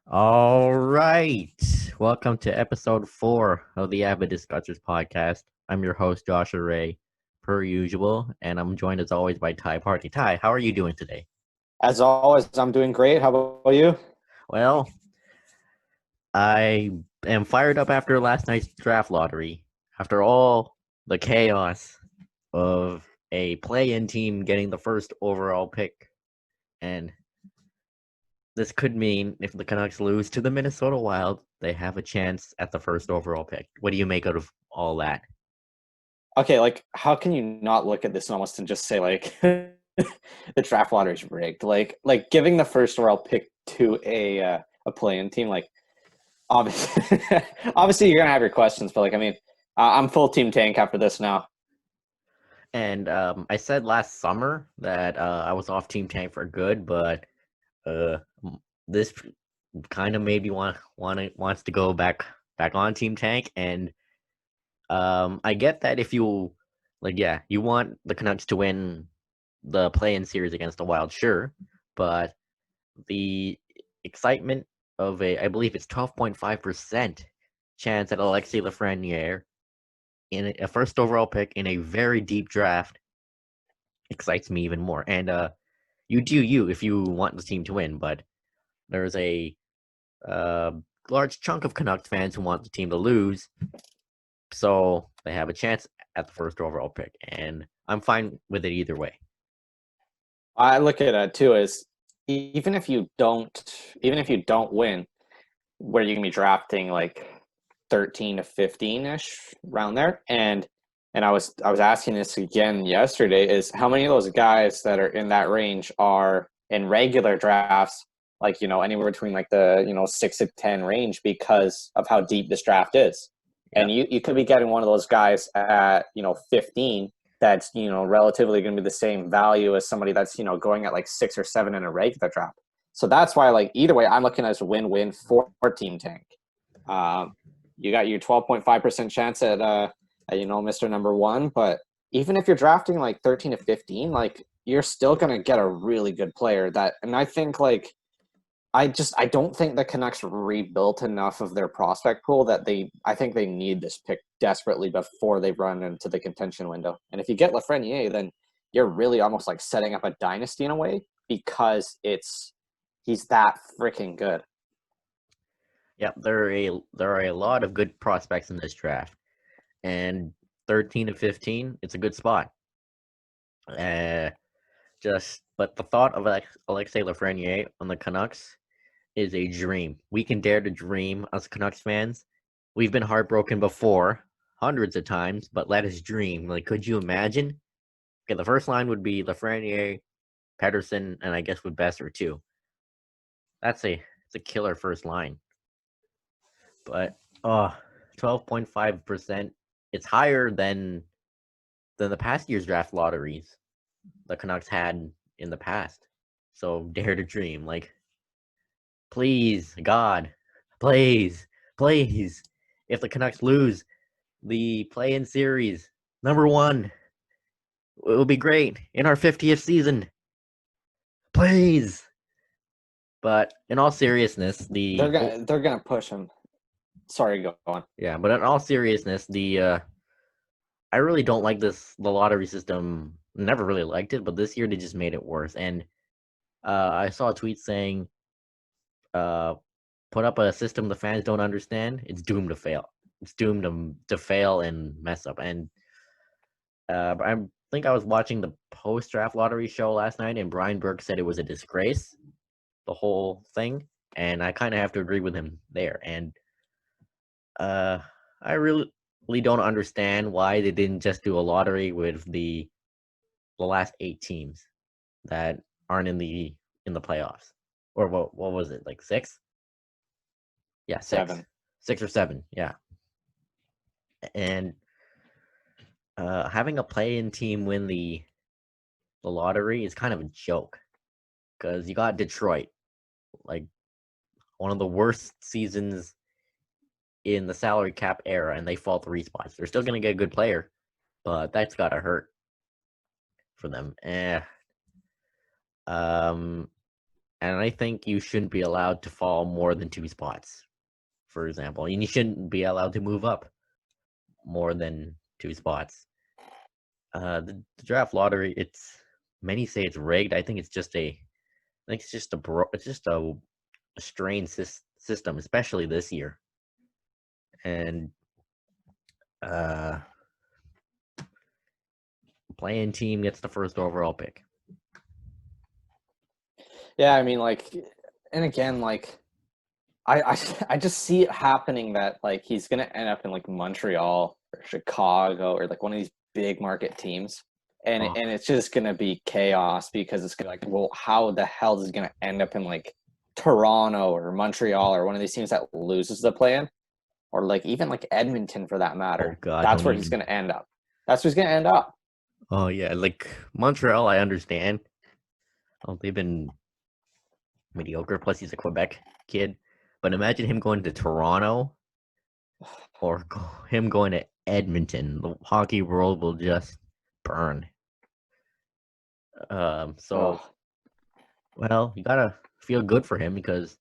All right. Welcome to episode 4 of the Avid Discussers podcast. I'm your host, Joshua Ray, per usual, and I'm joined as always by Ty Party. Ty, how are you doing today? As always, I'm doing great. How about you? Well, I am fired up after last night's draft lottery. After all the chaos of a play-in team getting the first overall pick, and this could mean if the Canucks lose to the Minnesota Wild, they have a chance at the first overall pick. What do you make out of all that? Okay, how can you not look at this almost and just say the draft lottery is rigged? Like giving the first overall pick to a play-in team. Like obviously, obviously you're gonna have your questions, but I'm full team tank after this now. And I said last summer that I was off Team Tank for good, but uh, this kind of made me wants to go back on Team Tank. And I get that if you you want the Canucks to win the play-in series against the Wild, sure, but the excitement of I believe it's 12.5% chance at Alexis Lafreniere in a first overall pick in a very deep draft excites me even more. And you do you if you want the team to win, but there's a uh, large chunk of Canucks fans who want the team to lose, so they have a chance at the first overall pick, and I'm fine with it either way. I look at it too as even if you don't win, where you can be drafting like 13 to 15-ish around there. And I was asking this again yesterday, is how many of those guys that are in that range are in regular drafts, like, anywhere between like the 6 to 10 range, because of how deep this draft is. Yeah, And you could be getting one of those guys at 15 that's relatively going to be the same value as somebody that's going at like 6 or 7 in a regular draft. So that's why, like, either way, I'm looking at as a win-win for Team Tank. um, you got your 12.5% chance at Mr. Number One, but even if you're drafting like 13 to 15, like, you're still gonna get a really good player. And I think, like, I don't think the Canucks rebuilt enough of their prospect pool that I think they need this pick desperately before they run into the contention window. And if you get Lafreniere, then you're really almost like setting up a dynasty in a way, because he's that freaking good. yeah. There are a lot of good prospects in this draft, and 13 to 15, it's a good spot. Uh, but the thought of Alexei Lafreniere on the Canucks is a dream. We can dare to dream as Canucks fans. We've been heartbroken before, hundreds of times, but let us dream. Like, could you imagine? Okay, the first line would be Lafreniere, Pedersen, and I guess with Besser too. It's a killer first line. But 12.5%. It's higher than the past year's draft lotteries the Canucks had in the past. So dare to dream. Like, please, God, please, please. If the Canucks lose the play-in series, number one, it will be great in our 50th season. Please. But in all seriousness, They're gonna push him. Sorry, go on. but in all seriousness, the I really don't like the lottery system. Never really liked it, but this year they just made it worse. And I saw a tweet saying, uh, "Put up a system the fans don't understand. It's doomed to fail. It's doomed to fail and mess up." And I think I was watching the post draft lottery show last night, and Brian Burke said it was a disgrace, the whole thing, and I kind of have to agree with him there. And uh, I really don't understand why they didn't just do a lottery with the last 8 teams that aren't in the playoffs, or what was it, like six? Yeah, six, 7. 6 or 7. Yeah, and having a play-in team win the lottery is kind of a joke because you got Detroit, like one of the worst seasons in the salary cap era, and they fall 3 spots. They're still gonna get a good player, but that's gotta hurt for them. Um, And I think you shouldn't be allowed to fall more than 2 spots, for example. And you shouldn't be allowed to move up more than 2 spots. The draft lottery, many say it's rigged. I think it's just a strange system, especially this year. And playing team gets the first overall pick. Yeah, I mean, like, and again, like, I just see it happening that like he's gonna end up in like Montreal or Chicago or like one of these big market teams, and Oh. and it's just gonna be chaos because it's gonna like, well, how the hell is he gonna end up in like Toronto or Montreal or one of these teams that loses the play-in, or like even like Edmonton for that matter? Oh God, That's don't where he's even. gonna end up. That's where he's gonna end up. Oh yeah, like Montreal, I understand. Oh, they've been mediocre. Plus, he's a Quebec kid. But imagine him going to Toronto or him going to Edmonton. The hockey world will just burn. So, Oh, well, you gotta feel good for him because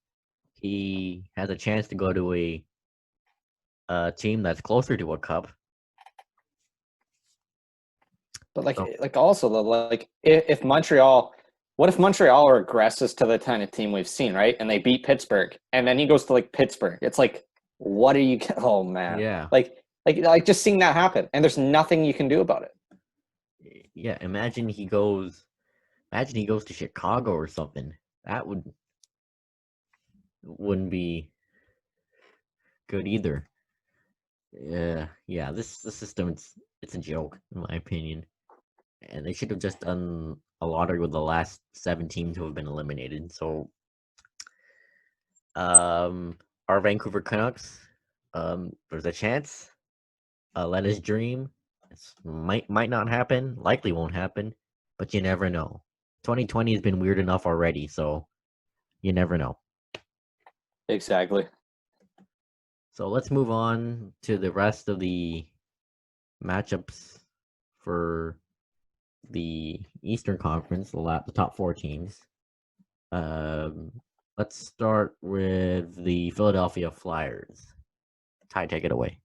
he has a chance to go to a team that's closer to a cup. but So, like also like if Montreal, what if Montreal regresses to the kind of team we've seen, right? And they beat Pittsburgh, and then he goes to like Pittsburgh. It's like, what are you? Oh man, yeah, like just seeing that happen, and there's nothing you can do about it. yeah. Imagine he goes to Chicago or something. That wouldn't be good either. Yeah. The system, it's a joke in my opinion, and they should have just done a lottery with the last 7 teams who have been eliminated. So, our Vancouver Canucks, there's a chance. Let us dream. Might not happen. Likely won't happen, but you never know. 2020 has been weird enough already, so you never know. Exactly. So let's move on to the rest of the matchups for the Eastern Conference, the top 4 teams. Um, let's start with the Philadelphia Flyers. Ty, take it away.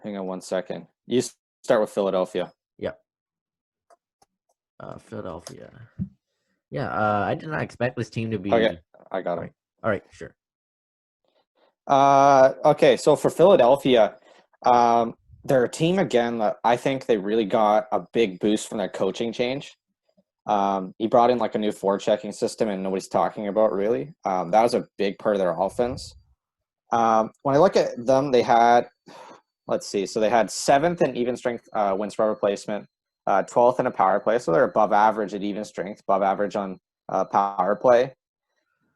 Hang on one second. You start with Philadelphia. Yep. Philadelphia. Yeah, I did not expect this team to be. Okay, I got him. All right, sure. Okay, so for Philadelphia, they're a team again that I think they really got a big boost from their coaching change. He brought in like a new forechecking system, and nobody's talking about really. That was a big part of their offense. When I look at them, they had, let's see, so they had 7th in even strength wins per replacement, 12th in a power play, so they're above average at even strength, above average on power play.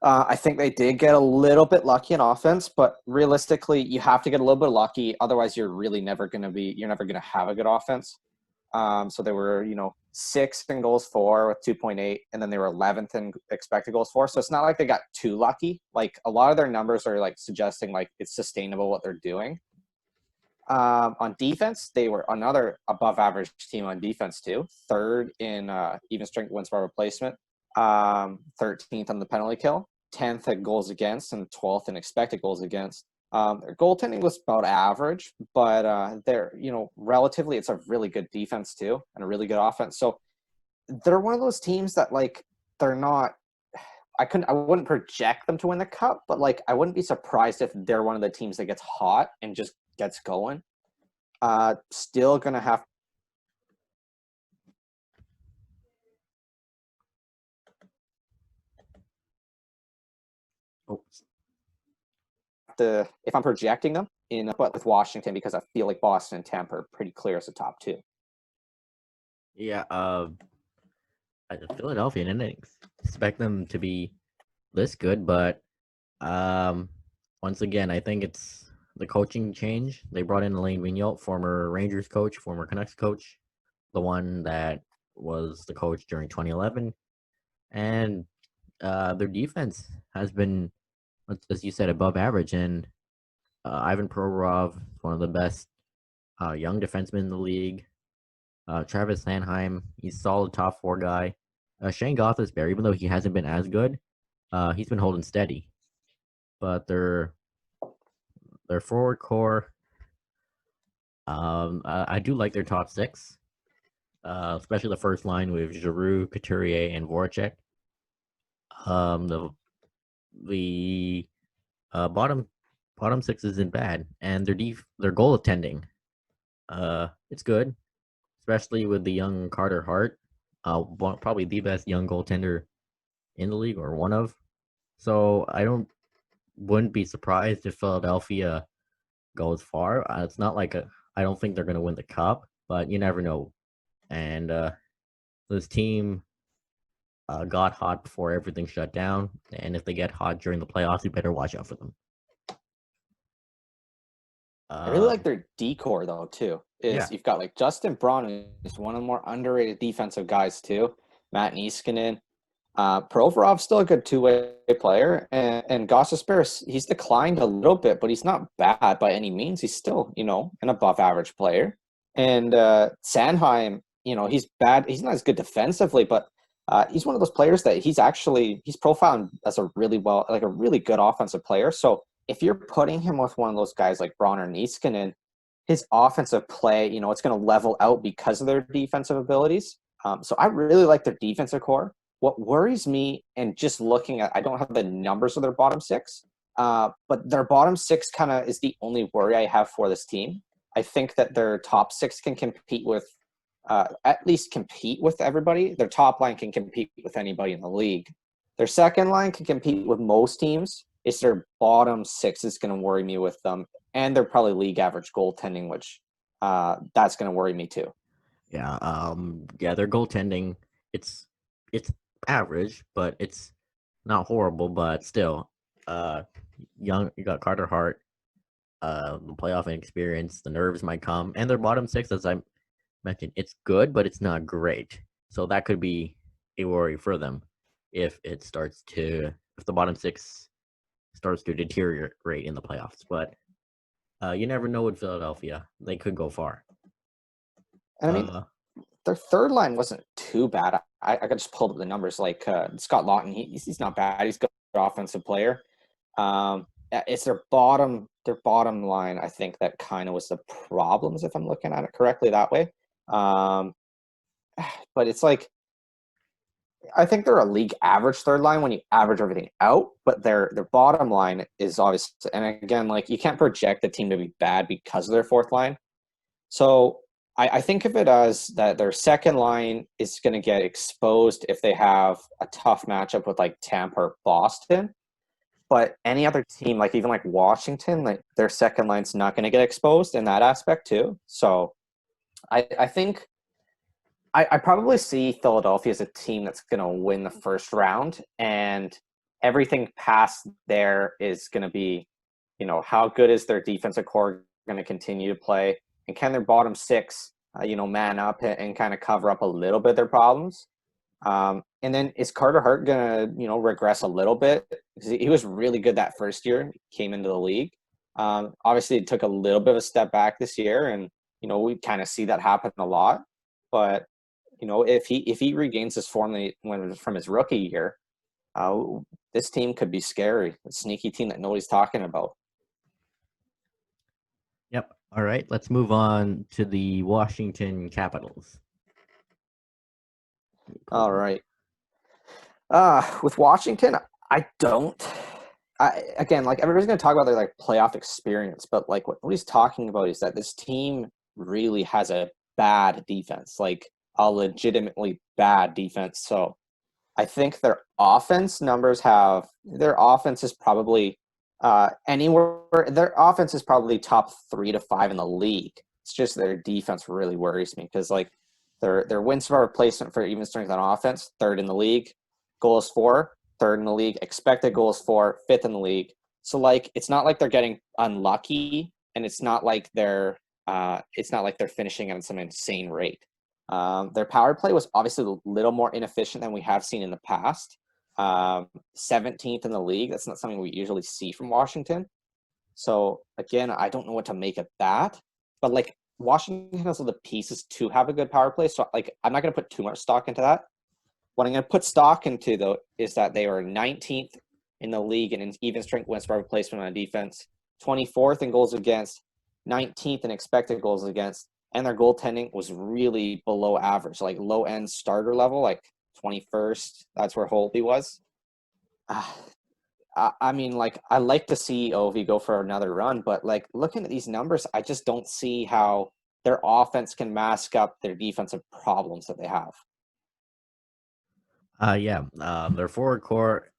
I think they did get a little bit lucky in offense, but realistically, you have to get a little bit lucky. Otherwise, you're never going to have a good offense. So they were, 6th in goals for with 2.8, and then they were 11th in expected goals for. So it's not like they got too lucky. Like a lot of their numbers are like suggesting like it's sustainable what they're doing. On defense, they were another above average team on defense too. 3rd in even strength wins by replacement, 13th on the penalty kill, 10th at goals against, and 12th in expected goals against. Their goaltending was about average, but they're, relatively, it's a really good defense too, and a really good offense. So they're one of those teams that like they're not. I wouldn't project them to win the cup, but like I wouldn't be surprised if they're one of the teams that gets hot and just gets going. Still gonna have Oh, to, if I'm projecting them in, but with Washington, because I feel like Boston and Tampa are pretty clear as the top 2. yeah. Philadelphia, I didn't expect them to be this good, but once again, I think it's the coaching change. They brought in Alain Vigneault, former Rangers coach, former Canucks coach, the one that was the coach during 2011, and their defense has been, as you said, above average. And Ivan Provorov, one of the best young defensemen in the league. Travis Sanheim, he's a solid top 4 guy. Shane Gostisbehere, even though he hasn't been as good, He's been holding steady, but their forward core. I do like their top six, especially the first line with Giroux, Couturier, and Voracek. The the bottom six isn't bad, and their goaltending, it's good, especially with the young Carter Hart, probably the best young goaltender in the league or one of. So I wouldn't be surprised if Philadelphia goes far. It's not like I don't think they're going to win the cup, but you never know. And this team got hot before everything shut down, and if they get hot during the playoffs, you better watch out for them. I really like their decor though too. Yeah. You've got like Justin Braun is one of the more underrated defensive guys too. Matt Niskanen. Provorov's still a good two-way player, and Gostisbehere, he's declined a little bit, but he's not bad by any means. He's still, an above-average player. And Sanheim, he's bad. He's not as good defensively, but he's one of those players that he's profiled as a really good offensive player. So if you're putting him with one of those guys like Braun or Niskanen, his offensive play, it's going to level out because of their defensive abilities. So I really like their defensive core. What worries me, and just looking at, I don't have the numbers of their bottom six, but their bottom six kind of is the only worry I have for this team. I think that their top six can compete with, at least compete with everybody. Their top line can compete with anybody in the league. Their second line can compete with most teams. It's their bottom six is going to worry me with them. And they're probably league average goaltending, which that's going to worry me too. Yeah. Their goaltending, it's average, but it's not horrible. But still, you got Carter Hart, the playoff experience, the nerves might come, and their bottom six, as I mentioned, it's good, but it's not great. So that could be a worry for them if the bottom six starts to deteriorate in the playoffs. But you never know with Philadelphia; they could go far. And I mean, their third line wasn't too bad. I just pulled up the numbers. Like Scott Laughton, he's not bad. He's a good offensive player. It's their bottom line, I think, that kind of was the problems, if I'm looking at it correctly that way. But it's like, I think they're a league average third line when you average everything out, but their bottom line is obviously, and again, like, you can't project the team to be bad because of their fourth line. So I think of it as that their second line is going to get exposed if they have a tough matchup with like Tampa or Boston. But any other team, like even like Washington, like their second line's not going to get exposed in that aspect too. So I think I probably see Philadelphia as a team that's going to win the first round, and everything past there is going to be, how good is their defensive core going to continue to play, and can their bottom six, man up and kind of cover up a little bit their problems. And then is Carter Hart going to, regress a little bit? He was really good that first year, came into the league. Obviously, it took a little bit of a step back this year, and, we kind of see that happen a lot. But, if he regains his form from his rookie year, this team could be scary. A sneaky team that nobody's talking about. Yep. All right. Let's move on to the Washington Capitals. All right. With Washington, again, like, everybody's going to talk about their like playoff experience, but like what he's talking about is that this team really has a bad defense, like a legitimately bad defense. So I think their offense is probably their offense is probably top 3 to 5 in the league. It's just their defense really worries me, because like their wins per replacement for even strength on offense, 3rd in the league. Goals for, 3rd in the league. Expected goals for, 5th in the league. So like, it's not like they're getting unlucky, and it's not like they're finishing at some insane rate. Their power play was obviously a little more inefficient than we have seen in the past. 17th in the league. That's not something we usually see from Washington. So again, I don't know what to make of that. But like, Washington has all the pieces to have a good power play. So like, I'm not going to put too much stock into that. What I'm going to put stock into, though, is that they are 19th in the league in even strength wins per replacement on defense, 24th in goals against, 19th in expected goals against, and their goaltending was really below average, like low-end starter level, like 21st. That's where Holtby was. I mean, like, I like to see Ovi go for another run, but, like, looking at these numbers, I just don't see how their offense can mask up their defensive problems that they have. Their forward core,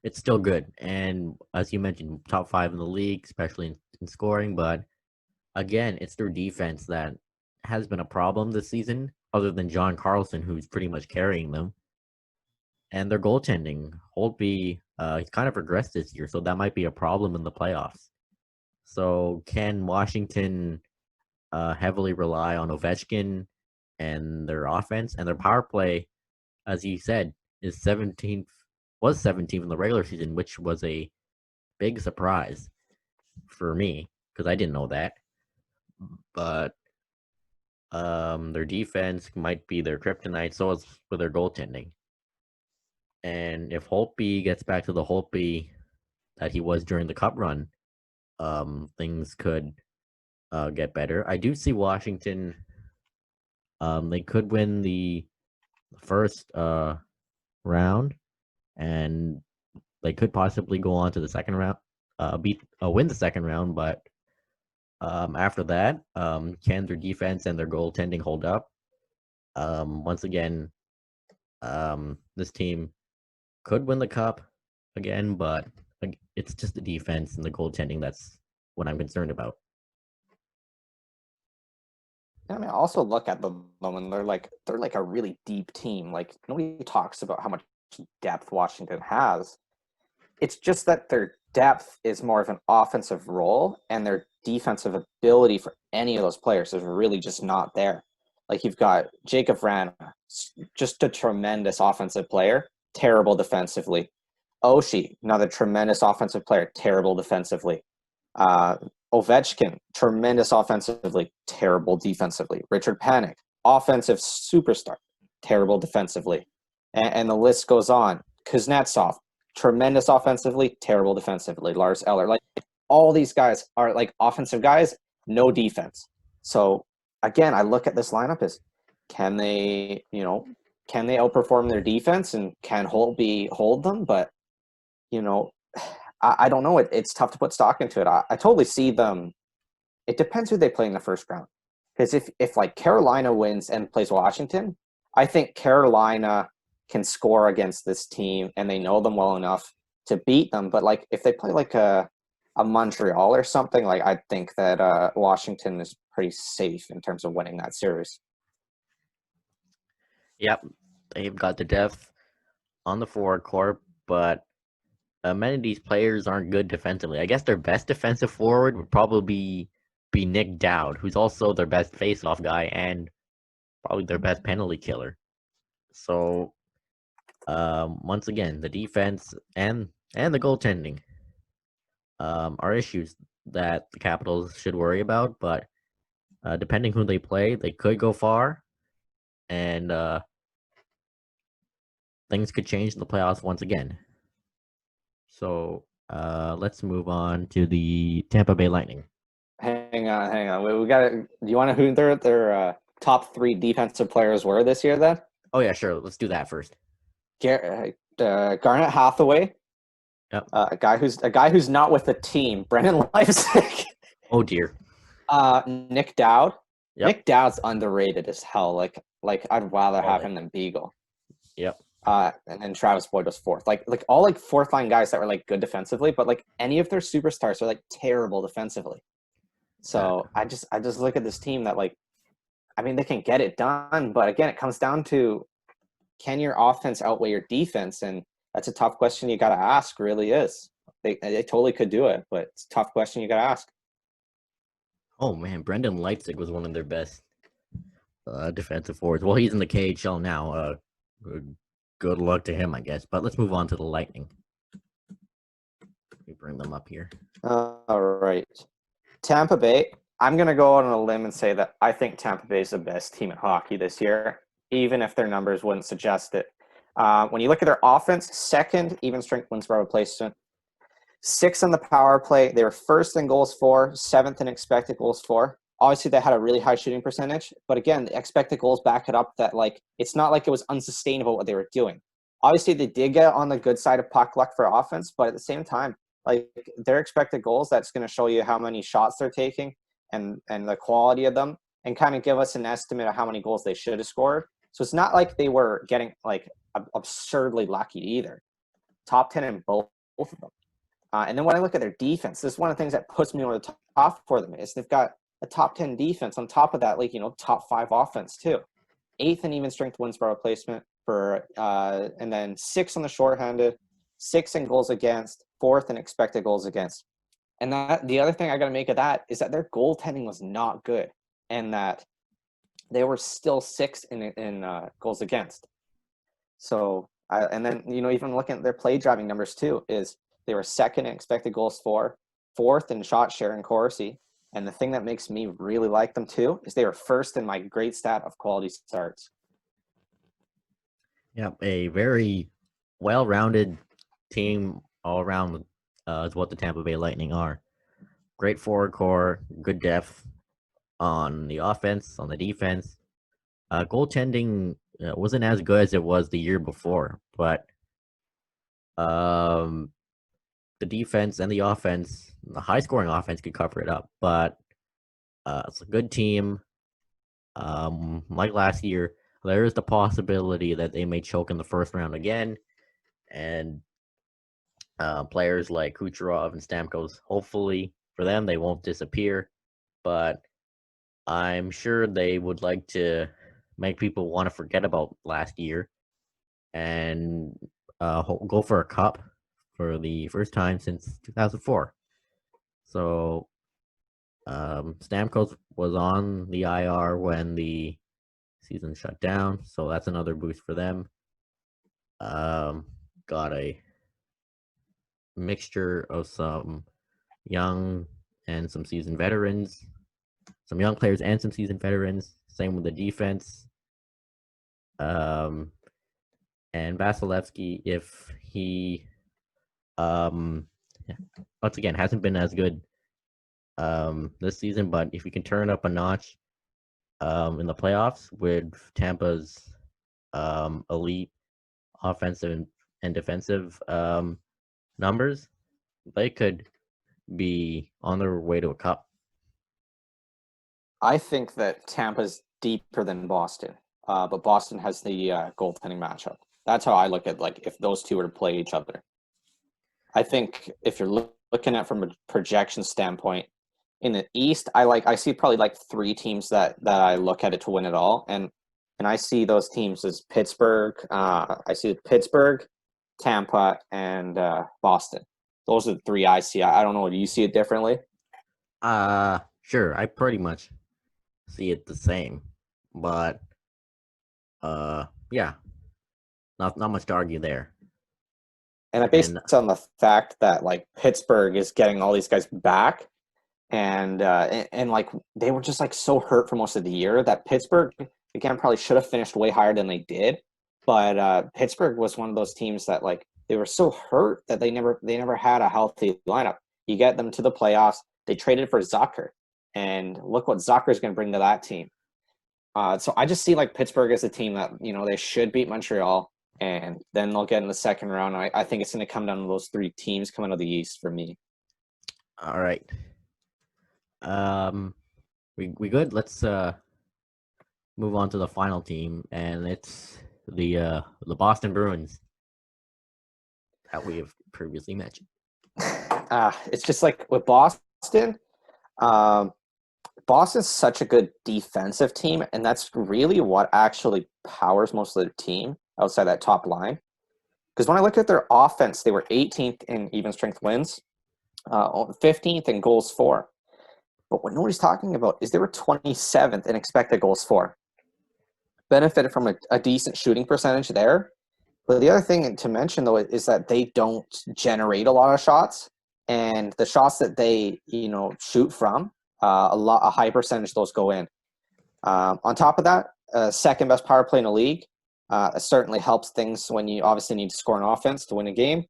it's still good, and as you mentioned, top 5 in the league, especially in scoring. But again, it's their defense that has been a problem this season, other than John Carlson, who's pretty much carrying them, and their goaltending. Holtby, he's kind of regressed this year, so that might be a problem in the playoffs. So can Washington heavily rely on Ovechkin and their offense and their power play? As you said, is 17th in the regular season, which was a big surprise for me because I didn't know that. But their defense might be their kryptonite, so is with their goaltending. And if Holtby gets back to the Holtby that he was during the Cup run, things could get better. I do see Washington. They could win the first round, and they could possibly go on to the second round, win the second round. But after that, can their defense and their goaltending hold up? Once again, this team could win the cup again, but it's just the defense and the goaltending that's what I'm concerned about. I mean, also look at them and they're like a really deep team. Like, nobody talks about how much depth Washington has. It's just that their depth is more of an offensive role, and their defensive ability for any of those players is really just not there. Like, you've got Jacob Rant, just a tremendous offensive player, terrible defensively. Oshie, another tremendous offensive player, terrible defensively. Ovechkin, tremendous offensively, terrible defensively. Richard Panik, offensive superstar, terrible defensively. And the list goes on. Kuznetsov, tremendous offensively, terrible defensively. Lars Eller, like, all these guys are like offensive guys, no defense. So again, I look at this lineup as can they outperform their defense, and can Holtby hold them? But I don't know. It's tough to put stock into it. I totally see them. It depends who they play in the first round. Because if like Carolina wins and plays Washington, I think Carolina can score against this team and they know them well enough to beat them. But like if they play like a Montreal or something, like I think that Washington is pretty safe in terms of winning that series. Yep, they've got the depth on the forward core, but many of these players aren't good defensively. I guess their best defensive forward would probably be Nick Dowd, who's also their best face-off guy and probably their best penalty killer. So, once again, the defense and the goaltending are issues that the Capitals should worry about. But depending who they play, they could go far, and things could change in the playoffs once again. So let's move on to the Tampa Bay Lightning. Hang on. We got to. Do you want to who their top 3 defensive players were this year? Then. Oh yeah, sure. Let's do that first. Garnett Hathaway. Yep. A guy who's not with the team. Brendan Leipzig. Oh dear. Nick Dowd. Yep. Nick Dowd's underrated as hell. Like I'd rather have him than Beagle. Yep. And then Travis Boyd was 4th. Like all like 4th line guys that were like good defensively, but like any of their superstars are like terrible defensively. So I just look at this team that like, I mean, they can get it done, but again, it comes down to, can your offense outweigh your defense? And that's a tough question you got to ask. Really is. They totally could do it, but it's a tough question you got to ask. Oh man, Brendan Leipzig was one of their best defensive forwards. Well, he's in the KHL now. Good luck to him, I guess. But let's move on to the Lightning. Let me bring them up here. All right. Tampa Bay. I'm going to go on a limb and say that I think Tampa Bay is the best team in hockey this year. even if their numbers wouldn't suggest it. When you look at their offense, second even strength wins per replacement, 6th on the power play. They were 1st in goals for, 7th in expected goals for. Obviously, they had a really high shooting percentage, but again, the expected goals back it up that like it's not like it was unsustainable what they were doing. Obviously, they did get on the good side of puck luck for offense, but at the same time, like their expected goals, that's going to show you how many shots they're taking and the quality of them, and kind of give us an estimate of how many goals they should have scored. So it's not like they were getting like absurdly lucky either. Top 10 in both of them. And then when I look at their defense, this is one of the things that puts me over the top for them is they've got a top 10 defense on top of that, like, top 5 offense too. 8th in even strength wins per replacement for, and then 6th on the shorthanded, 6th in goals against, 4th in expected goals against. And that the other thing I got to make of that is that their goaltending was not good, and that they were still 6th in goals against. So, and then even looking at their play driving numbers too, is they were 2nd in expected goals for, 4th in shot share and Corsi. And the thing that makes me really like them too is they were 1st in my great stat of quality starts. Yeah, a very well-rounded team all around is what the Tampa Bay Lightning are. Great forward core, good depth on the offense, on the defense. Goaltending wasn't as good as it was the year before, but the defense and the offense, the high-scoring offense, could cover it up. But it's a good team. Like last year, there is the possibility that they may choke in the first round again, and players like Kucherov and Stamkos, hopefully for them, they won't disappear. But I'm sure they would like to make people want to forget about last year and go for a cup for the first time since 2004. So Stamkos was on the IR when the season shut down, so that's another boost for them. Got a mixture of some young and some seasoned veterans, some young players and some seasoned veterans. Same with the defense. And Vasilevsky, if he once again hasn't been as good this season, but if he can turn up a notch in the playoffs with Tampa's elite offensive and defensive numbers, they could be on their way to a cup. I think that Tampa's deeper than Boston, but Boston has the goaltending matchup. That's how I look at, like, if those two were to play each other. I think if you're looking at from a projection standpoint, in the East, I see probably like 3 teams that I look at it to win it all, and I see those teams as Pittsburgh. I see Pittsburgh, Tampa, and Boston. Those are the 3 I see. I don't know. Do you see it differently? Sure. I pretty much see it the same, but yeah, not much to argue there. And I base it on the fact that, like, Pittsburgh is getting all these guys back, and like they were just like so hurt for most of the year that Pittsburgh, again, probably should have finished way higher than they did. But Pittsburgh was one of those teams that, like, they were so hurt that they never had a healthy lineup. You get them to the playoffs. They traded for Zucker, and look what Zucker is going to bring to that team. So I just see like Pittsburgh as a team that, they should beat Montreal, and then they'll get in the second round. I think it's going to come down to those 3 teams coming out of the East for me. All right. We good. Let's move on to the final team, and it's the Boston Bruins that we have previously mentioned. It's just like with Boston. Boston's such a good defensive team, and that's really what actually powers most of their team outside that top line. Because when I look at their offense, they were 18th in even strength wins, 15th in goals for. But what nobody's talking about is they were 27th in expected goals for. Benefited from a decent shooting percentage there. But the other thing to mention, though, is that they don't generate a lot of shots. And the shots that they, shoot from, a high percentage of those go in. On top of that, second best power play in the league. It certainly helps things when you obviously need to score an offense to win a game.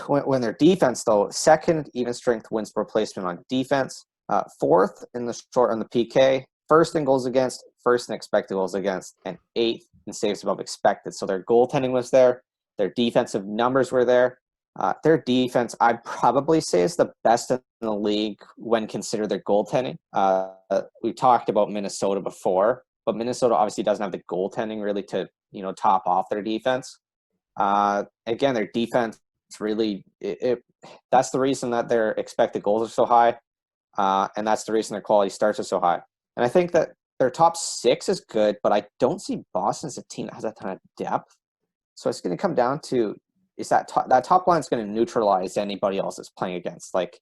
When their defense, though, second even strength wins per replacement on defense, fourth in the short on the PK, first in goals against, first in expected goals against, and eighth in saves above expected. So their goaltending was there. Their defensive numbers were there. Their defense, I'd probably say, is the best in the league when considered their goaltending. We talked about Minnesota before, but Minnesota obviously doesn't have the goaltending really to top off their defense. Again, their defense really that's the reason that their expected goals are so high, and that's the reason their quality starts are so high. And I think that their top six is good, but I don't see Boston as a team that has a ton of depth. So it's going to come down to is that top line is going to neutralize anybody else that's playing against. Like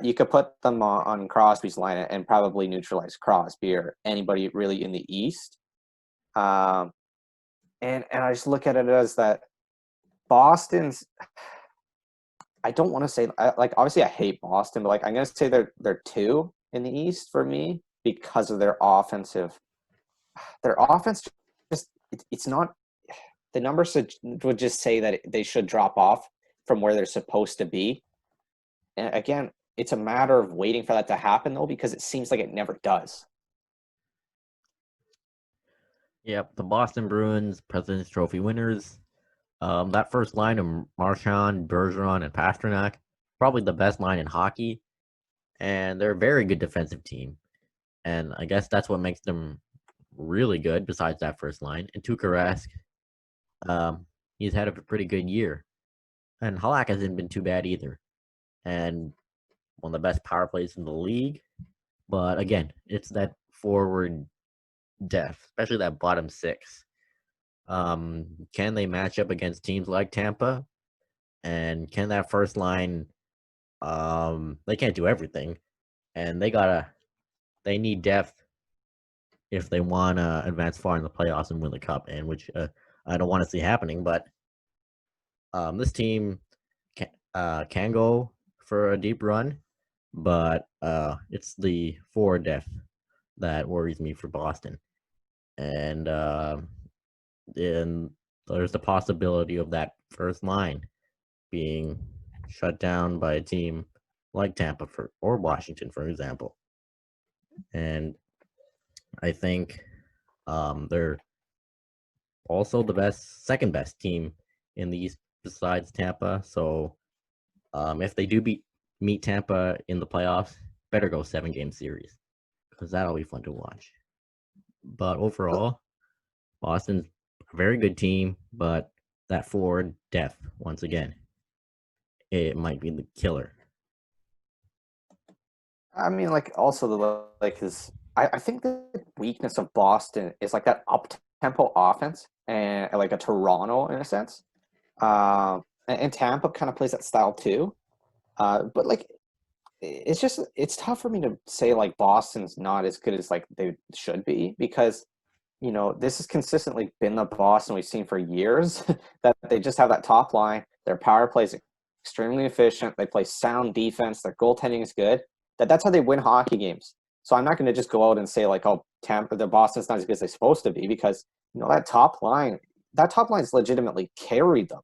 you could put them on Crosby's line and probably neutralize Crosby or anybody really in the East. And I just look at it as that Boston's. I don't want to say like obviously I hate Boston, but like I'm going to say they're two in the East for me because of their offensive. Their offense just it's not. The numbers would just say that they should drop off from where they're supposed to be. And again, it's a matter of waiting for that to happen, though, because it seems like it never does. Yep, the Boston Bruins, President's Trophy winners. That first line of Marchand, Bergeron, and Pasternak, probably the best line in hockey. And they're a very good defensive team. And I guess that's what makes them really good, besides that first line. And Tuukka Rask, he's had a pretty good year. And Halak hasn't been too bad either. And one of the best power plays in the league. But again, it's that forward depth, especially that bottom six. Can they match up against teams like Tampa? And can that first line, they can't do everything. And they need depth if they want to advance far in the playoffs and win the cup, and which I don't want to see happening, but this team can go for a deep run, but it's the forward depth that worries me for Boston. And then there's the possibility of that first line being shut down by a team like Tampa or Washington, for example. And I think they're also the second best team in the East besides Tampa. So if they do meet Tampa in the playoffs, better go 7-game series because that'll be fun to watch. But overall, Boston's a very good team, but that forward depth, once again, it might be the killer. I mean, like also I think the weakness of Boston is like that up-tempo offense and like a Toronto in a sense. And Tampa kind of plays that style too. But like it's tough for me to say like Boston's not as good as like they should be because this has consistently been the Boston we've seen for years that they just have that top line. Their power play is extremely efficient. They play sound defense. Their goaltending is good. That's how they win hockey games. So I'm not going to just go out and say like, oh, Tampa, the Boston's not as good as they're supposed to be because that top line's legitimately carried them,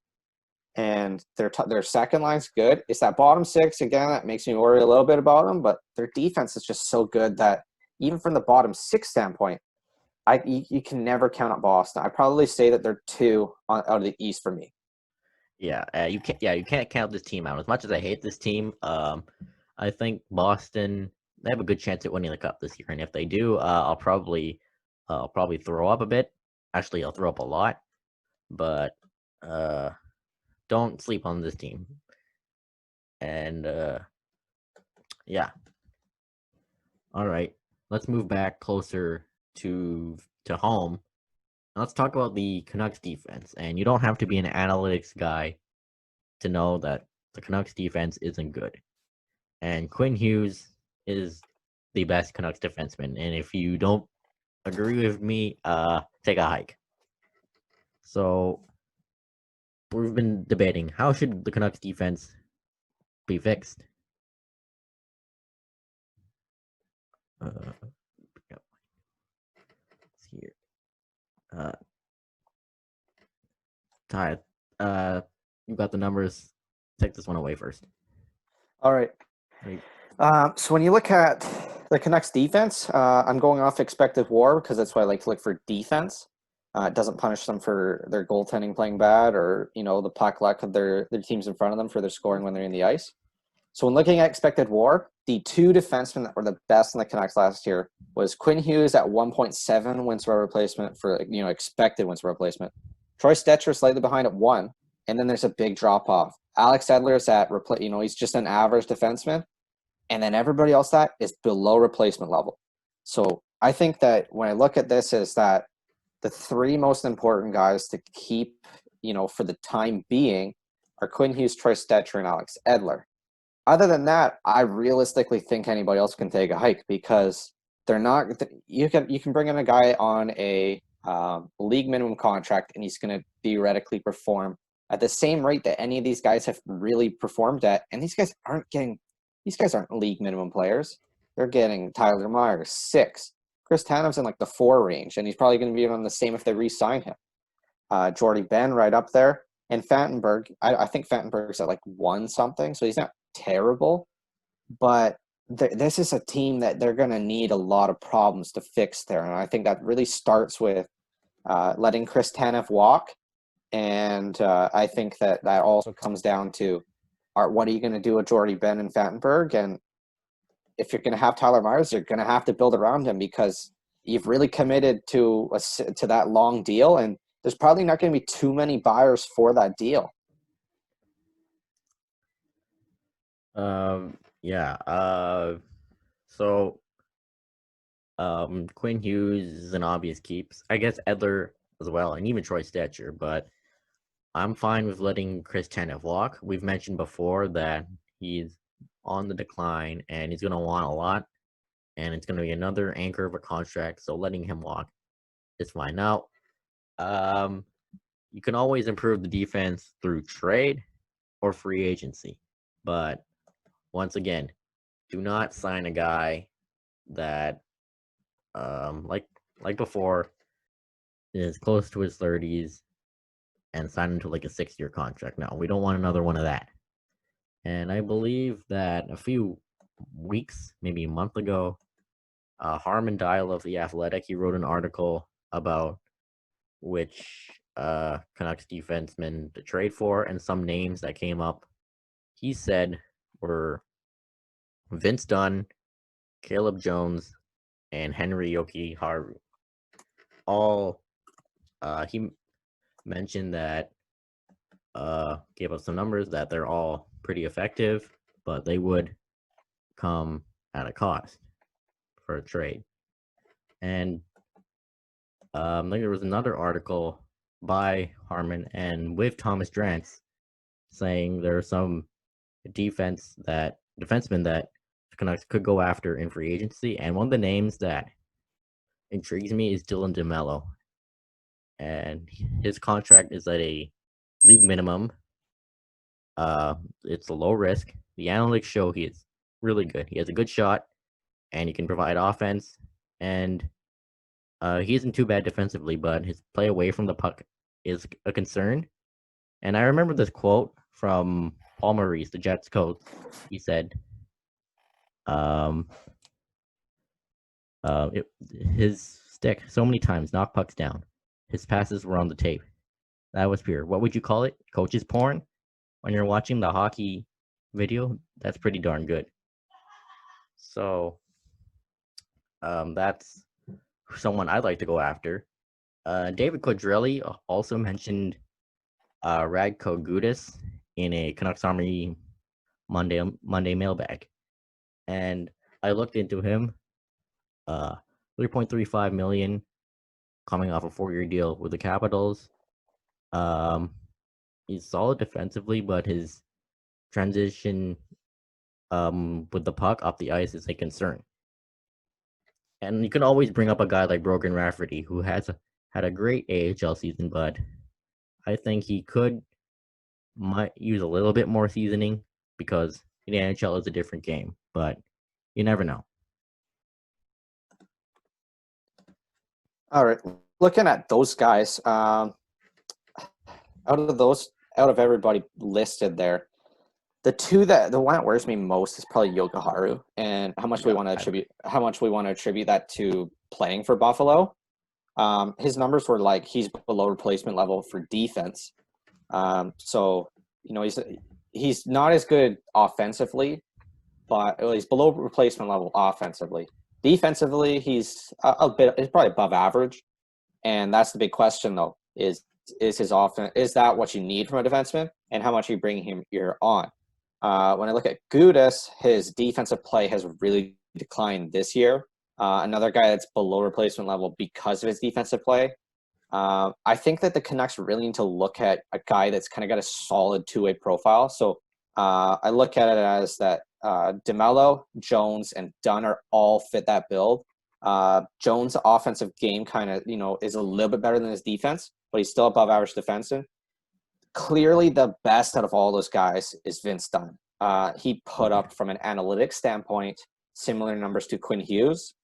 and their second line's good. It's that bottom six again that makes me worry a little bit about them, but their defense is just so good that even from the bottom six standpoint, you can never count out Boston. I probably say that they're two out of the East for me. Yeah, you can't count this team out. As much as I hate this team, I think Boston, they have a good chance at winning the cup this year, and if they do, I'll probably throw up a bit. Actually, I'll throw up a lot, but don't sleep on this team. And yeah. All right, let's move back closer to home. Let's talk about the Canucks defense. And you don't have to be an analytics guy to know that the Canucks defense isn't good. And Quinn Hughes is the best Canucks defenseman. And if you don't agree with me, take a hike. So we've been debating, how should the Canucks defense be fixed? Uh, Ty, you got the numbers. Take this one away first. All right. Wait. So when you look at the Canucks defense, I'm going off expected WAR because that's why I like to look for defense. It doesn't punish them for their goaltending playing bad or, the puck luck of their teams in front of them for their scoring when they're in the ice. So when looking at expected WAR, the two defensemen that were the best in the Canucks last year was Quinn Hughes at 1.7 wins per replacement for, expected wins per replacement. Troy Stetcher slightly behind at 1, and then there's a big drop off. Alex Edler's at he's just an average defenseman, and then everybody else that is below replacement level. So I think that when I look at this is that the three most important guys to keep, for the time being are Quinn Hughes, Troy Stetcher, and Alex Edler. Other than that, I realistically think anybody else can take a hike because they're not. You can bring in a guy on a league minimum contract, and he's going to theoretically perform at the same rate that any of these guys have really performed at. And these guys aren't league minimum players. They're getting Tyler Myers 6. Chris Tanem's in like the 4 range, and he's probably going to be on the same if they re-sign him. Jordy Ben right up there, and Fantenberg. I think Fantenberg's at like 1 something, so he's not terrible, but this is a team that they're going to need a lot of problems to fix there, and I think that really starts with letting Chris Tanev walk, and I think that also comes down to what are you going to do with Jordy Ben and Fantenberg, and if you're going to have Tyler Myers, you're going to have to build around him because you've really committed to that long deal, and there's probably not going to be too many buyers for that deal. Yeah. So Quinn Hughes is an obvious keeps. I guess Edler as well, and even Troy Stetcher, but I'm fine with letting Chris Tanev walk. We've mentioned before that he's on the decline and he's gonna want a lot, and it's gonna be another anchor of a contract, so letting him walk is fine. Now, you can always improve the defense through trade or free agency, but once again, do not sign a guy that like before is close to his 30s and sign him to like a 6-year contract. No, we don't want another one of that. And I believe that a few weeks, maybe a month ago, Harmon Dial of The Athletic, he wrote an article about which Canucks defensemen to trade for, and some names that came up, he said, were Vince Dunn, Caleb Jones, and Henry Yoki-Haru. All he mentioned that gave us some numbers that they're all pretty effective, but they would come at a cost for a trade. And then there was another article by Harmon and with Thomas Drance saying there are some defensemen that the Canucks could go after in free agency, and one of the names that intrigues me is Dylan DeMello, and his contract is at a league minimum. It's a low risk. The analytics show he is really good. He has a good shot, and he can provide offense, and he isn't too bad defensively, but his play away from the puck is a concern. And I remember this quote from Paul Maurice, the Jets coach. He said, his stick so many times knocked pucks down. His passes were on the tape. That was pure. What would you call it? Coach's porn? When you're watching the hockey video, that's pretty darn good. So, that's someone I'd like to go after. David Quadrelli also mentioned Radko Gudas in a Canucks Army Monday mailbag, and I looked into him. 3.35 million, coming off a 4-year deal with the Capitals. He's solid defensively, but his transition with the puck off the ice is a concern. And you can always bring up a guy like Brogan Rafferty, who had a great AHL season, but I think he might use a little bit more seasoning because the NHL is a different game, but you never know. All right, looking at those guys, out of everybody listed there, the one that worries me most is probably Yokoharu, and how much we want to attribute that to playing for Buffalo. His numbers were like he's below replacement level for defense. So he's not as good offensively, but he's below replacement level offensively. Defensively, he's he's probably above average, and that's the big question though: is his offense, is that what you need from a defenseman, and how much are you bringing him here on? When I look at Gudas, his defensive play has really declined this year. Another guy that's below replacement level because of his defensive play. I think that the Canucks really need to look at a guy that's kind of got a solid two-way profile. So I look at it as that DeMello, Jones, and Dunn are all fit that build. Jones' offensive game kind of, is a little bit better than his defense, but he's still above average defenseman. Clearly, the best out of all those guys is Vince Dunn. He put up, from an analytics standpoint, similar numbers to Quinn Hughes.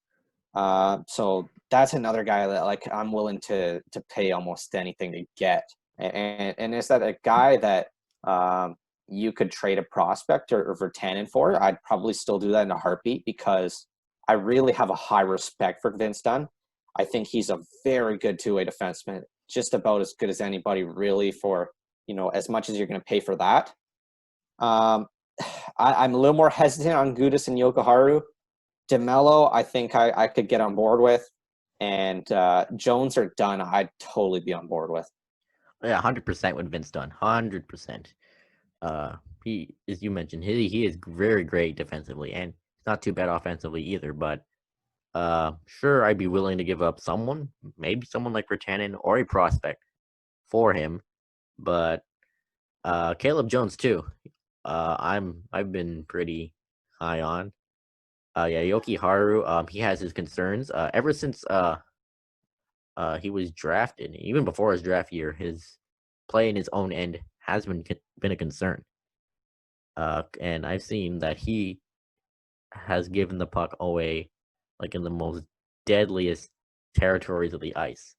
So that's another guy that I'm willing to pay almost anything to get. And is that a guy that you could trade a prospect or for Tannen for? I'd probably still do that in a heartbeat because I really have a high respect for Vince Dunn. I think he's a very good two-way defenseman, just about as good as anybody really for, as much as you're going to pay for that. I'm a little more hesitant on Gudas and Yokoharu. DeMello, I think I could get on board with. And Jones or Dunn, I'd totally be on board with. Yeah, 100% with Vince Dunn. 100%. He, as you mentioned, he is very great defensively, and he's not too bad offensively either. But sure, I'd be willing to give up maybe someone like Virtanen or a prospect for him. But Caleb Jones too. I've been pretty high on. Yoki Haru. He has his concerns. Ever since he was drafted, even before his draft year, his play in his own end has been a concern. And I've seen that he has given the puck away, like in the most deadliest territories of the ice.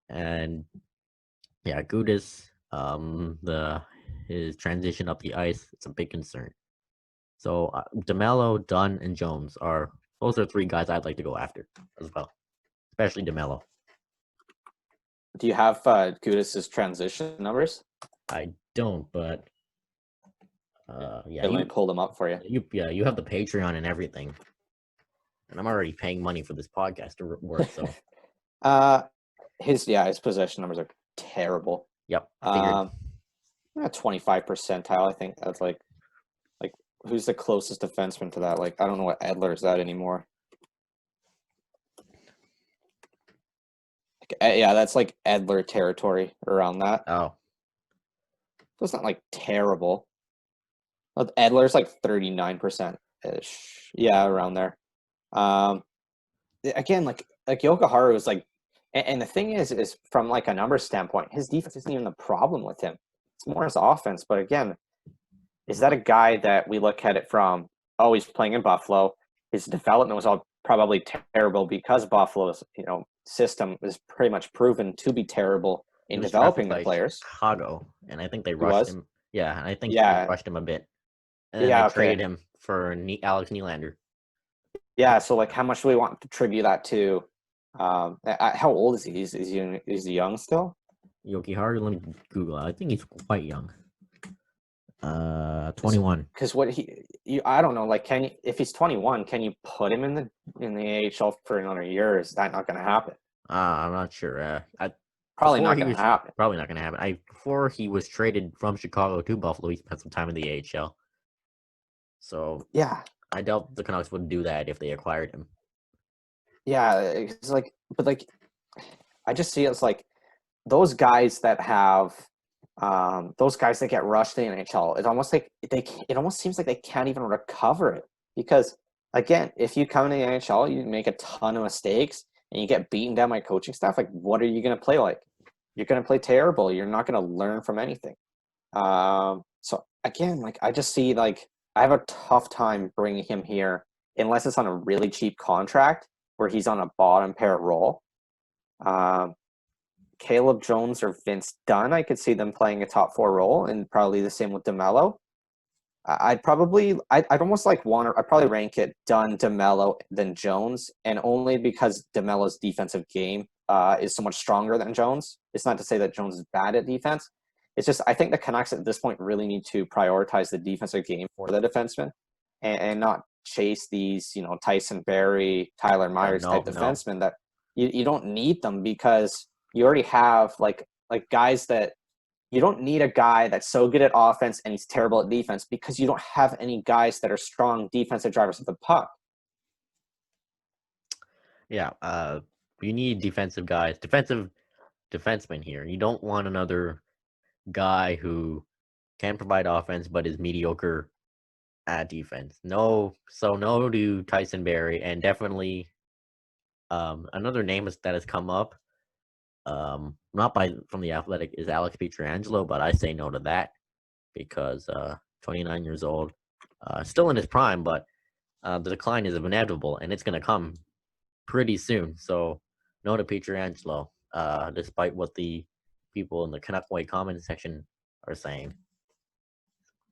And yeah, Gudas, his transition up the ice, it's a big concern. So DeMello, Dunn, and Jones those are three guys I'd like to go after as well, especially DeMello. Do you have Gudas's transition numbers? I don't, but let me pull them up for you. You have the Patreon and everything, and I'm already paying money for this podcast to work. So, his possession numbers are terrible. Yep. 25 percentile. I think that's like who's the closest defenseman to that? Like, I don't know what Edler is at anymore. Yeah, that's like Edler territory around that. Oh. So it's not like terrible. Edler's like 39%-ish. Yeah, around there. Again, like Yokoharu is like, and the thing is from like a numbers standpoint, his defense isn't even the problem with him. It's more his offense. But again, is that a guy that we look at it from, he's playing in Buffalo. His development was all probably terrible because Buffalo's, system is pretty much proven to be terrible in developing the players. Chicago, and I think they rushed him. Yeah, and I think they rushed him a bit. And then they traded him for Alex Nylander. Yeah, so like how much do we want to attribute that to? How old is he? Is he young still? Yoki Haru, let me Google. I think he's quite young. 21. Because I don't know. Like, if he's 21, can you put him in the AHL for another year? Is that not going to happen? I'm not sure. Probably not going to happen. Probably not going to happen. Before he was traded from Chicago to Buffalo, he spent some time in the AHL. So yeah, I doubt the Canucks would do that if they acquired him. Yeah, it's like, but like, I just see it's like those guys that have. Those guys that get rushed in the NHL, it almost seems like they can't even recover it because again, if you come in the NHL, you make a ton of mistakes and you get beaten down by coaching staff. Like, what are you going to play like? You're going to play terrible. You're not going to learn from anything. So again, like I just see like I have a tough time bringing him here unless it's on a really cheap contract where he's on a bottom pair role. Caleb Jones or Vince Dunn, I could see them playing a top 4 role, and probably the same with DeMello. I'd almost like I'd probably rank it Dunn, DeMello, then Jones, and only because DeMello's defensive game is so much stronger than Jones. It's not to say that Jones is bad at defense. It's just I think the Canucks at this point really need to prioritize the defensive game for the defensemen and not chase these, Tyson Barrie, Tyler Myers type defensemen that you don't need them because you already have like guys that you don't need a guy that's so good at offense and he's terrible at defense because you don't have any guys that are strong defensive drivers of the puck. Yeah, you need defensive guys, defensive defensemen here. You don't want another guy who can provide offense but is mediocre at defense. No to Tyson Barrie, and definitely another name that has come up. Not from the Athletic is Alex Pietrangelo, but I say no to that because 29 years old, still in his prime, but the decline is inevitable and it's going to come pretty soon. So no to Pietrangelo, despite what the people in the Canuck Way comment section are saying.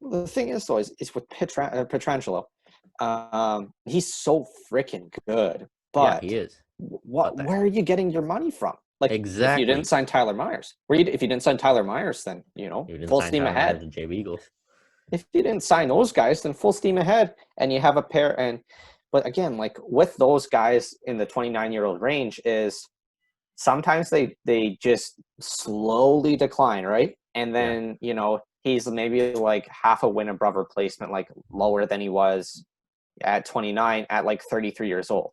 Well, the thing is, though, is with Pietrangelo, he's so freaking good. But yeah, he is. Where are you getting your money from? Like, exactly. If you didn't sign Tyler Myers, if you didn't sign Tyler Myers, then full steam ahead. The J Eagles. If you didn't sign those guys, then full steam ahead, and you have a pair. But again, like with those guys in the 29-year-old range, is sometimes they just slowly decline, right? And then he's maybe like half a win above replacement, like lower than he was at 29 at like 33 years old.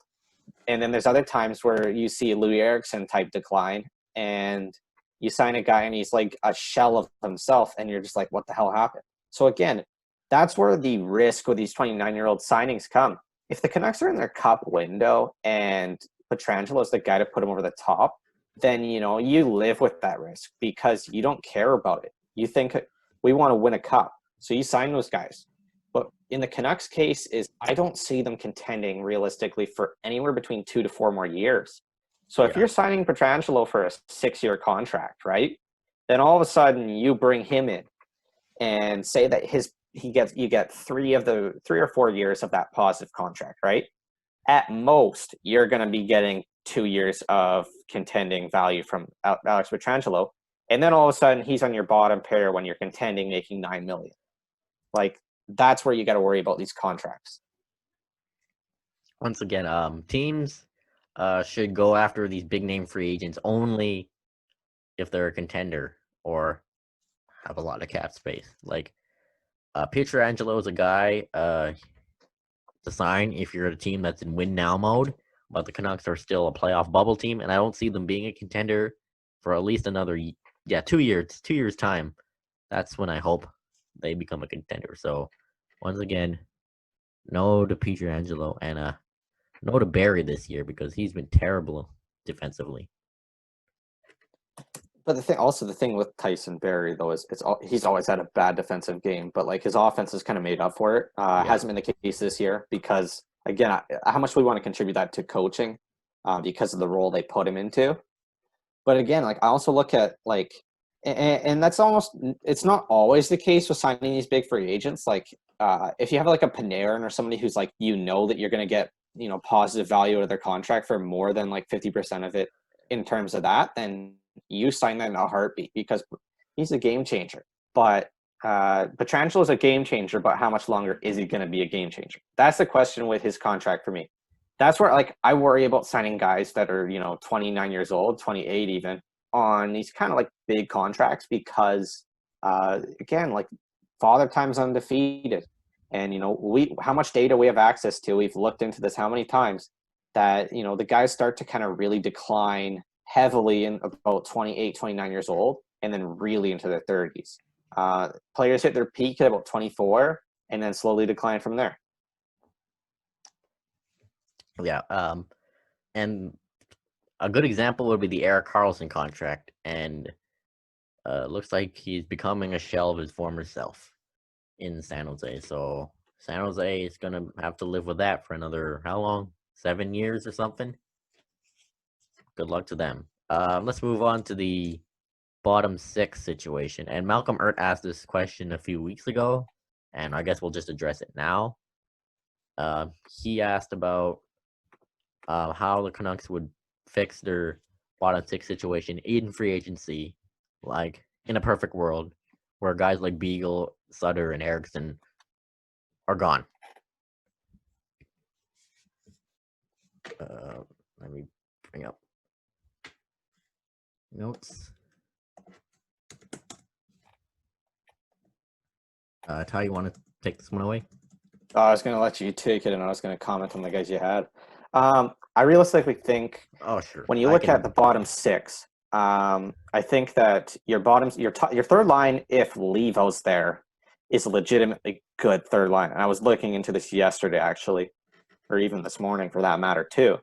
And then there's other times where you see Louis Eriksson type decline and you sign a guy and he's like a shell of himself and you're just like, what the hell happened? So again, that's where the risk with these 29-year-old signings come. If the Canucks are in their cup window and Pietrangelo is the guy to put him over the top, then, you live with that risk because you don't care about it. You think we want to win a cup. So you sign those guys. But in the Canucks case I don't see them contending realistically for anywhere between 2 to 4 more years. So if you're signing Pietrangelo for a 6-year contract, right, then all of a sudden you bring him in and say that you get 3 or 4 years of that positive contract, right? At most, you're going to be getting 2 years of contending value from Alex Pietrangelo, and then all of a sudden he's on your bottom pair when you're contending, making $9 million. Like, that's where you got to worry about these contracts. Once again, teams should go after these big name free agents only if they're a contender or have a lot of cap space. Like Pietrangelo is a guy to sign if you're a team that's in win now mode, but the Canucks are still a playoff bubble team, and I don't see them being a contender for at least another 2 years. 2 years time. That's when I hope they become a contender. So once again, no to Pietrangelo and no to Barrie this year because he's been terrible defensively. But the thing with Tyson Barrie though is he's always had a bad defensive game, but like his offense has kind of made up for it. Hasn't been the case this year because again, how much we want to contribute that to coaching because of the role they put him into. But again, like I also look at like, and that's it's not always the case with signing these big free agents. Like if you have like a Panarin or somebody who's like, that you're going to get, positive value out of their contract for more than like 50% of it in terms of that, then you sign that in a heartbeat because he's a game changer. But Pietrangelo is a game changer, but how much longer is he going to be a game changer? That's the question with his contract for me. That's where like I worry about signing guys that are 29 years old, 28 even, on these kind of like big contracts because again, like Father Time's undefeated, and how much data we have access to. We've looked into this how many times that the guys start to kind of really decline heavily in about 28, 29 years old, and then really into their 30s. Players hit their peak at about 24 and then slowly decline from there. Yeah. And a good example would be the Erik Karlsson contract. And looks like he's becoming a shell of his former self in San Jose. So San Jose is going to have to live with that for another, how long? 7 years or something? Good luck to them. Let's move on to the bottom six situation. And Malcolm Ert asked this question a few weeks ago, and I guess we'll just address it now. He asked about how the Canucks would fix their bottom six situation in free agency, like in a perfect world, where guys like Beagle, Sutter, and Eriksson are gone. Let me bring up notes. Ty, you want to take this one away? I was going to let you take it, and I was going to comment on the guys you had. I realistically think when you look at the bottom six, I think that your third line, if Levo's there, is a legitimately good third line. And I was looking into this yesterday, actually, or even this morning for that matter, too.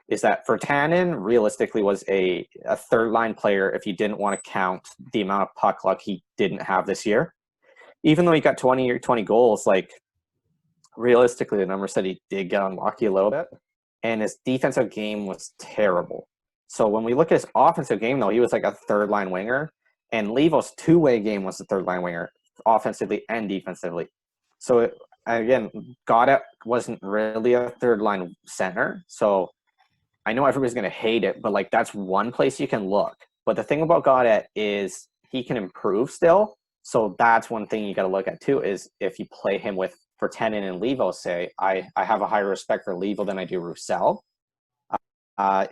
Is that Virtanen realistically was a third line player if you didn't want to count the amount of puck luck he didn't have this year. Even though he got 20 goals, like realistically, the number said he did get unlucky a little bit, and his defensive game was terrible. So when we look at his offensive game, though, he was like a third line winger, and Levo's two-way game was the third line winger, offensively and defensively. So again, Goddard wasn't really a third line center. So I know everybody's going to hate it, but like that's one place you can look. But the thing about Goddard is he can improve still. So that's one thing you got to look at too, is if you play him with Virtanen and Levo, say, I have a higher respect for Levo than I do Roussel.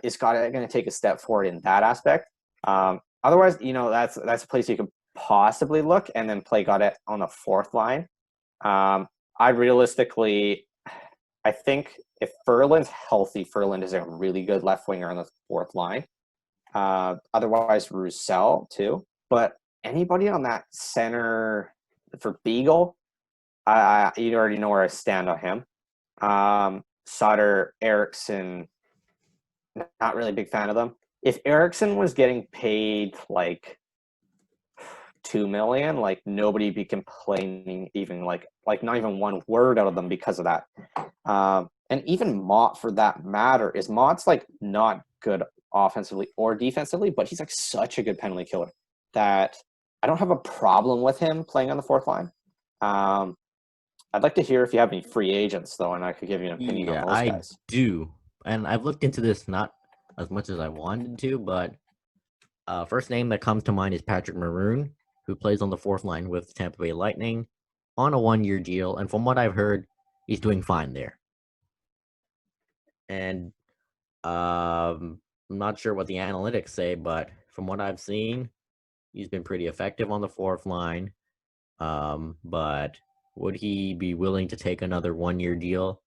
Is Goddard going to take a step forward in that aspect? Otherwise, that's a place you could possibly look and then play Goddard on the fourth line. I think if Ferland's healthy, Ferland is a really good left winger on the fourth line. Otherwise, Roussel too. But anybody on that center for Beagle, you already know where I stand on him. Sutter, Eriksson, not really a big fan of them. If Eriksson was getting paid like $2 million, like nobody be complaining, even like not even one word out of them because of that. And even Mott, for that matter, Mott's like not good offensively or defensively, but he's like such a good penalty killer that I don't have a problem with him playing on the fourth line. I'd like to hear if you have any free agents, though, and I could give you an opinion on those guys. I do. And I've looked into this not as much as I wanted to, but first name that comes to mind is Patrick Maroon, who plays on the fourth line with Tampa Bay Lightning on a 1-year deal. And from what I've heard, he's doing fine there. And I'm not sure what the analytics say, but from what I've seen, he's been pretty effective on the fourth line. But would he be willing to take another 1-year deal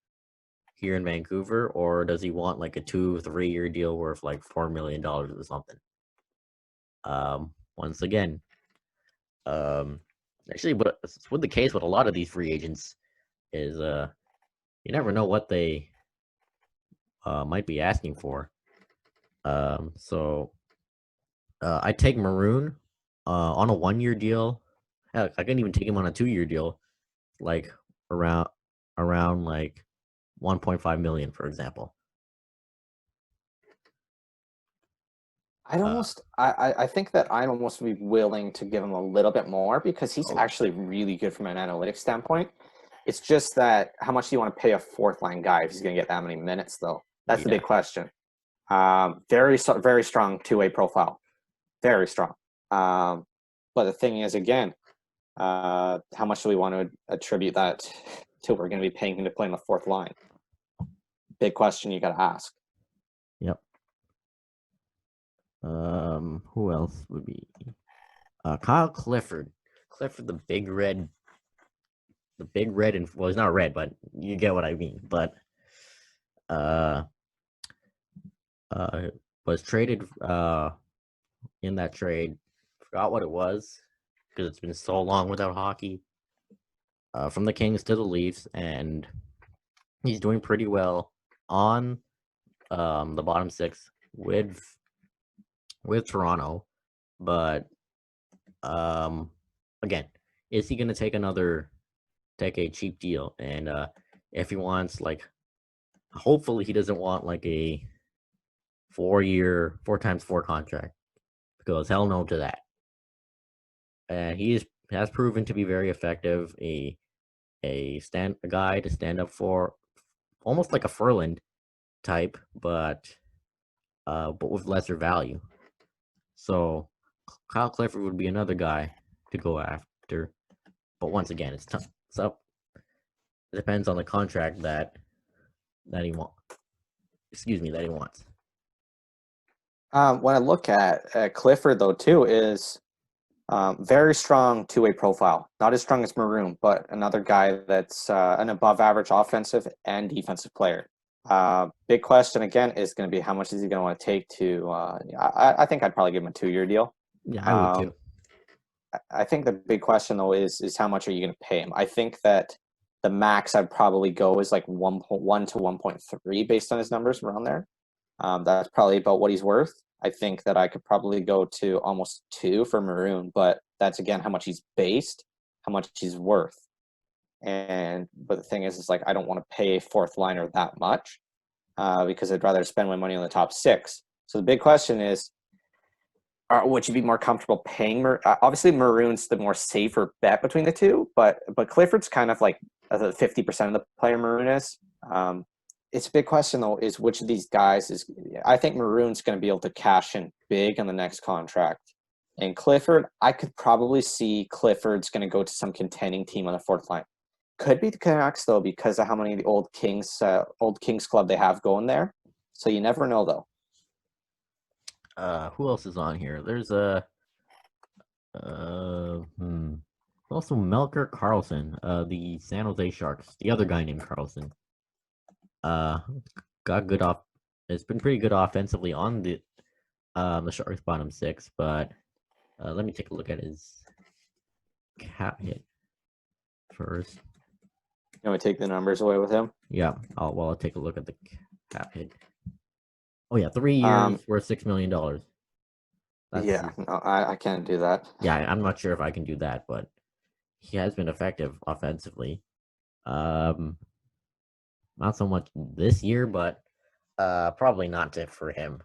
here in Vancouver, or does he want like a 2-3-year deal worth like $4 million or something? Once again, actually, but with the case with a lot of these free agents is you never know what they might be asking for. So I take Maroon on a 1-year deal. Heck, I can even take him on a 2-year deal, like around like 1.5 million, for example. I think that I'd almost be willing to give him a little bit more because he's actually really good from an analytics standpoint. It's just that how much do you want to pay a fourth line guy if he's going to get that many minutes, though? That's the big question. Very strong two-way profile, very strong. But the thing is, again, how much do we want to attribute that to? We're going to be paying him to play on the fourth line. Big question you got to ask. Yep. Who else would be? Kyle Clifford. Clifford, the big red, and well, he's not red, but you get what I mean. But was traded in that trade. Forgot what it was because it's been so long without hockey. From the Kings to the Leafs, and he's doing pretty well on the bottom six with Toronto. But again, is he going to take a cheap deal? And if he wants, like, hopefully he doesn't want like a 4 times 4 contract. Because hell no to that. And has proven to be very effective. A guy to stand up for, almost like a Furland type, but with lesser value. So Kyle Clifford would be another guy to go after. But once again, it's tough. So it depends on the contract that he wants. That he wants. When I look at Clifford, though, too, is very strong two-way profile. Not as strong as Maroon, but another guy that's an above-average offensive and defensive player. Big question, again, is going to be how much is he going to want to take to I think I'd probably give him a 2-year deal. Yeah, I would too. I think the big question, though, is how much are you going to pay him? I think that the max I'd probably go is like 1.1 to 1.3 based on his numbers around there. That's probably about what he's worth. I think that I could probably go to almost 2 for Maroon, but that's, again, how much he's based, how much he's worth. But the thing is like I don't want to pay a fourth liner that much because I'd rather spend my money on the top 6. So the big question is, would you be more comfortable paying? Obviously, Maroon's the more safer bet between the two, but Clifford's kind of like 50% of the player Maroon is. It's a big question, though, is which of these guys is... I think Maroon's going to be able to cash in big on the next contract. And Clifford, I could probably see Clifford's going to go to some contending team on the fourth line. Could be the Canucks, though, because of how many of the old Kings club they have going there. So you never know, though. Who else is on here? There's also Melker Carlson, the San Jose Sharks. The other guy named Carlson. Got good off. It's been pretty good offensively on the Sharks' bottom 6, but let me take a look at his cap hit first. You want to take the numbers away with him? Yeah, I'll take a look at the cap hit. Oh yeah, 3 years worth $6 million. Yeah, no, I can't do that. Yeah, I'm not sure if I can do that, but he has been effective offensively. Not so much this year, but probably not for him.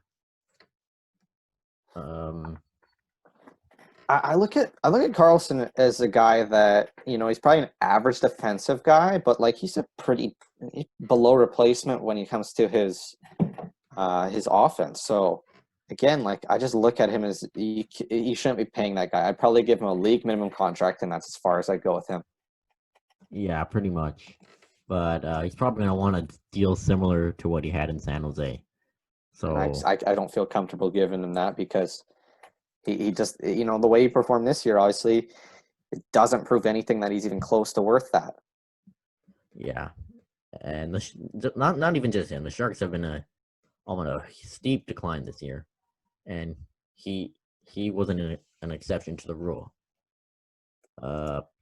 I look at Carlson as a guy that, he's probably an average defensive guy, but like he's a pretty below replacement when it comes to his offense. So again, like I just look at him as you shouldn't be paying that guy. I'd probably give him a league minimum contract, and that's as far as I go with him. Yeah, pretty much. But he's probably going to want a deal similar to what he had in San Jose. So I don't feel comfortable giving him that because he just, the way he performed this year, obviously, it doesn't prove anything that he's even close to worth that. Yeah, and not even just him. The Sharks have been on a steep decline this year, and he wasn't an exception to the rule.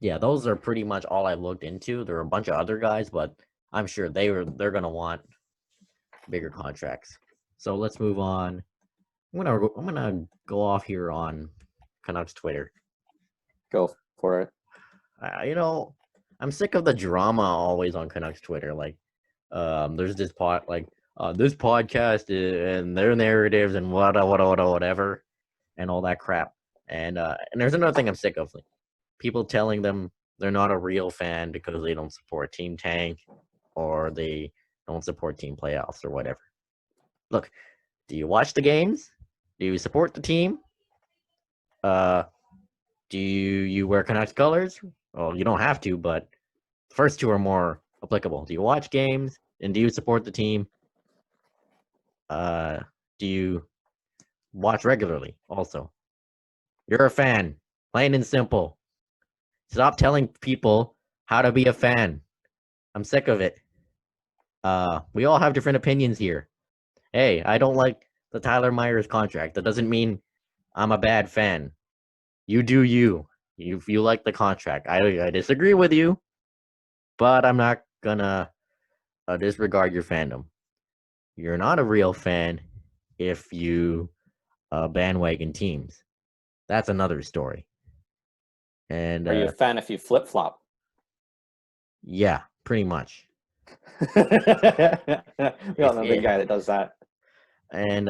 Yeah, those are pretty much all I looked into. There are a bunch of other guys, but I'm sure they're gonna want bigger contracts. So let's move on. I'm gonna go off here on Canucks Twitter. Go for it. I'm sick of the drama always on Canucks Twitter. Like, there's this this podcast and their narratives and whatever, and all that crap. And there's another thing I'm sick of. Like, people telling them they're not a real fan because they don't support Team Tank or they don't support Team Playoffs or whatever. Look, do you watch the games? Do you support the team? Do you wear Canucks colors? Well, you don't have to, but the first two are more applicable. Do you watch games and do you support the team? Do you watch regularly also? You're a fan, plain and simple. Stop telling people how to be a fan. I'm sick of it. We all have different opinions here. Hey, I don't like the Tyler Myers contract. That doesn't mean I'm a bad fan. You do you. If you like the contract. I disagree with you, but I'm not gonna disregard your fandom. You're not a real fan if you bandwagon teams. That's another story. And are you a fan if you flip flop? Yeah, pretty much. We all know the guy that does that. And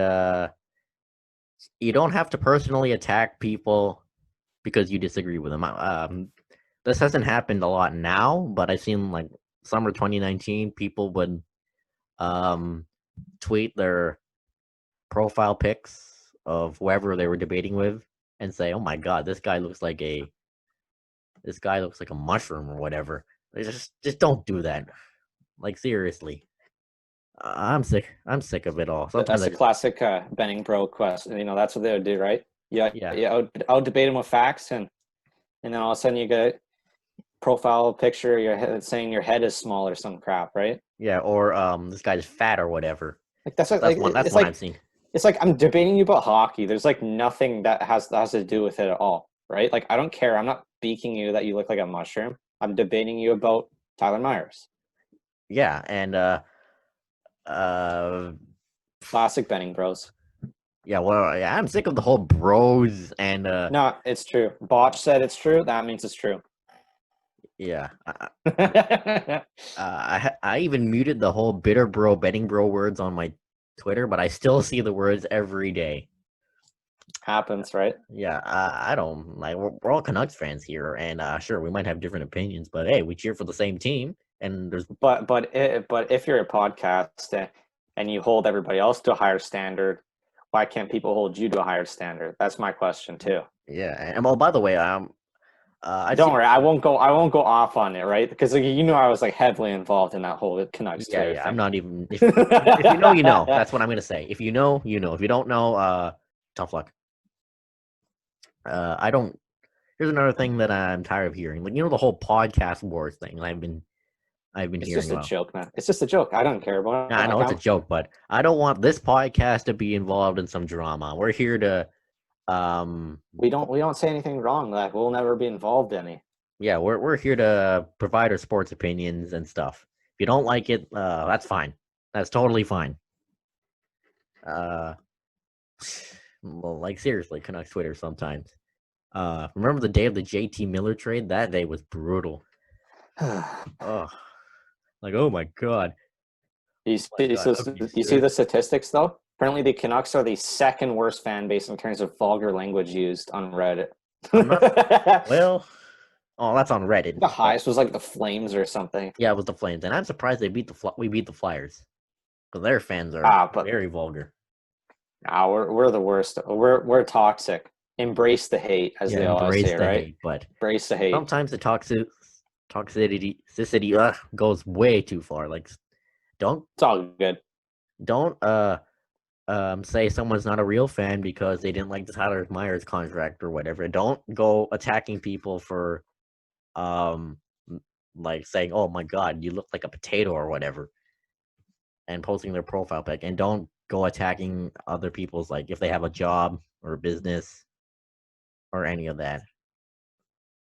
you don't have to personally attack people because you disagree with them. This hasn't happened a lot now, but I've seen like summer 2019, people would um, tweet their profile pics of whoever they were debating with and say, "Oh my god, this guy looks like a mushroom or whatever." Just don't do that. Like seriously, I'm sick of it all. Sometimes That's a classic Benning Bro question. You know, that's what they would do, right? Yeah, yeah, yeah. I would debate them with facts, and then all of a sudden you get a profile picture your head saying your head is small or some crap, right? yeah, or this guy's fat or whatever. Like that's That's like one. That's it's one I've like seen. it's like I'm debating you about hockey. There's like nothing that has to do with it at all, right? Like I don't care. I'm not beaking you that you look like a mushroom. I'm debating you about Tyler Myers. Yeah, and uh, Classic Benning Bros. yeah. Well, yeah, I'm sick of the whole bros and No, it's true. Botch said it's true. That means it's true. yeah. I even muted the whole bitter bro, betting bro words on my Twitter, but I still see the words every day. Happens, right? Yeah, I don't like. We're all Canucks fans here, and sure, we might have different opinions, but hey, we cheer for the same team, and there's But if you're a podcast and you hold everybody else to a higher standard, why can't people hold you to a higher standard? That's my question too. yeah. And well, by the way, I've Don't seen worry, I won't go. I won't go off on it, right? Because like, you know, I was like heavily involved in that whole Canucks yeah, Twitter yeah. I'm thing. not even if you know, you know. That's what I'm gonna say. If you know, you know. If you don't know, tough luck. I don't. Here's another thing that I'm tired of hearing. Like the whole podcast wars thing. I've been It's hearing just a about. joke, man. It's just a joke. I don't care about Yeah, it. I know Like it's a joke, but I don't want this podcast to be involved in some drama. We're here to, um, we don't say anything wrong. Like we'll never be involved in any. yeah, we're here to provide our sports opinions and stuff. If you don't like it, that's fine. That's totally fine. Uh, well, like seriously, Canucks Twitter sometimes. Remember the day of the JT Miller trade? That day was brutal. Oh, like oh my god, oh my god, how can you You say see that? the statistics though? Apparently, the Canucks are the second worst fan base in terms of vulgar language used on Reddit. I'm not The well. Oh, that's on Reddit, but highest was like the Flames or something. yeah, it was the Flames, and I'm surprised we beat the Flyers because their fans are But very vulgar. we're the worst. We're toxic. Embrace the hate, as Yeah, they always embrace say, the right? hate, but Embrace the hate. sometimes the toxicity goes way too far. Like, don't It's all good. don't say someone's not a real fan because they didn't like the Tyler Myers contract or whatever. Don't go attacking people for um like saying, "Oh my God, you look like a potato" or whatever, and posting their profile pic. And don't go attacking other people's like if they have a job or a business or any of that,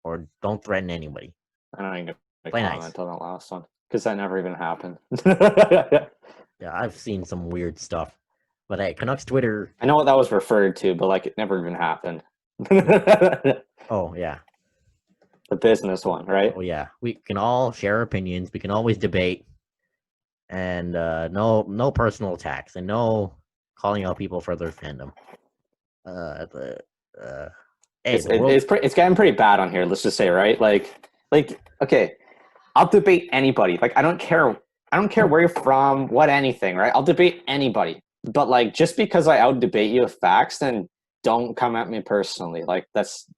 or don't threaten anybody. I don't even Play nice. comment on that last one because that never even happened. Yeah, I've seen some weird stuff. But hey, Canucks Twitter. I know what that was referred to, but like it never even happened. The Oh yeah, business one, right? oh yeah. We can all share opinions. We can always debate, and no personal attacks, and no calling out people for their fandom. The hey, the world. It's getting pretty bad on here. Let's just say, right? Like okay, I'll debate anybody. Like I don't care. I don't care where you're from, what anything, right? I'll debate anybody. But like just because I out debate you with facts, then don't come at me personally. Like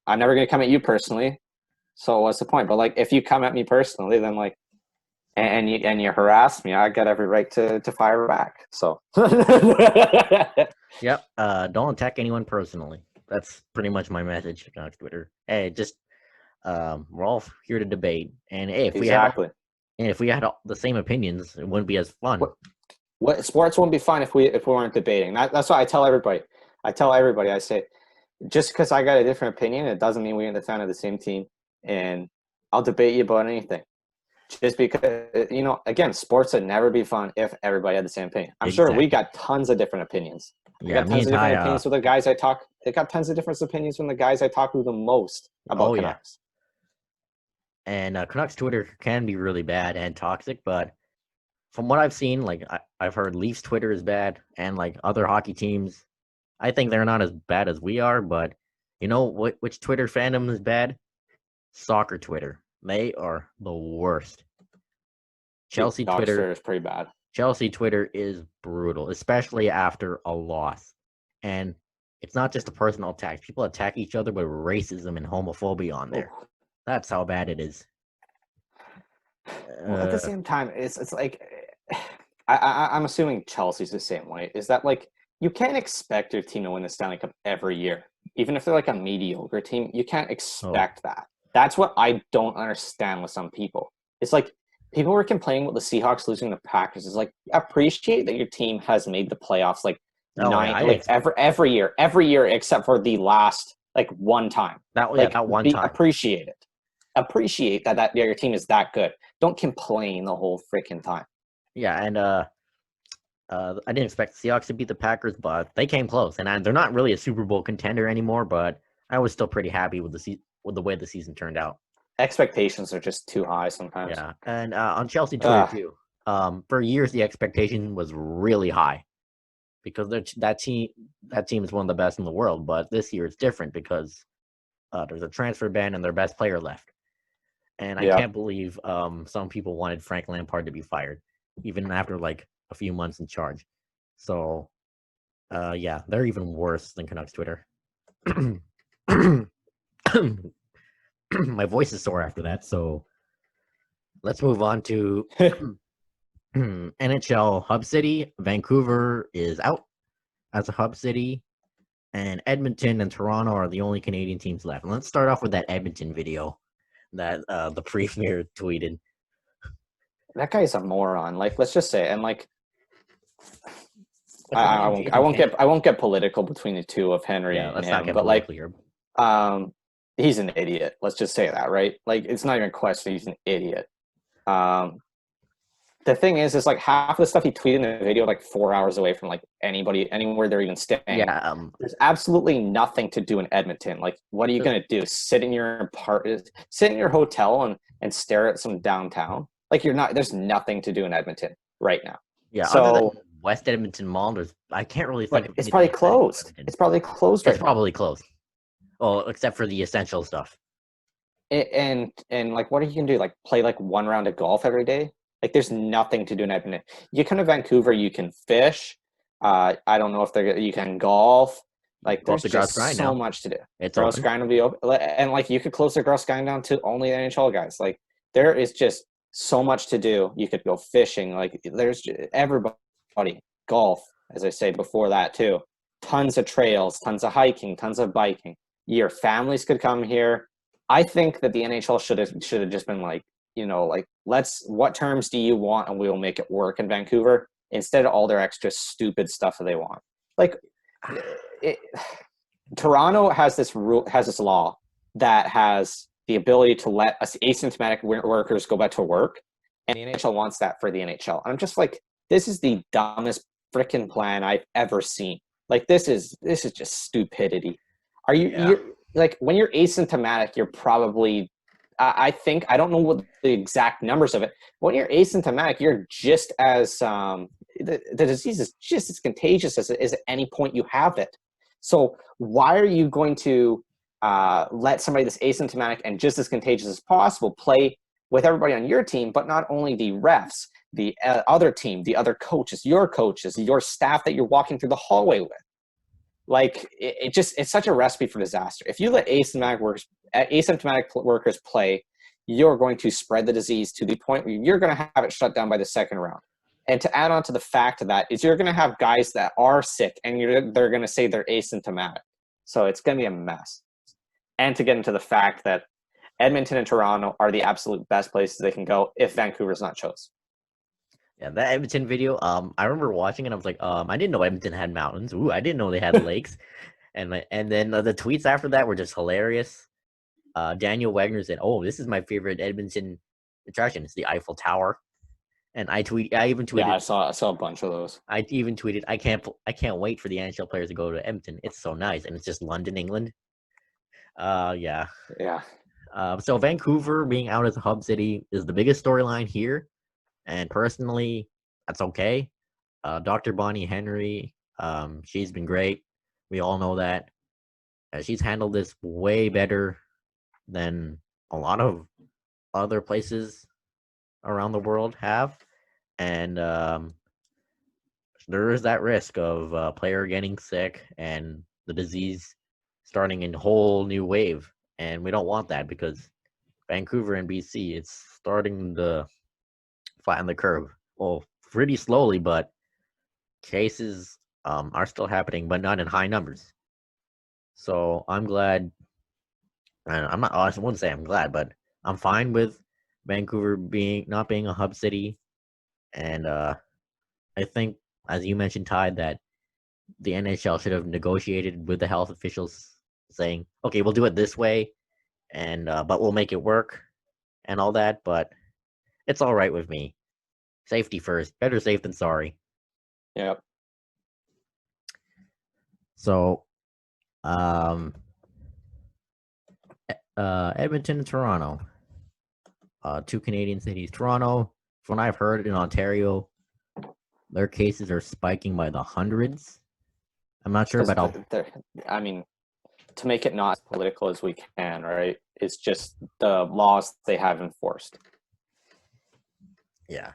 I'm never gonna come at you personally. So what's the point? But like if you come at me personally, then like and you harass me, I got every right to fire back. So Yep. Don't attack anyone personally. That's pretty much my message to Canucks Twitter. Hey, just we're all here to debate, and hey, exactly. if we had the same opinions, it wouldn't be as fun. What sports wouldn't be fun if we weren't debating. That's what I tell everybody. I say, just because I got a different opinion, it doesn't mean we're the fan of the same team. And I'll debate you about anything. Just because again, sports would never be fun if everybody had the same opinion. I'm sure we got tons of different opinions. I Yeah, got me tons and of different Ty. opinions with the guys I talk. I got tons of different opinions from the guys I talk to the most about Oh yeah, Canucks. and Canucks Twitter can be really bad and toxic, but from what I've seen, like I've heard Leafs Twitter is bad, and like other hockey teams, I think they're not as bad as we are. But you know which Twitter fandom is bad? Soccer Twitter. They are the worst. Chelsea Twitter. Twitter is pretty bad. Chelsea Twitter is brutal, especially after a loss. And it's not just a personal attack. People attack each other with racism and homophobia on there. Ooh. That's how bad it is. Well, at the same time, it's like I'm assuming Chelsea's the same way. Is that like you can't expect your team to win the Stanley Cup every year, even if they're like a mediocre team. You can't expect that. That's what I don't understand with some people. It's like people were complaining with the Seahawks losing the Packers. It's like appreciate that your team has made the playoffs like every year except for the last like one time. That one time. Appreciate it. Appreciate that your team is that good. Don't complain the whole freaking time. Yeah, and I didn't expect the Seahawks to beat the Packers, but they came close. And they're not really a Super Bowl contender anymore, but I was still pretty happy with the way the season turned out. Expectations are just too high sometimes. Yeah, and on Chelsea Twitter too. For years the expectation was really high because that team is one of the best in the world. But this year it's different because there's a transfer ban and their best player left. And I can't believe some people wanted Frank Lampard to be fired, even after like a few months in charge. So, yeah, they're even worse than Canucks Twitter. My voice is sore after that, so let's move on to NHL hub city. Vancouver is out as a hub city, and Edmonton and Toronto are the only Canadian teams left. And let's start off with that Edmonton video that the premier tweeted. That guy's a moron. Like, let's just say, and like, I won't get political between the two of Henry and him, but like, he's an idiot. Let's just say that, right? Like, it's not even a question. He's an idiot. The thing is like half of the stuff he tweeted in the video, like 4 hours away from like anywhere they're even staying. Yeah. There's absolutely nothing to do in Edmonton. Like, what are you going to do? Sit in your hotel and stare at some downtown? Like, there's nothing to do in Edmonton right now. Yeah. So West Edmonton Mall, I can't really think of it's probably closed. It's probably closed. It's probably closed. Well, except for the essential stuff. And like, what are you going to do? Like, play like one round of golf every day? Like, there's nothing to do in Edmonton. You come to Vancouver, you can fish. I don't know if you can golf. Like, there's just so much to do. Gross Grind will be open. And, like, you could close the Gross Grind down to only the NHL guys. Like, there is just so much to do. You could go fishing. Like, there's everybody. Golf, as I say before that, too. Tons of trails, tons of hiking, tons of biking. Your families could come here. I think that the NHL should have just been like, you know, like, what terms do you want and we will make it work in Vancouver instead of all their extra stupid stuff that they want. Like, Toronto has this law that has the ability to let us asymptomatic workers go back to work, and the NHL wants that for the NHL. And I'm just like, this is the dumbest freaking plan I've ever seen. Like, this is just stupidity. You're like, when you're asymptomatic, you're probably, I think, I don't know what the exact numbers of it. When you're asymptomatic, you're just as, the disease is just as contagious as at any point you have it. So why are you going to let somebody that's asymptomatic and just as contagious as possible play with everybody on your team, but not only the refs, the other team, the other coaches, your staff that you're walking through the hallway with? Like, it's such a recipe for disaster. If you let asymptomatic workers play, you're going to spread the disease to the point where you're going to have it shut down by the second round. And to add on to the fact of that is you're going to have guys that are sick and they're going to say they're asymptomatic. So it's going to be a mess. And to get into the fact that Edmonton and Toronto are the absolute best places they can go if Vancouver's not chosen. Yeah, that Edmonton video, I remember watching it. I was like, I didn't know Edmonton had mountains. Ooh, I didn't know they had lakes. And then the tweets after that were just hilarious. Daniel Wagner said, "Oh, this is my favorite Edmonton attraction. It's the Eiffel Tower." And I even tweeted. Yeah, I saw a bunch of those. I even tweeted, I can't wait for the NHL players to go to Edmonton. It's so nice, and it's just London, England. Yeah. Yeah. So Vancouver being out as a hub city is the biggest storyline here. And personally, that's okay. Dr. Bonnie Henry, she's been great. We all know that. She's handled this way better than a lot of other places around the world have. And there is that risk of a player getting sick and the disease starting a whole new wave. And we don't want that because Vancouver and BC, it's starting to flatten the curve. Well, pretty slowly, but cases are still happening, but not in high numbers. So I'm glad. And I'm not. I wouldn't say I'm glad, but I'm fine with Vancouver not being a hub city. And I think, as you mentioned, Ty, that the NHL should have negotiated with the health officials, saying, "Okay, we'll do it this way, and but we'll make it work, and all that." But it's all right with me. Safety first. Better safe than sorry. Yep. So, Edmonton and Toronto, two Canadian cities. Toronto, from what I've heard in Ontario, their cases are spiking by the hundreds. I'm not sure, but I mean, to make it not as political as we can, right? It's just the laws they have enforced. Yeah.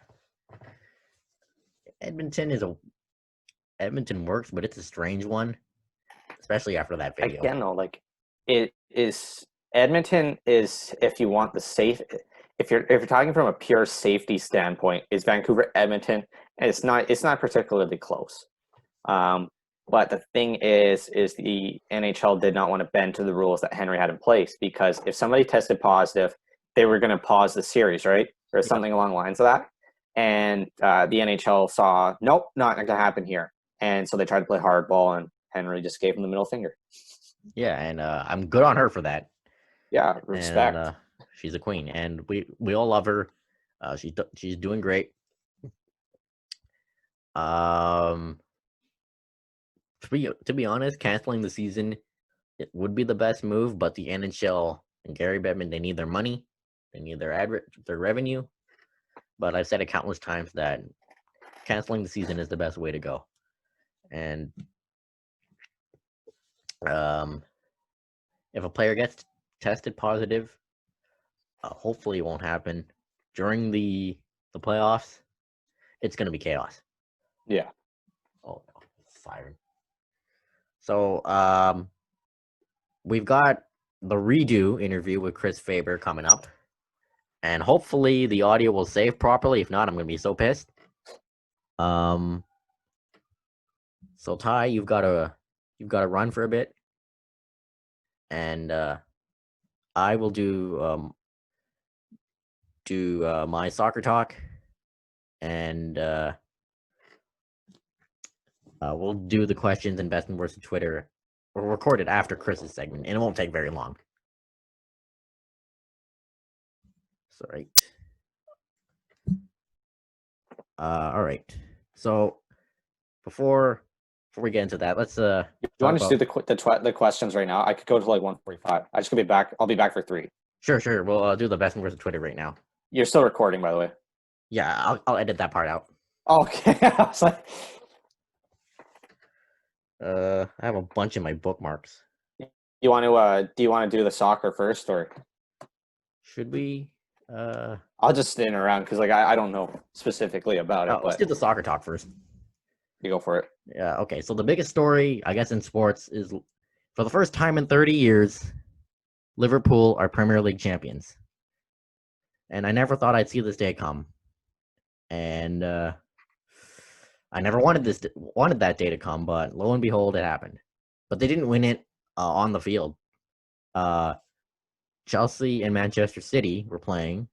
Edmonton works, but it's a strange one, especially after that video. Again, though, like it is Edmonton is, if you want the safe, if you're talking from a pure safety standpoint, is Vancouver Edmonton, and it's not particularly close. But the thing is the NHL did not want to bend to the rules that Henry had in place, because if somebody tested positive, they were going to pause the series, right? Or something along the lines of that. And the NHL saw, nope, not going to happen here. And so they tried to play hardball, and Henry just gave him the middle finger. Yeah, and I'm good on her for that. Yeah, respect. And, she's a queen, and we all love her. She's doing great. To be honest, canceling the season, it would be the best move, but the NHL and Gary Bettman, they need their money, they need their revenue. But I've said it countless times that canceling the season is the best way to go. And if a player gets tested positive, hopefully it won't happen during the playoffs. It's going to be chaos. Yeah. Oh, siren. So we've got the redo interview with Chris Faber coming up, and hopefully the audio will save properly. If not, I'm going to be so pissed. So Ty, you've got to run for a bit, and I will do my soccer talk, and we'll do the questions and best and worst of Twitter. We'll record it after Chris's segment, and it won't take very long. So, right. All right. So before we get into that, let's You want to do the questions right now? I could go to like 1:45. I just could be back. I'll be back for 3. Sure. We'll do the best and worst of Twitter right now. You're still recording, by the way. Yeah, I'll edit that part out. Okay. I was like, I have a bunch of my bookmarks. you want to? Do you want to do the soccer first, or should we? I'll just stand around because like I don't know specifically about it. Let's do the soccer talk first. You go for it. Yeah. Okay. So the biggest story, I guess, in sports is, for the first time in 30 years, Liverpool are Premier League champions. And I never thought I'd see this day come. And I never wanted that day to come, but lo and behold, it happened. But they didn't win it on the field. Chelsea and Manchester City were playing,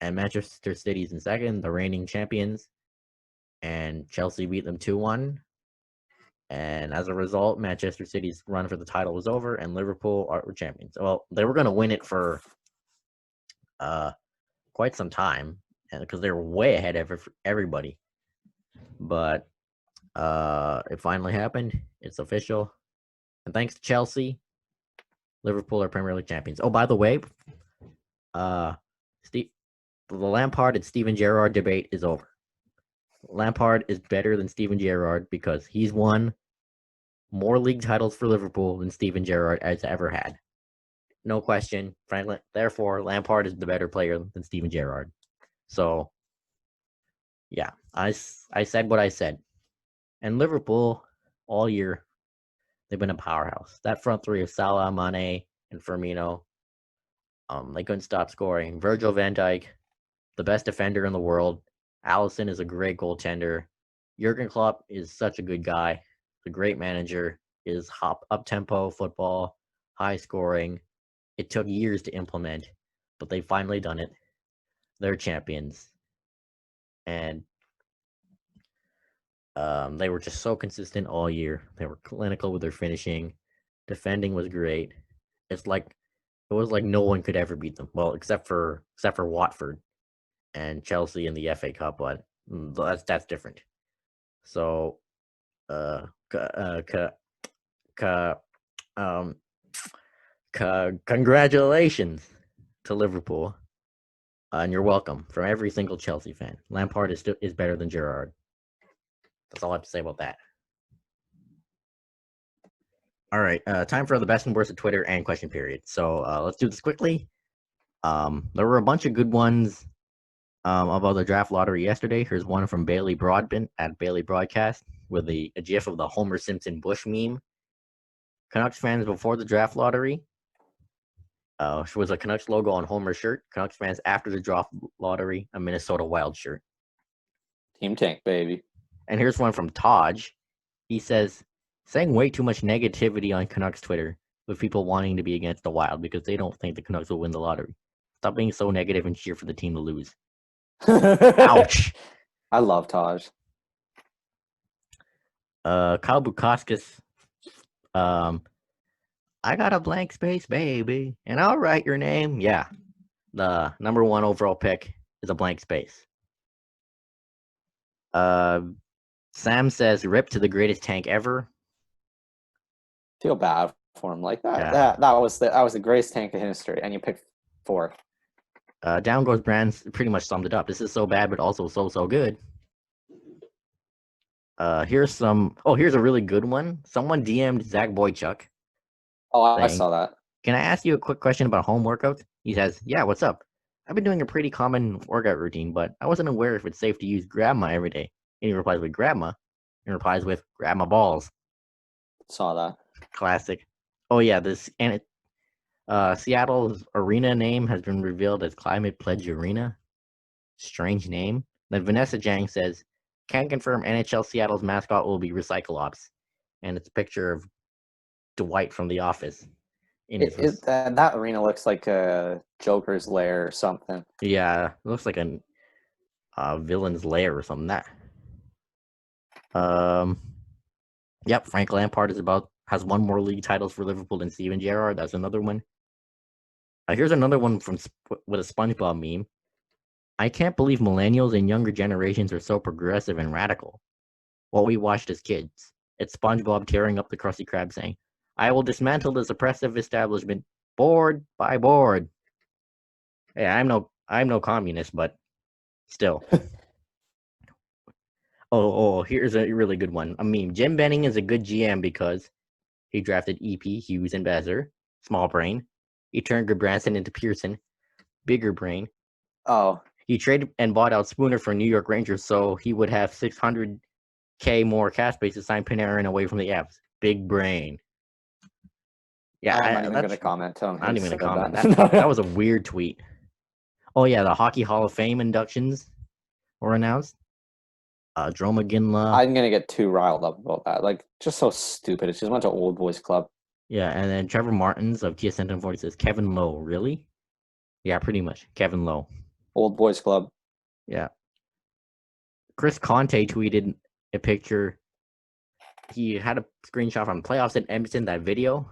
and Manchester City's in second, the reigning champions, and Chelsea beat them 2-1. And as a result, Manchester City's run for the title was over, and Liverpool were champions. Well, they were going to win it for quite some time, and because they were way ahead of everybody. But it finally happened. It's official. And thanks to Chelsea, Liverpool are Premier League champions. Oh, by the way, the Lampard and Steven Gerrard debate is over. Lampard is better than Steven Gerrard because he's won more league titles for Liverpool than Steven Gerrard has ever had. No question. Franklin. Therefore, Lampard is the better player than Steven Gerrard. So, yeah, I said what I said. And Liverpool, all year, they've been a powerhouse. That front three of Salah, Mane, and Firmino, they couldn't stop scoring. Virgil van Dijk, the best defender in the world. Alisson is a great goaltender. Jurgen Klopp is such a good guy. A great manager. Is up tempo football, high scoring. It took years to implement, but they've finally done it. They're champions, and they were just so consistent all year. They were clinical with their finishing. Defending was great. It was like no one could ever beat them. Well, except for Watford and Chelsea in the FA Cup, but that's different. So, congratulations to Liverpool, and you're welcome from every single Chelsea fan. Lampard is better than Gerrard. That's all I have to say about that. All right, time for the best and worst of Twitter and question period. So let's do this quickly. There were a bunch of good ones about the draft lottery yesterday. Here's one from Bailey Broadbent at Bailey Broadcast with a gif of the Homer Simpson Bush meme. Canucks fans before the draft lottery. Was a Canucks logo on Homer's shirt. Canucks fans after the draft lottery, a Minnesota Wild shirt. Team Tank, baby. And here's one from Taj. He says, saying way too much negativity on Canucks Twitter with people wanting to be against the Wild because they don't think the Canucks will win the lottery. Stop being so negative and cheer for the team to lose. Ouch. I love Taj. Kyle Bukauskas. I got a blank space, baby, and I'll write your name. Yeah. The number 1 overall pick is a blank space. Sam says, rip to the greatest tank ever. Feel bad for him like that. Yeah. That was the greatest tank in history, and you picked 4. Down Goes Brands pretty much summed it up. This is so bad, but also so good. Here's a really good one. Someone DM'd Zach Boychuk. Oh, I saw that. Can I ask you a quick question about home workouts? He says, yeah, what's up? I've been doing a pretty common workout routine, but I wasn't aware if it's safe to use grandma every day. And he replies with grandma, and replies with grab my balls. Saw that. Classic. Oh yeah, Seattle's arena name has been revealed as Climate Pledge Arena. Strange name. Then Vanessa Jang says, can confirm NHL Seattle's mascot will be Recyclops. And it's a picture of Dwight from The Office. That arena looks like a Joker's lair or something. Yeah, it looks like a villain's lair or something. Yep, Frank Lampard has 1 more league titles for Liverpool than Steven Gerrard. That's another one. Here's another one with a SpongeBob meme. I can't believe millennials and younger generations are so progressive and radical. What we watched as kids. It's SpongeBob tearing up the Krusty Krab saying, I will dismantle this oppressive establishment board by board. Hey, I'm no communist, but still. Here's a really good one. A meme. Jim Benning is a good GM because he drafted EP, Hughes, and Bezer. Small brain. He turned Goodbranson into Pearson. Bigger brain. Oh. He traded and bought out Spooner for New York Rangers so he would have $600K more cash space to sign Panarin away from the Avs. Big brain. Yeah, I'm not even going to comment on. I'm not even going to comment. That was a weird tweet. Oh yeah, the Hockey Hall of Fame inductions were announced. Joe McGinley. I'm going to get too riled up about that. Like, just so stupid. It's just a bunch of old boys club. Yeah, and then Trevor Martins of TSN 1040 says, Kevin Lowe, really? Yeah, pretty much. Kevin Lowe. Old boys club. Yeah. Chris Conte tweeted a picture. He had a screenshot from playoffs in Edmonton, that video.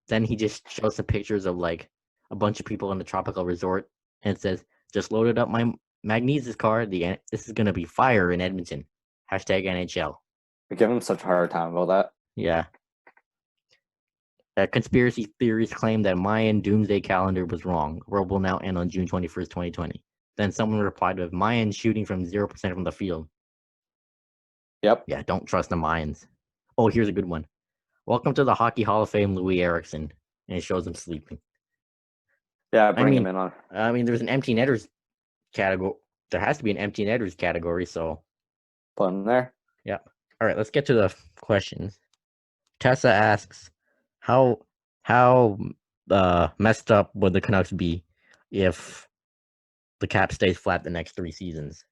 Then he just shows some pictures of like a bunch of people in the tropical resort and it says, just loaded up my Magnesis car. This is going to be fire in Edmonton. Hashtag NHL. I give him such a hard time about that. Yeah. Conspiracy theories claim that Mayan doomsday calendar was wrong. The world will now end on June 21st, 2020. Then someone replied with Mayan shooting from 0% from the field. Yep. Yeah, don't trust the Mayans. Oh, here's a good one. Welcome to the Hockey Hall of Fame, Louis Eriksson, and it shows him sleeping. Yeah, I bring him mean, in on. there's an empty netters category. There has to be an empty netters category. So, Put him there. yeah. All right, let's get to the questions. Tessa asks, how messed up would the Canucks be if the cap stays flat the next 3 seasons?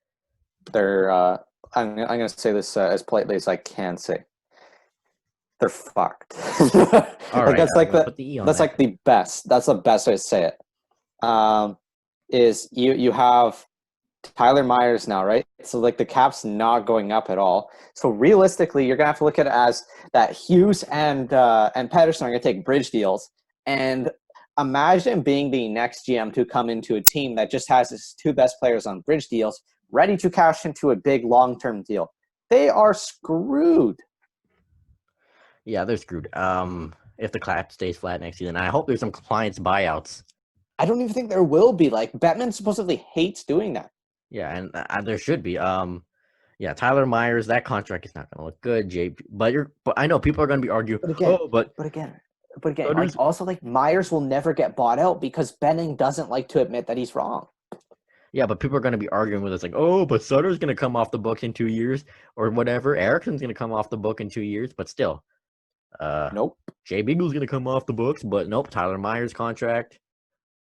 They're. I'm gonna say this as politely as I can say. They're fucked. All Like right, that's like we'll the put the E on that's that. like the best. That's the best way to say it. Is you have Tyler Myers now, right? So like the cap's not going up at all. So realistically, you're gonna have to look at it as that Hughes and Pettersson are gonna take bridge deals. And imagine being the next GM to come into a team that just has his 2 best players on bridge deals, ready to cash into a big long-term deal. They are screwed. Yeah, they're screwed. If the cap stays flat next season, I hope there's some compliance buyouts. I don't even think there will be. Like Bettman supposedly hates doing that. Yeah, and there should be. Yeah, Tyler Myers, that contract is not going to look good, JP. But I know people are going to be arguing. But again, But again, like also like Myers will never get bought out because Benning doesn't like to admit that he's wrong. yeah, but people are going to be arguing with us like, oh, but Sutter's going to come off the book in 2 years or whatever. Ericsson's going to come off the book in 2 years, but still, Nope. Jay Beagle's going to come off the books, but nope. Tyler Myers contract,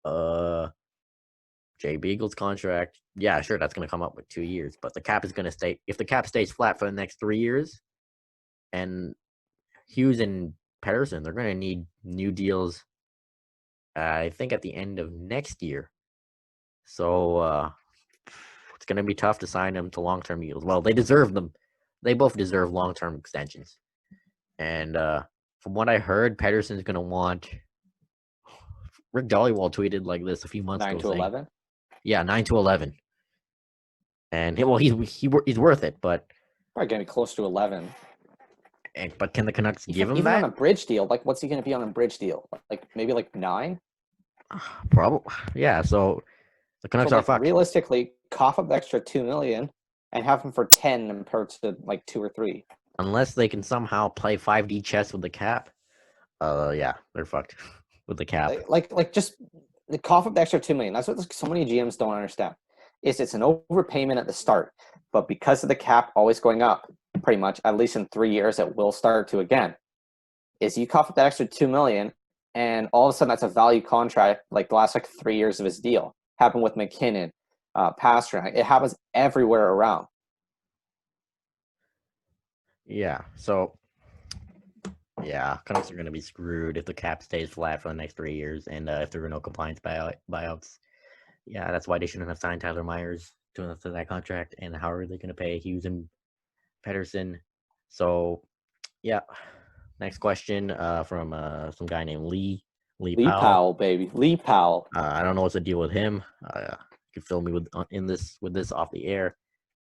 Jay Beagle's contract, yeah, sure, that's going to come up with 2 years, but the cap is going to stay. If the cap stays flat for the next 3 years, and Hughes and Pettersson, they're going to need new deals. I think at the end of next year. So it's going to be tough to sign them to long-term deals. Well, they deserve them. They both deserve long-term extensions. And from what I heard, Pettersson's going to want. Rick Dollywall tweeted like this a few months 9 ago. to 11? Yeah, 9 to 11. And he's worth it, but Probably going to be close to 11. but can the Canucks give him Even that? on a bridge deal, like what's he going to be on a bridge deal? Like maybe like 9? Probably. Yeah, so the Canucks So, are like, fucked. realistically, cough up the extra $2 million and have him for 10 compared to like 2 or 3. Unless they can somehow play 5D chess with the cap. Yeah, they're fucked with the cap. Like just the cough up the extra $2 million. That's what so many GMs don't understand. Is it's an overpayment at the start, but because of the cap always going up, pretty much at least in 3 years, it will start to again. Is you cough up that extra $2 million, and all of a sudden that's a value contract. Like the last like 3 years of his deal happened with McKinnon, Pastrnak. It happens everywhere around. Yeah, so yeah, Canucks are going to be screwed if the cap stays flat for the next 3 years, and if there are no compliance buyouts. Yeah, that's why they shouldn't have signed Tyler Myers to that contract. And how are they going to pay Hughes and Pettersson? So, yeah. Next question from some guy named Lee Powell, baby. Lee Powell. I don't know what's the deal with him. You can fill me with this off the air.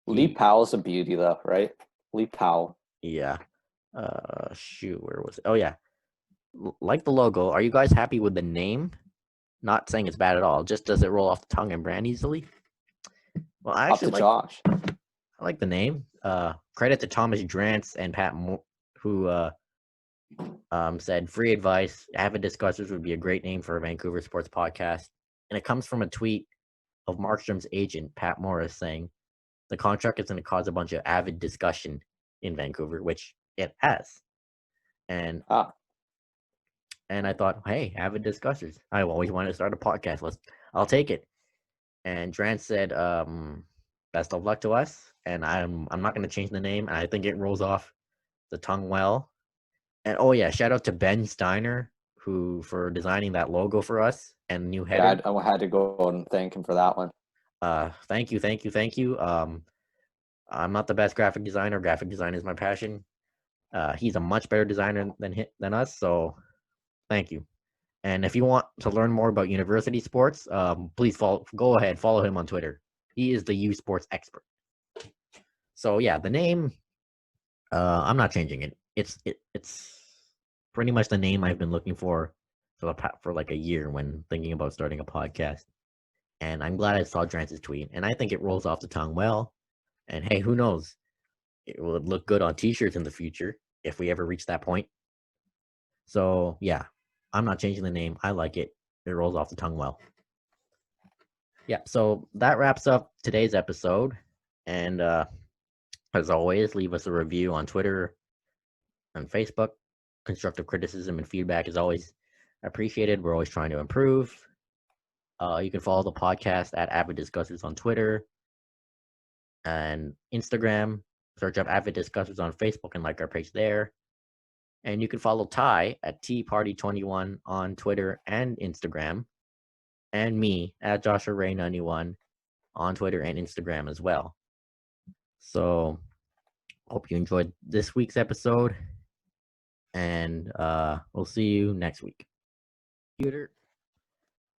Lee Powell's a beauty, though, right? Lee Powell. Yeah. Shoot, where was it? Oh yeah. Like the logo, are you guys happy with the name? Not saying it's bad at all. Just does it roll off the tongue and brand easily? Well, I actually Josh. I like the name. Credit to Thomas Drance and Pat Moore, who said free advice. Avid Discussers would be a great name for a Vancouver sports podcast. And it comes from a tweet of Markstrom's agent, Pat Morris, saying the contract is going to cause a bunch of avid discussion in Vancouver, which it has. And I thought, hey, avid discussers. I always wanted to start a podcast. I'll take it. And Drance said, best of luck to us. And I'm not going to change the name. And I think it rolls off the tongue well. And oh yeah, shout out to Ben Steiner for designing that logo for us and new header. Yeah, I had to go and thank him for that one. Thank you. I'm not the best graphic designer. Graphic design is my passion. He's a much better designer than us, so thank you. And if you want to learn more about university sports, please go ahead, follow him on Twitter. He is the U Sports expert. So yeah, the name, I'm not changing it. It's pretty much the name I've been looking for like a year when thinking about starting a podcast. And I'm glad I saw Drance's tweet, and I think it rolls off the tongue well. And hey, who knows? it would look good on t-shirts in the future if we ever reach that point. So yeah, I'm not changing the name. I like it. It rolls off the tongue well. Yeah, so that wraps up today's episode. And as always, leave us a review on Twitter and Facebook. Constructive criticism and feedback is always appreciated. We're always trying to improve. You can follow the podcast at Avid Discussers on Twitter and Instagram. Search up Avid Discussers on Facebook and like our page there. And you can follow Ty at TParty21 on Twitter and Instagram. And me at Joshua Ray 91 on Twitter and Instagram as well. So hope you enjoyed this week's episode, and we'll see you next week. Computer.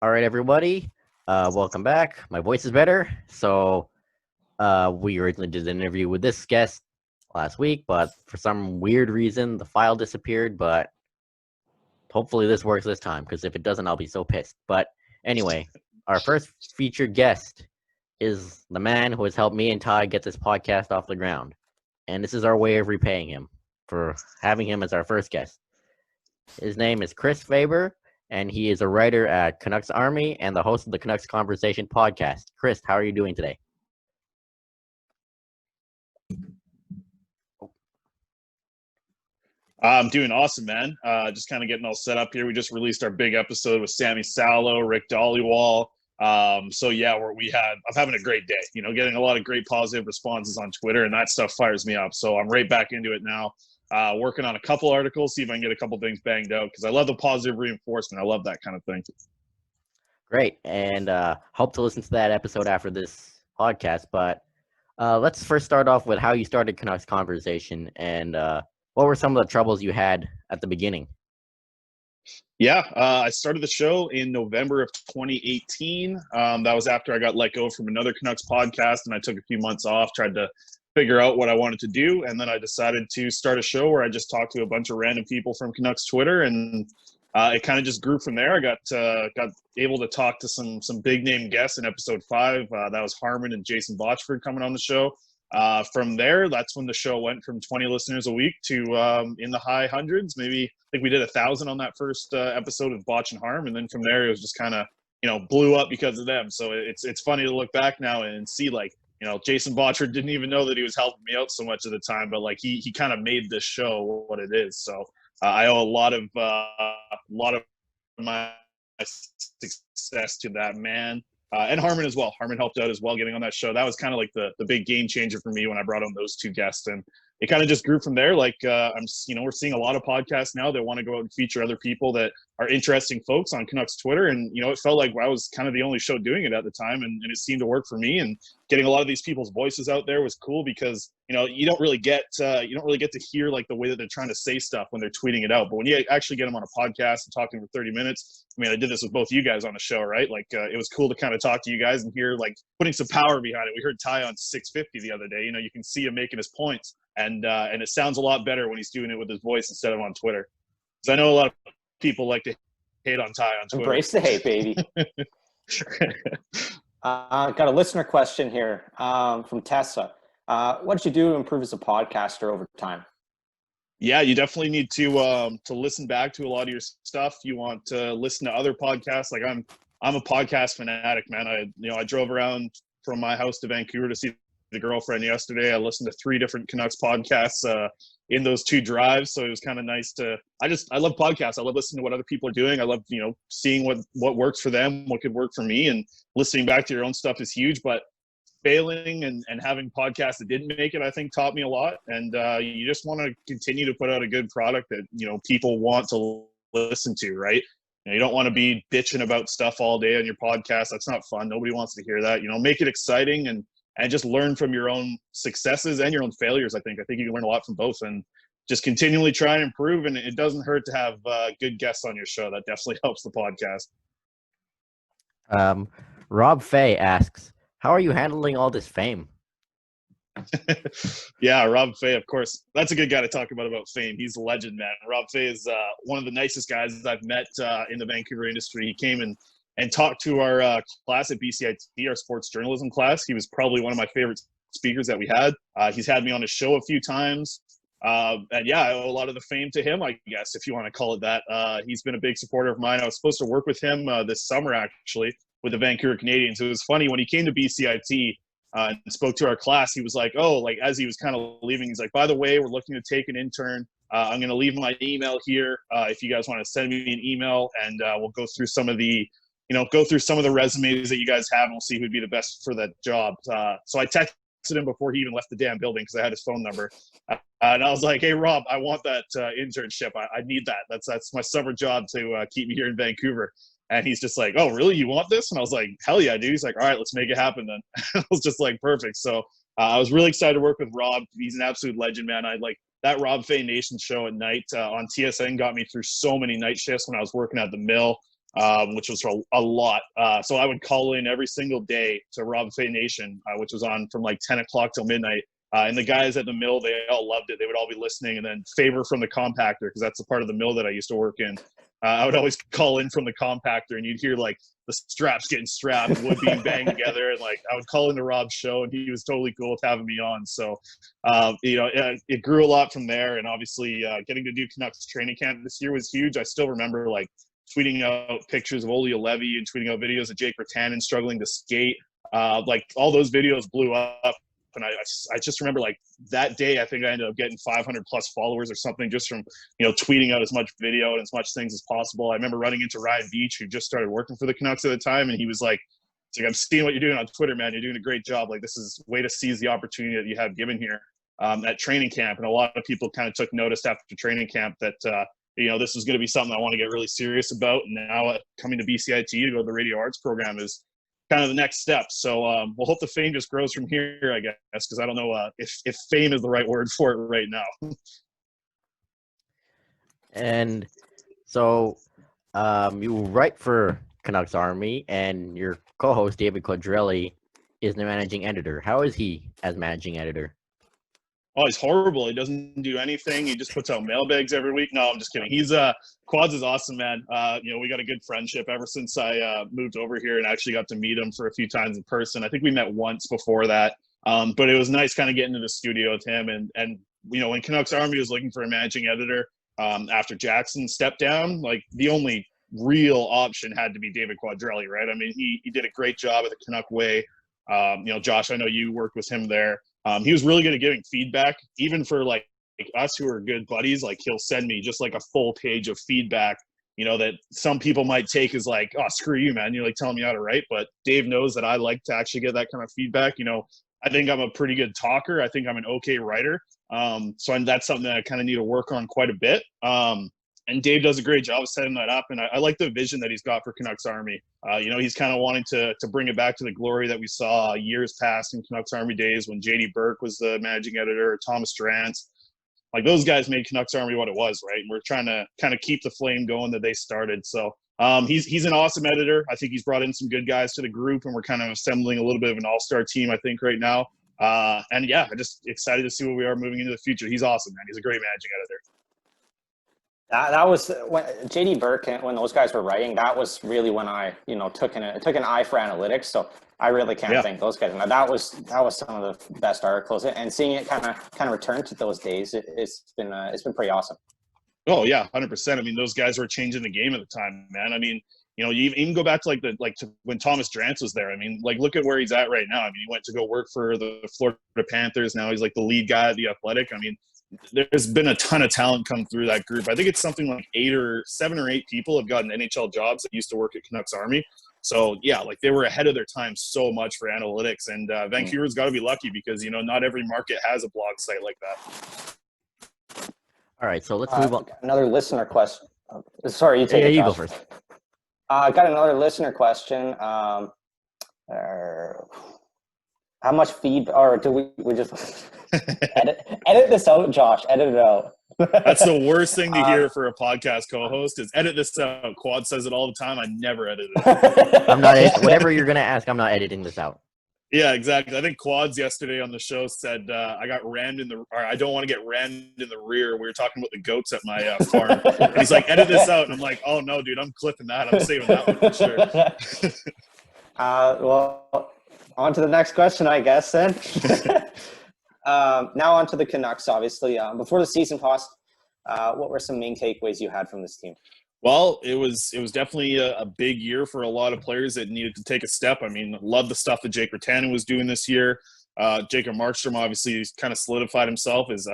All right, everybody, welcome back. My voice is better. So we originally did an interview with this guest last week, but for some weird reason the file disappeared. But hopefully this works this time, because if it doesn't, I'll be so pissed. But anyway, our first featured guest is the man who has helped me and Ty get this podcast off the ground. And this is our way of repaying him for having him as our first guest. His name is Chris Faber, and he is a writer at Canucks Army and the host of the Canucks Conversation podcast. Chris, how are you doing today? I'm doing awesome, man. Just kind of getting all set up here. We just released our big episode with Sammy Sallow, Rick Dollywall. So yeah, I'm having a great day, getting a lot of great positive responses on Twitter, and that stuff fires me up. So I'm right back into it now, working on a couple articles, see if I can get a couple things banged out, because I love the positive reinforcement. I love that kind of thing. Great. And hope to listen to that episode after this podcast. But let's first start off with how you started Canucks Conversation, and what were some of the troubles you had at the beginning? Yeah, I started the show in November of 2018. That was after I got let go from another Canucks podcast, and I took a few months off, tried to figure out what I wanted to do, and then I decided to start a show where I just talked to a bunch of random people from Canucks Twitter, and it kind of just grew from there. I got able to talk to some big name guests in episode 5. That was Harmon and Jason Botchford coming on the show. From there, that's when the show went from 20 listeners a week to in the high hundreds. Maybe I think we did 1,000 on that first episode of Botch and Harm, and then from there it was just kind of blew up because of them. So it's funny to look back now and see, like, Jason Botchford didn't even know that he was helping me out so much at the time, but like he kind of made this show what it is. So I owe a lot of my success to that man. And Harmon as well. Harmon helped out as well getting on that show. That was kind of like the big game changer for me when I brought on those two guests. And it kind of just grew from there. Like, we're seeing a lot of podcasts now that want to go out and feature other people that are interesting folks on Canucks Twitter. And, it felt like I was kind of the only show doing it at the time. And it seemed to work for me. And getting a lot of these people's voices out there was cool because, you don't really get to hear like the way that they're trying to say stuff when they're tweeting it out. But when you actually get them on a podcast and talking for 30 minutes, I did this with both you guys on the show, right? Like, it was cool to kind of talk to you guys and hear, like, putting some power behind it. We heard Ty on 650 the other day. You can see him making his points. And it sounds a lot better when he's doing it with his voice instead of on Twitter. Because I know a lot of people like to hate on Ty on Twitter. Embrace the hate, baby. Got a listener question here from Tessa. What did you do to improve as a podcaster over time? Yeah, you definitely need to listen back to a lot of your stuff. You want to listen to other podcasts. Like I'm a podcast fanatic, man. I drove around from my house to Vancouver to see the girlfriend yesterday. I listened to 3 different Canucks podcasts in those 2 drives. So it was kind of nice I love podcasts. I love listening to what other people are doing. I love, seeing what works for them, what could work for me, and listening back to your own stuff is huge. But failing and having podcasts that didn't make it, I think taught me a lot. And you just want to continue to put out a good product that, people want to listen to, right? You don't want to be bitching about stuff all day on your podcast. That's not fun. Nobody wants to hear that. Make it exciting and just learn from your own successes and your own failures. I think you can learn a lot from both, and just continually try and improve. And it doesn't hurt to have good guests on your show. That definitely helps the podcast. Rob Fay asks, how are you handling all this fame? Yeah, Rob Fay, of course. That's a good guy to talk about fame. He's a legend, man. Rob Fay is one of the nicest guys I've met in the Vancouver industry. He came and talked to our class at BCIT, our sports journalism class. He was probably one of my favorite speakers that we had. He's had me on his show a few times. And yeah, I owe a lot of the fame to him, I guess, if you want to call it that. He's been a big supporter of mine. I was supposed to work with him this summer, actually, with the Vancouver Canadians. It was funny when he came to BCIT and spoke to our class. He was like, oh, like as he was kind of leaving, he's like, by the way, we're looking to take an intern. I'm going to leave my email here if you guys want to send me an email, and we'll go through some of the resumes that you guys have, and we'll see who'd be the best for that job. So I texted him before he even left the damn building because I had his phone number. And I was like, hey, Rob, I want that internship. I need that. That's my summer job to keep me here in Vancouver. And he's just like, oh, really? You want this? And I was like, hell yeah, dude. He's like, all right, let's make it happen then. I was just like, perfect. So I was really excited to work with Rob. He's an absolute legend, man. I like that Rob Fay Nation show at night on TSN got me through so many night shifts when I was working at the mill, which was a lot. So I would call in every single day to Rob Fay Nation, which was on from like 10 o'clock till midnight. And the guys at the mill, they all loved it. They would all be listening. And then Faber from the compactor, because that's the part of the mill that I used to work in. I would always call in from the compactor, and you'd hear like the straps getting strapped, wood being banged together. And like I would call into Rob's show, and he was totally cool with having me on. So, it grew a lot from there. And obviously getting to do Canucks training camp this year was huge. I still remember like tweeting out pictures of Olli Juolevi and tweeting out videos of Jake Virtanen struggling to skate. Like all those videos blew up. And I just remember like that day, I think I ended up getting 500 plus followers or something just from, tweeting out as much video and as much things as possible. I remember running into Ryan Beach, who just started working for the Canucks at the time. And he was like, I'm seeing what you're doing on Twitter, man. You're doing a great job. Like, this is a way to seize the opportunity that you have given here at training camp. And a lot of people kind of took notice after training camp that, this is going to be something I want to get really serious about. And now coming to BCIT to go to the radio arts program is kind of the next step. So we'll hope the fame just grows from here, I guess, because I don't know if fame is the right word for it right now. And so you write for Canucks Army, and your co-host David Quadrelli is the managing editor. How is he as managing editor? Oh, he's horrible. He doesn't do anything. He just puts out mailbags every week. No, I'm just kidding. He's Quads is awesome, man. We got a good friendship ever since I moved over here and actually got to meet him for a few times in person. I think we met once before that. But it was nice kind of getting to the studio with him. And when Canucks Army was looking for a managing editor after Jackson stepped down, like the only real option had to be David Quadrelli, right? I mean, he did a great job at the Canuck way. Josh, I know you worked with him there. He was really good at giving feedback, even for like us who are good buddies. Like he'll send me just like a full page of feedback, that some people might take as like, oh, screw you, man. You're like telling me how to write. But Dave knows that I like to actually get that kind of feedback. I think I'm a pretty good talker. I think I'm an okay writer. So that's something that I kind of need to work on quite a bit. And Dave does a great job of setting that up. And I like the vision that he's got for Canucks Army. He's kind of wanting to bring it back to the glory that we saw years past in Canucks Army days when JD Burke was the managing editor, Thomas Durant. Like those guys made Canucks Army what it was, right? And we're trying to kind of keep the flame going that they started. So he's an awesome editor. I think he's brought in some good guys to the group, and we're kind of assembling a little bit of an all-star team, I think, right now. I'm just excited to see where we are moving into the future. He's awesome, man. He's a great managing editor. That was when JD Burke, when those guys were writing, that was really when I, took an eye for analytics. So I really can't thank those guys. Now that was some of the best articles, and seeing it kind of return to those days, it's been pretty awesome. Oh yeah, 100%. I mean, those guys were changing the game at the time, man. I mean, you even go back to to when Thomas Durant was there. I mean, like look at where he's at right now. I mean, he went to go work for the Florida Panthers. Now he's like the lead guy at the Athletic. I mean, there's been a ton of talent come through that group. I think it's something like 7 or 8 people have gotten NHL jobs that used to work at Canucks Army. So yeah, like they were ahead of their time so much for analytics, and Vancouver's got to be lucky because not every market has a blog site like that. All right, so let's move on. Another listener question. Sorry, you take it. Yeah, you go first. I got another listener question. How much feedback, or do we just edit this out, Josh? Edit it out. That's the worst thing to hear for a podcast co-host is edit this out. Quad says it all the time. I never edit it. I'm not whatever you're gonna ask. I'm not editing this out. Yeah, exactly. I think Quads yesterday on the show said I got rammed or I don't want to get rammed in the rear. We were talking about the goats at my farm. And he's like, edit this out. And I'm like, oh no, dude, I'm clipping that. I'm saving that one for sure. On to the next question, I guess, then. Now on to the Canucks, obviously. Before the season passed, what were some main takeaways you had from this team? Well, it was definitely a big year for a lot of players that needed to take a step. I mean, love the stuff that Jake Virtanen was doing this year. Jacob Markstrom obviously kind of solidified himself as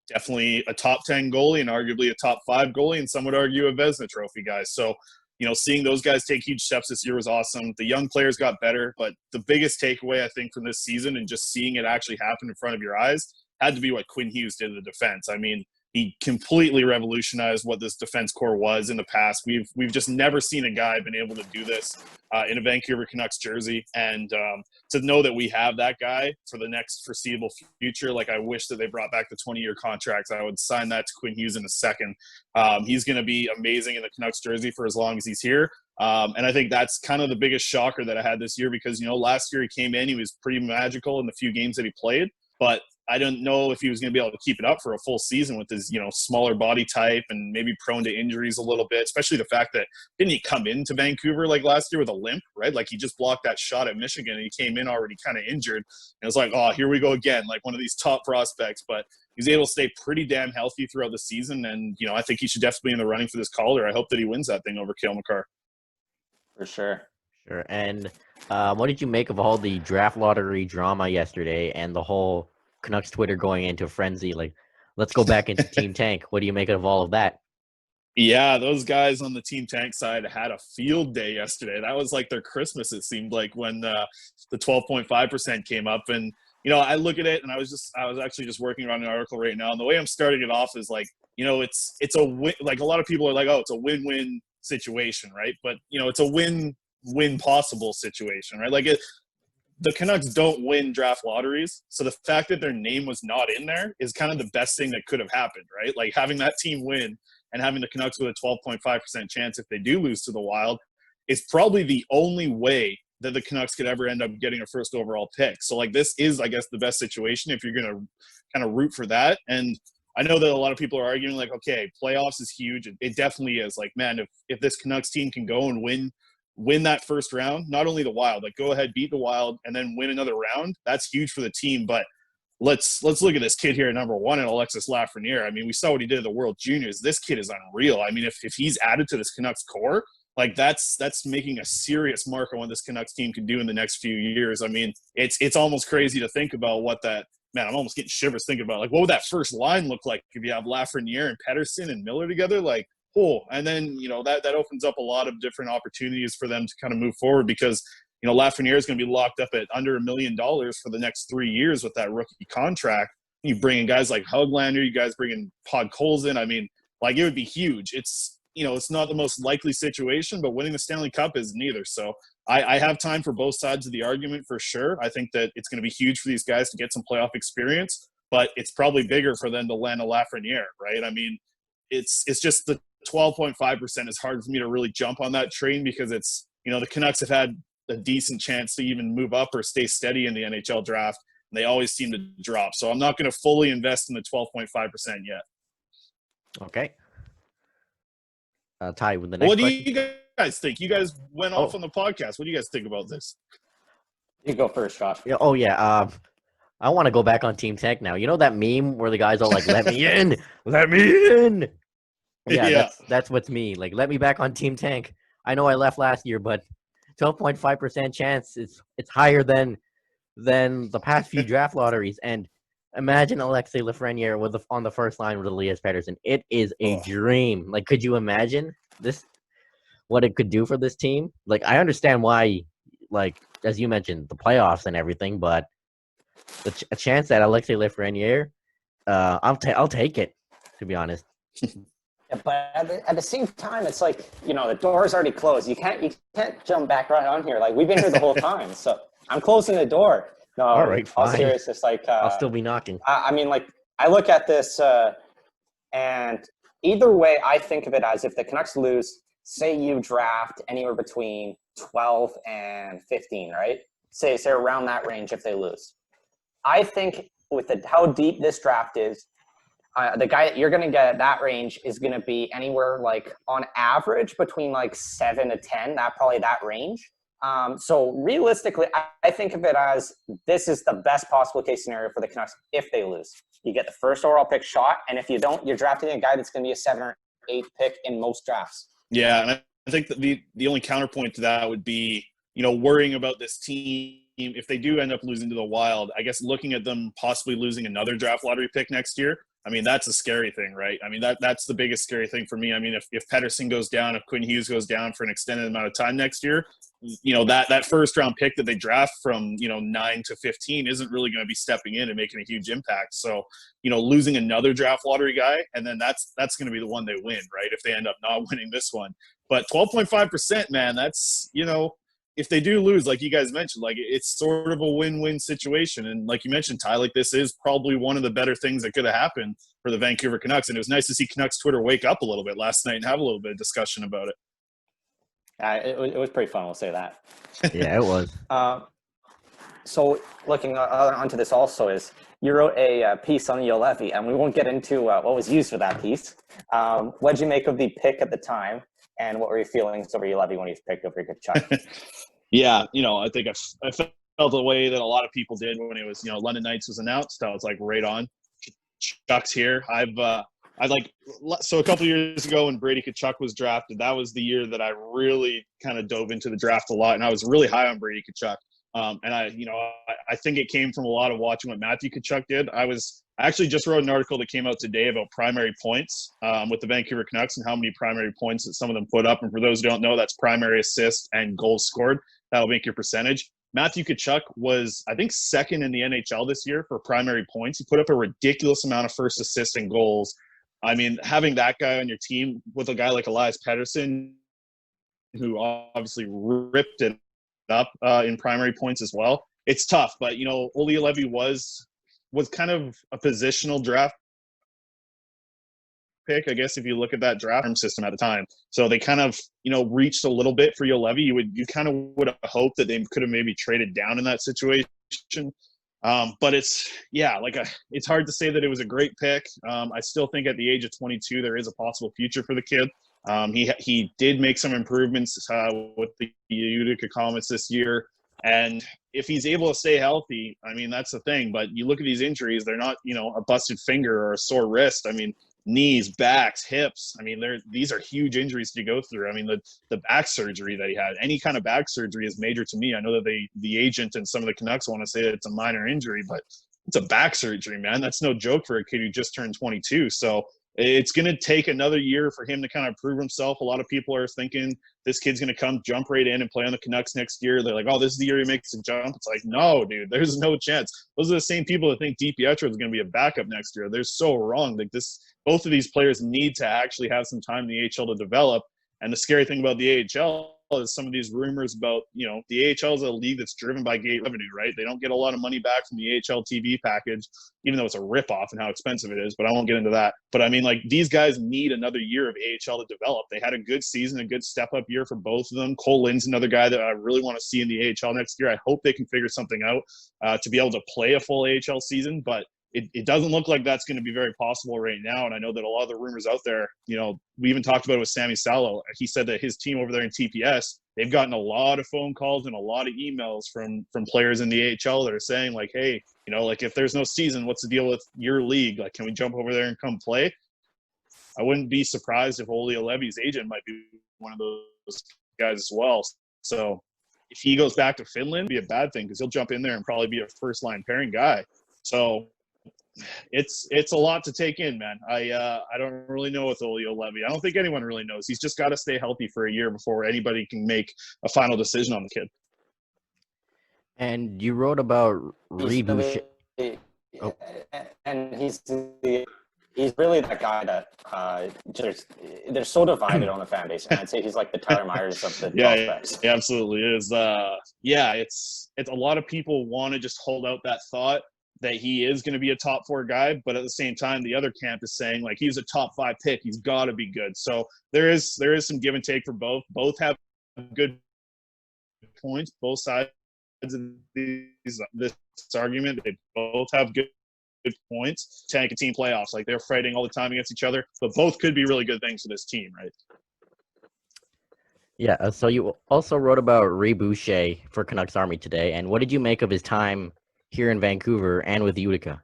definitely a top 10 goalie and arguably a top 5 goalie, and some would argue a Vezina Trophy guy. So, seeing those guys take huge steps this year was awesome. The young players got better, but the biggest takeaway, I think, from this season and just seeing it actually happen in front of your eyes had to be what Quinn Hughes did in the defense. I mean, he completely revolutionized what this defense core was in the past. We've just never seen a guy been able to do this in a Vancouver Canucks jersey, and to know that we have that guy for the next foreseeable future, like I wish that they brought back the 20-year contracts. I would sign that to Quinn Hughes in a second. He's going to be amazing in the Canucks jersey for as long as he's here. And I think that's kind of the biggest shocker that I had this year because, last year he came in, he was pretty magical in the few games that he played, but I don't know if he was going to be able to keep it up for a full season with his, smaller body type and maybe prone to injuries a little bit, especially the fact that didn't he come into Vancouver like last year with a limp, right? Like he just blocked that shot at Michigan and he came in already kind of injured. And it was like, oh, here we go again, like one of these top prospects. But he's able to stay pretty damn healthy throughout the season. And, I think he should definitely be in the running for this Calder. I hope that he wins that thing over Cale Makar. For sure. Sure. And what did you make of all the draft lottery drama yesterday and the whole Canucks Twitter going into a frenzy? Like, let's go back into Team Tank. What do you make of all of that? Yeah, those guys on the Team Tank side had a field day yesterday. That was like their Christmas, it seemed like, when the 12.5% came up. And, I look at it and I was actually just working on an article right now. And the way I'm starting it off is like, it's a win. Like a lot of people are like, oh, it's a win-win situation, right? But, it's a win possible situation, right? Like the Canucks don't win draft lotteries. So the fact that their name was not in there is kind of the best thing that could have happened, right? Like having that team win and having the Canucks with a 12.5% chance if they do lose to the Wild is probably the only way that the Canucks could ever end up getting a first overall pick. So like this is, I guess, the best situation if you're going to kind of root for that. And I know that a lot of people are arguing like, okay, playoffs is huge. It definitely is. Like, man, if this Canucks team can go and win that first round, not only the Wild, like go ahead, beat the Wild and then win another round, that's huge for the team. But let's look at this kid here at number 1 and Alexis Lafreniere. I mean, we saw what he did at the World Juniors. This kid is unreal. I mean, if he's added to this Canucks core, like that's making a serious mark on what this Canucks team can do in the next few years. I mean, it's almost crazy to think about what that, man, I'm almost getting shivers thinking about like what would that first line look like if you have Lafreniere and Pettersson and Miller together? Like, cool. And then, that opens up a lot of different opportunities for them to kind of move forward because, Lafreniere is going to be locked up at under $1 million for the next 3 years with that rookie contract. You bring in guys like Höglander, you guys bring in Podkolzin. I mean, like it would be huge. It's, it's not the most likely situation, but winning the Stanley Cup is neither. So I have time for both sides of the argument for sure. I think that it's going to be huge for these guys to get some playoff experience, but it's probably bigger for them to land a Lafreniere, right? I mean, it's just the 12.5% is hard for me to really jump on that train because it's, the Canucks have had a decent chance to even move up or stay steady in the NHL draft, and they always seem to drop. So I'm not going to fully invest in the 12.5% yet. Okay. Ty, with the next What do question. you guys think? You guys went off on the podcast. What do you guys think about this? You go first, Josh. Yeah, oh, yeah. I want to go back on Team Tank now. You know that meme where the guys are like, let me in, let me in. Yeah. That's what's me. Like, let me back on Team Tank. I know I left last year, but 12.5% chance it's higher than the past few draft lotteries. And imagine Alexis Lafreniere on the first line with Elias Pettersson. It is a dream. Like, could you imagine this? What it could do for this team? Like, I understand why, like as you mentioned, the playoffs and everything, but a chance that Alexis Lafreniere, I'll take it, to be honest. Yeah, but at the same time, it's like, the door's already closed. You can't jump back right on here. Like, we've been here the whole time. So I'm closing the door. No, all right, fine. All serious, it's like I'll still be knocking. I mean, like, I look at this, and either way, I think of it as if the Canucks lose, say you draft anywhere between 12 and 15, right? Say around that range if they lose. I think with how deep this draft is, the guy that you're going to get at that range is going to be anywhere like on average between like 7 to 10, that range. So realistically, I think of it as this is the best possible case scenario for the Canucks if they lose. You get the first overall pick shot, and if you don't, you're drafting a guy that's going to be a 7 or 8 pick in most drafts. Yeah, and I think that the only counterpoint to that would be, worrying about this team if they do end up losing to the Wild. I guess looking at them possibly losing another draft lottery pick next year. I mean, that's a scary thing, right? I mean, that's the biggest scary thing for me. I mean, if Pettersson goes down, if Quinn Hughes goes down for an extended amount of time next year, that first round pick that they draft from 9 to 15 isn't really going to be stepping in and making a huge impact. So losing another draft lottery guy, and then that's going to be the one they win, right, if they end up not winning this one. But 12.5%, man, that's if they do lose, like you guys mentioned, like it's sort of a win-win situation. And like you mentioned, Ty, like this is probably one of the better things that could have happened for the Vancouver Canucks. And it was nice to see Canucks Twitter wake up a little bit last night and have a little bit of discussion about it. It was pretty fun, we'll say that. Yeah, it was. So looking onto this also is you wrote a piece on Juolevi, and we won't get into what was used for that piece. What did you make of the pick at the time, and what were your feelings over Juolevi when he was picked over Tkachuk? Yeah, I think I felt the way that a lot of people did when it was, London Knights was announced. I was like, right on. Tkachuk's here. So a couple of years ago when Brady Tkachuk was drafted, that was the year that I really kind of dove into the draft a lot, and I was really high on Brady Tkachuk. And I think it came from a lot of watching what Matthew Tkachuk did. I actually just wrote an article that came out today about primary points with the Vancouver Canucks and how many primary points that some of them put up. And for those who don't know, that's primary assists and goals scored. That'll make your percentage. Matthew Tkachuk was, I think, second in the NHL this year for primary points. He put up a ridiculous amount of first assists and goals. I mean, having that guy on your team with a guy like Elias Pettersson, who obviously ripped it up in primary points as well, it's tough. But Olli Juolevi was kind of a positional draft pick, I guess, if you look at that draft system at the time. So they kind of reached a little bit for Juolevi. You kind of would have hoped that they could have maybe traded down in that situation. But it's hard to say that it was a great pick. I still think at the age of 22 there is a possible future for the kid. He did make some improvements with the Utica Comets this year. And if he's able to stay healthy, I mean, that's the thing. But you look at these injuries, they're not, a busted finger or a sore wrist. I mean, knees, backs, hips. I mean, these are huge injuries to go through. I mean, the back surgery that he had, any kind of back surgery is major to me. I know that the agent and some of the Canucks want to say that it's a minor injury, but it's a back surgery, man. That's no joke for a kid who just turned 22. So it's going to take another year for him to kind of prove himself. A lot of people are thinking this kid's going to come jump right in and play on the Canucks next year. They're like, oh, this is the year he makes a jump. It's like, no, dude, there's no chance. Those are the same people that think DiPietro is going to be a backup next year. They're so wrong. Like both of these players need to actually have some time in the AHL to develop. And the scary thing about the AHL is some of these rumors about, the AHL is a league that's driven by gate revenue, right? They don't get a lot of money back from the AHL TV package, even though it's a ripoff and how expensive it is, but I won't get into that. But I mean, like, these guys need another year of AHL to develop. They had a good season, a good step-up year for both of them. Cole Lynn's another guy that I really want to see in the AHL next year. I hope they can figure something out to be able to play a full AHL season, but it doesn't look like that's going to be very possible right now. And I know that a lot of the rumors out there, we even talked about it with Sammy Salo. He said that his team over there in TPS, they've gotten a lot of phone calls and a lot of emails from players in the AHL that are saying like, hey, like if there's no season, what's the deal with your league? Like, can we jump over there and come play? I wouldn't be surprised if Olli Juolevi's agent might be one of those guys as well. So if he goes back to Finland, it'd be a bad thing because he'll jump in there and probably be a first line pairing guy. So it's a lot to take in, man. I don't really know with Olli Juolevi. I don't think anyone really knows. He's just got to stay healthy for a year before anybody can make a final decision on the kid. And you wrote about Reed. And he's really that guy that they're so divided on the fan base. And I'd say he's like the Tyler Myers of the prospects. Yeah, absolutely is. It's a lot of people want to just hold out that thought that he is going to be a top 4 guy, but at the same time, the other camp is saying like he's a top 5 pick. He's got to be good. So there is some give and take for both. Both have good points. Both sides of this argument, they both have good points. Tank and team playoffs, like they're fighting all the time against each other, but both could be really good things for this team, right? Yeah, so you also wrote about Reid Boucher for Canucks Army today, and what did you make of his time here in Vancouver and with Utica?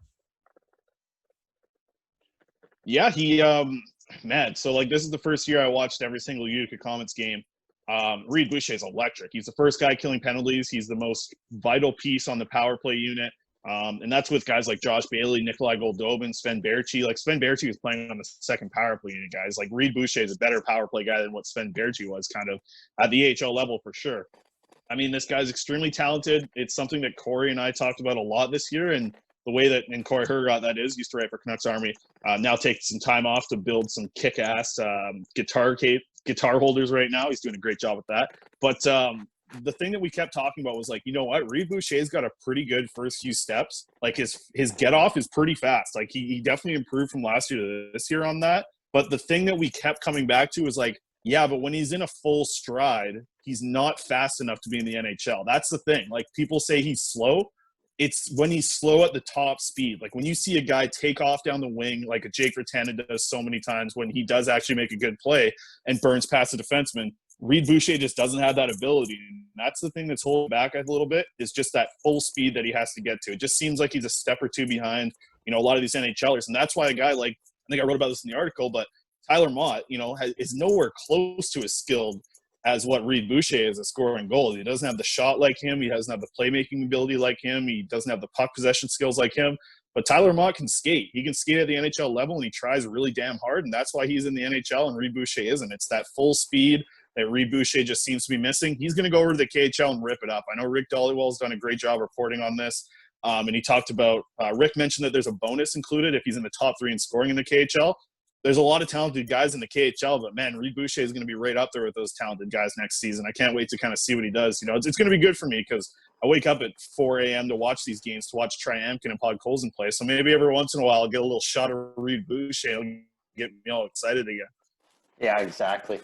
Yeah, he man, so like this is the first year I watched every single Utica Comets game. Reid Boucher is electric. He's the first guy killing penalties. He's the most vital piece on the power play unit. And that's with guys like Josh Bailey, Nikolai Goldobin, Sven Baertschi. Like Sven Baertschi was playing on the second power play unit, guys. Like Reid Boucher is a better power play guy than what Sven Baertschi was kind of at the AHL level for sure. I mean, this guy's extremely talented. It's something that Corey and I talked about a lot this year, and the way that, and Corey Hergott, that is, used to write for Canucks Army, now taking some time off to build some kick-ass guitar holders right now. He's doing a great job with that. But the thing that we kept talking about was like, you know what? Reid Boucher's got a pretty good first few steps. Like his get-off is pretty fast. Like he definitely improved from last year to this year on that. But the thing that we kept coming back to was like, yeah, but when he's in a full stride, he's not fast enough to be in the NHL. That's the thing. Like people say he's slow. It's when he's slow at the top speed. Like when you see a guy take off down the wing, like a Jake Virtanen does so many times when he does actually make a good play and burns past the defenseman, Reid Boucher just doesn't have that ability. And that's the thing that's holding back a little bit, is just that full speed that he has to get to. It just seems like he's a step or two behind, a lot of these NHLers. And that's why a guy like, I think I wrote about this in the article, but Tyler Mott, is nowhere close to as skilled as what Reid Boucher is at scoring goals. He doesn't have the shot like him. He doesn't have the playmaking ability like him. He doesn't have the puck possession skills like him. But Tyler Mott can skate. He can skate at the NHL level, and he tries really damn hard, and that's why he's in the NHL and Reid Boucher isn't. It's that full speed that Reid Boucher just seems to be missing. He's going to go over to the KHL and rip it up. I know Rick Dollywell's done a great job reporting on this, and he talked about Rick mentioned that there's a bonus included if he's in the top 3 in scoring in the KHL. There's a lot of talented guys in the KHL, but man, Reid Boucher is going to be right up there with those talented guys next season. I can't wait to kind of see what he does. It's going to be good for me because I wake up at 4 a.m. to watch these games, to watch Triamkin and Podkolzin play. So maybe every once in a while I'll get a little shot of Reid Boucher and get me all excited again. Yeah, exactly.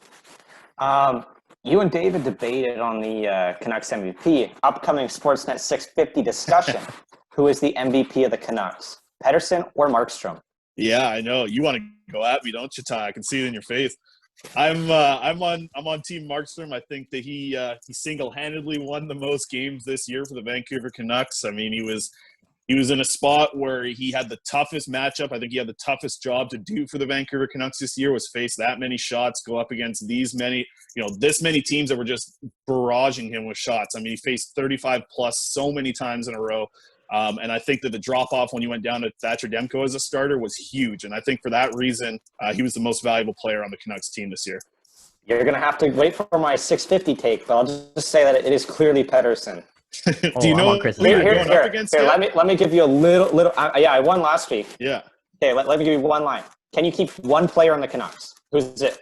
You and David debated on the Canucks MVP, upcoming Sportsnet 650 discussion. Who is the MVP of the Canucks, Pettersson or Markstrom? Yeah, I know. You want to go at me, don't you, Ty? I can see it in your face. I'm on Team Markstrom. I think that he single-handedly won the most games this year for the Vancouver Canucks. I mean, he was in a spot where he had the toughest matchup. I think he had the toughest job to do for the Vancouver Canucks this year, was face that many shots, go up against this many teams that were just barraging him with shots. I mean, he faced 35 plus so many times in a row. And I think that the drop-off when you went down to Thatcher Demko as a starter was huge. And I think for that reason, he was the most valuable player on the Canucks team this year. You're going to have to wait for my 650 take, but I'll just say that it is clearly Pettersson. Do you know who you're going up against? Here, let me give you a little. I won last week. Yeah. Okay, let me give you one line. Can you keep one player on the Canucks? Who's it?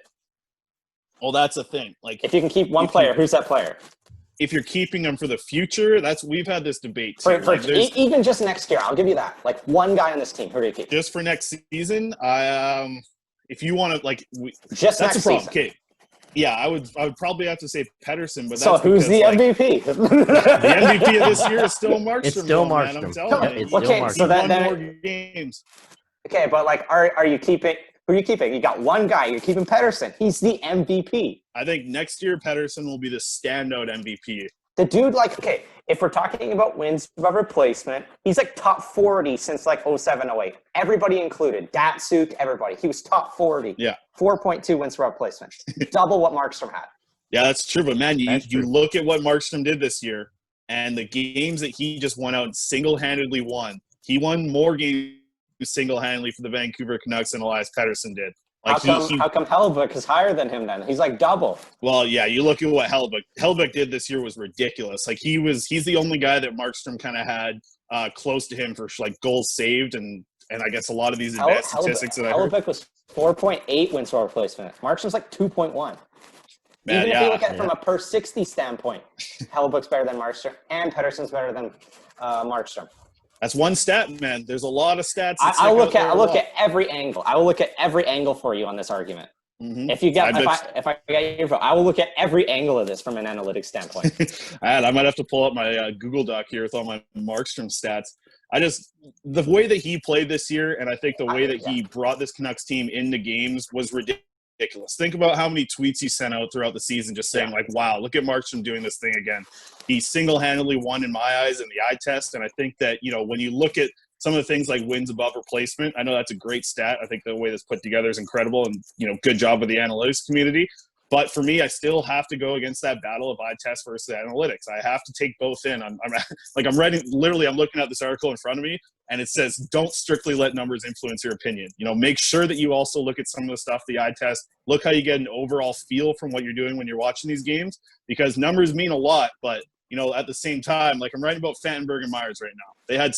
Well, that's the thing. Like, if you can keep one player, who's that player? If you're keeping them for the future, we've had this debate too. Even just next year, I'll give you that. Like one guy on this team, who do you keep? Just for next season, if you want to, just that's next a problem. Season. Okay, yeah, I would probably have to say Pettersson, but that's so who's the MVP? The MVP of this year is still Markstrom. It's still Markstrom. Man, I'm telling you. It's still Markstrom. So won more games. Okay, but are you keeping? Who are you keeping? You got one guy. You're keeping Pettersson. He's the MVP. I think next year Pettersson will be the standout MVP. The dude, if we're talking about wins above replacement, he's top 40 since 07, 08. Everybody included. Datsuk, everybody. He was top 40. Yeah. 4.2 wins above replacement. Double what Markstrom had. Yeah, that's true. But, man, you look at what Markstrom did this year and the games that he just went out and single-handedly won. He won more games single-handedly for the Vancouver Canucks than Elias Pettersson did. How come Hellebuyck is higher than him then? He's double. Well, yeah, you look at what Hellebuyck did this year was ridiculous. He's the only guy that Markstrom kind of had close to him for goals saved and I guess a lot of these advanced statistics that I heard. Hellebuyck was 4.8 wins per replacement. Markstrom's 2.1. Even if you look at it from a per 60 standpoint, Hellebuyck's better than Markstrom and Pettersson's better than Markstrom. That's one stat, man. There's a lot of stats. I'll look at every angle. I will look at every angle for you on this argument. Mm-hmm. If I get your vote, I will look at every angle of this from an analytics standpoint. I might have to pull up my Google Doc here with all my Markstrom stats. The way that he played this year, and I think the way that he brought this Canucks team into games was ridiculous. ridiculous. Think about how many tweets he sent out throughout the season just saying, like, wow, look at Markstrom doing this thing again. He single-handedly won in my eyes in the eye test, and I think that, when you look at some of the things like wins above replacement, I know that's a great stat. I think the way that's put together is incredible, and, good job with the analytics community. But for me, I still have to go against that battle of eye test versus analytics. I have to take both in. I'm writing, literally, I'm looking at this article in front of me, and it says, don't strictly let numbers influence your opinion. Make sure that you also look at some of the stuff, the eye test, look how you get an overall feel from what you're doing when you're watching these games, because numbers mean a lot. But, at the same time, like I'm writing about Fantenberg and Myers right now. They had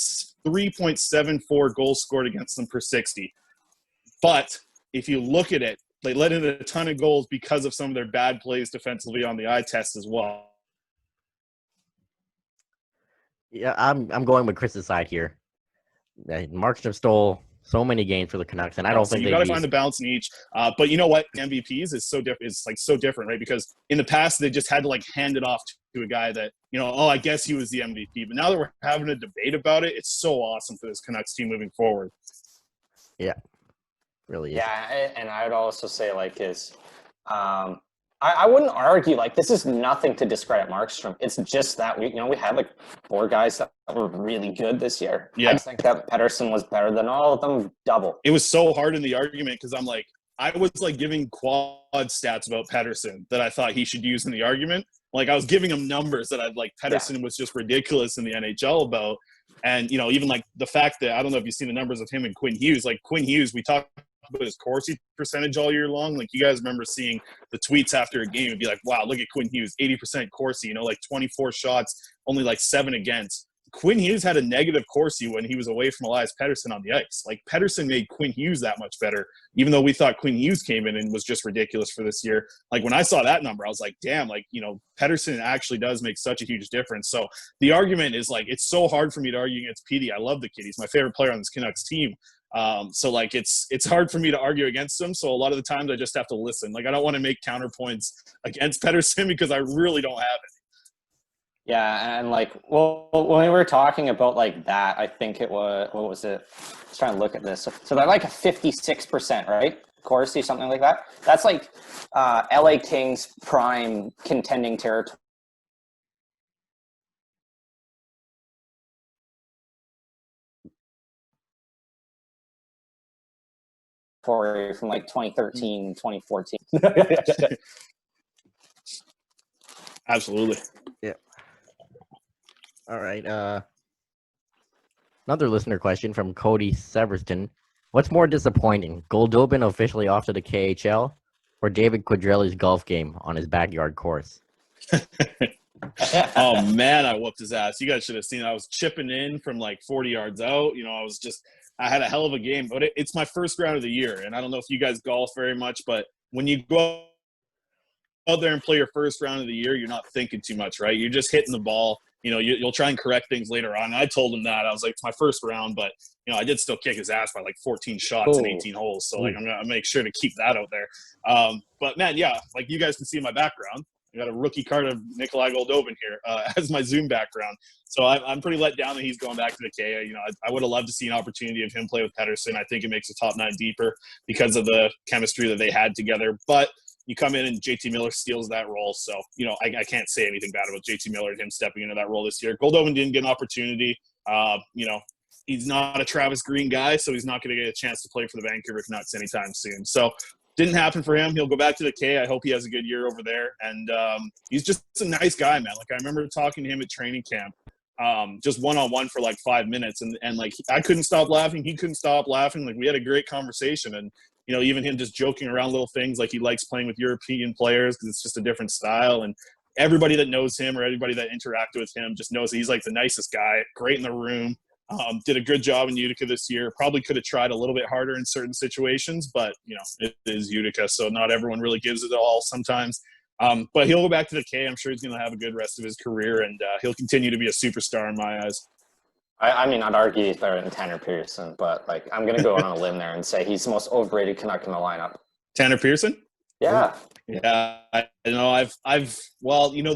3.74 goals scored against them per 60. But if you look at it, they let in a ton of goals because of some of their bad plays defensively on the eye test as well. Yeah, I'm going with Chris's side here. Markstrom stole so many games for the Canucks, and I don't think you got to find the balance in each. But you know what? MVPs is so different. It's like so different, right? Because in the past they just had to like hand it off to a guy that I guess he was the MVP. But now that we're having a debate about it, it's so awesome for this Canucks team moving forward. Yeah, really is. Yeah, and I would also say I wouldn't argue this is nothing to discredit Markstrom. It's just that we had like 4 guys that were really good this year. Yeah. I just think that Pettersson was better than all of them double. It was so hard in the argument because I was giving quad stats about Pettersson that I thought he should use in the argument. I was giving him numbers that Pettersson was just ridiculous in the NHL about. And, even the fact that, I don't know if you've seen the numbers of him and Quinn Hughes. Quinn Hughes, we talked about his Corsi percentage all year long. You guys remember seeing the tweets after a game and be like, wow, look at Quinn Hughes, 80% Corsi, 24 shots, only 7 against. Quinn Hughes had a negative Corsi when he was away from Elias Pettersson on the ice. Pettersson made Quinn Hughes that much better, even though we thought Quinn Hughes came in and was just ridiculous for this year. When I saw that number, I was like, damn, Pettersson actually does make such a huge difference. So the argument is it's so hard for me to argue against Petey. I love the kid. He's my favorite player on this Canucks team. So it's hard for me to argue against him. So a lot of the times I just have to listen. I don't want to make counterpoints against Pettersson because I really don't have it. Yeah, and when we were talking about that, I think it was, what was it? I was trying to look at this. So they're a 56%, right? Corsi, something like that. That's LA Kings prime contending territory. From 2013, 2014. Absolutely. Yeah. All right. Another listener question from Cody Severston. What's more disappointing, Goldobin officially off to the KHL or David Quadrelli's golf game on his backyard course? Oh, man, I whooped his ass. You guys should have seen it. I was chipping in from 40 yards out. I had a hell of a game. But it's my first round of the year, and I don't know if you guys golf very much, but when you go out there and play your first round of the year, you're not thinking too much, right? You're just hitting the ball. You'll try and correct things later on. I told him that. I was like, it's my first round, but, I did still kick his ass by 14 shots in 18 holes. So, I'm going to make sure to keep that out there. But, man, yeah, you guys can see in my background, I got a rookie card of Nikolai Goldobin here as my Zoom background. So I'm pretty let down that he's going back to the K. I would have loved to see an opportunity of him play with Pettersson. I think it makes the top 9 deeper because of the chemistry that they had together. But you come in and JT Miller steals that role. So, I can't say anything bad about JT Miller and him stepping into that role this year. Goldobin didn't get an opportunity. He's not a Travis Green guy, so he's not going to get a chance to play for the Vancouver Canucks anytime soon. So didn't happen for him. He'll go back to the K. I hope he has a good year over there. And he's just a nice guy, man. I remember talking to him at training camp, just one-on-one for 5 minutes. And I couldn't stop laughing. He couldn't stop laughing. We had a great conversation. And, even him just joking around little things he likes playing with European players because it's just a different style. And everybody that knows him or everybody that interacted with him just knows that he's the nicest guy, great in the room. Did a good job in Utica this year. Probably could have tried a little bit harder in certain situations, but, it is Utica, so not everyone really gives it all sometimes. But he'll go back to the K. I'm sure he's going to have a good rest of his career, and he'll continue to be a superstar in my eyes. I mean, I'd argue he's better than Tanner Pearson, but I'm going to go on a limb there and say he's the most overrated Canuck in the lineup. Tanner Pearson? Yeah. Yeah. The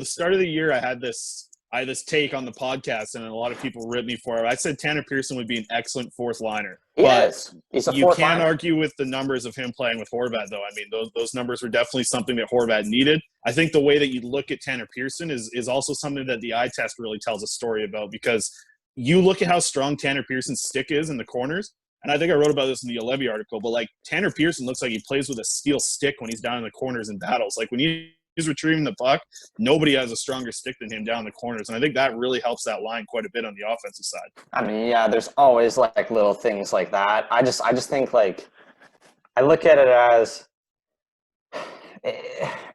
start of the year, I had this I had this take on the podcast, and a lot of people ripped me for it. I said Tanner Pearson would be an excellent fourth liner. He's a you fourth can't liner. argue with the numbers of him playing with Horvat, though. I mean, those numbers were definitely something that Horvat needed. I think the way that you look at Tanner Pearson is also something that the eye test really tells a story about, because you look at how strong Tanner Pearson's stick is in the corners, and I think I wrote about this in the Juolevi article, but like Tanner Pearson looks like he plays with a steel stick when he's down in the corners in battles. Like when he's retrieving the puck, nobody has a stronger stick than him down the corners, and I think that really helps that line quite a bit on the offensive side. I mean, yeah, there's always like little things like that. I just think like I look at it as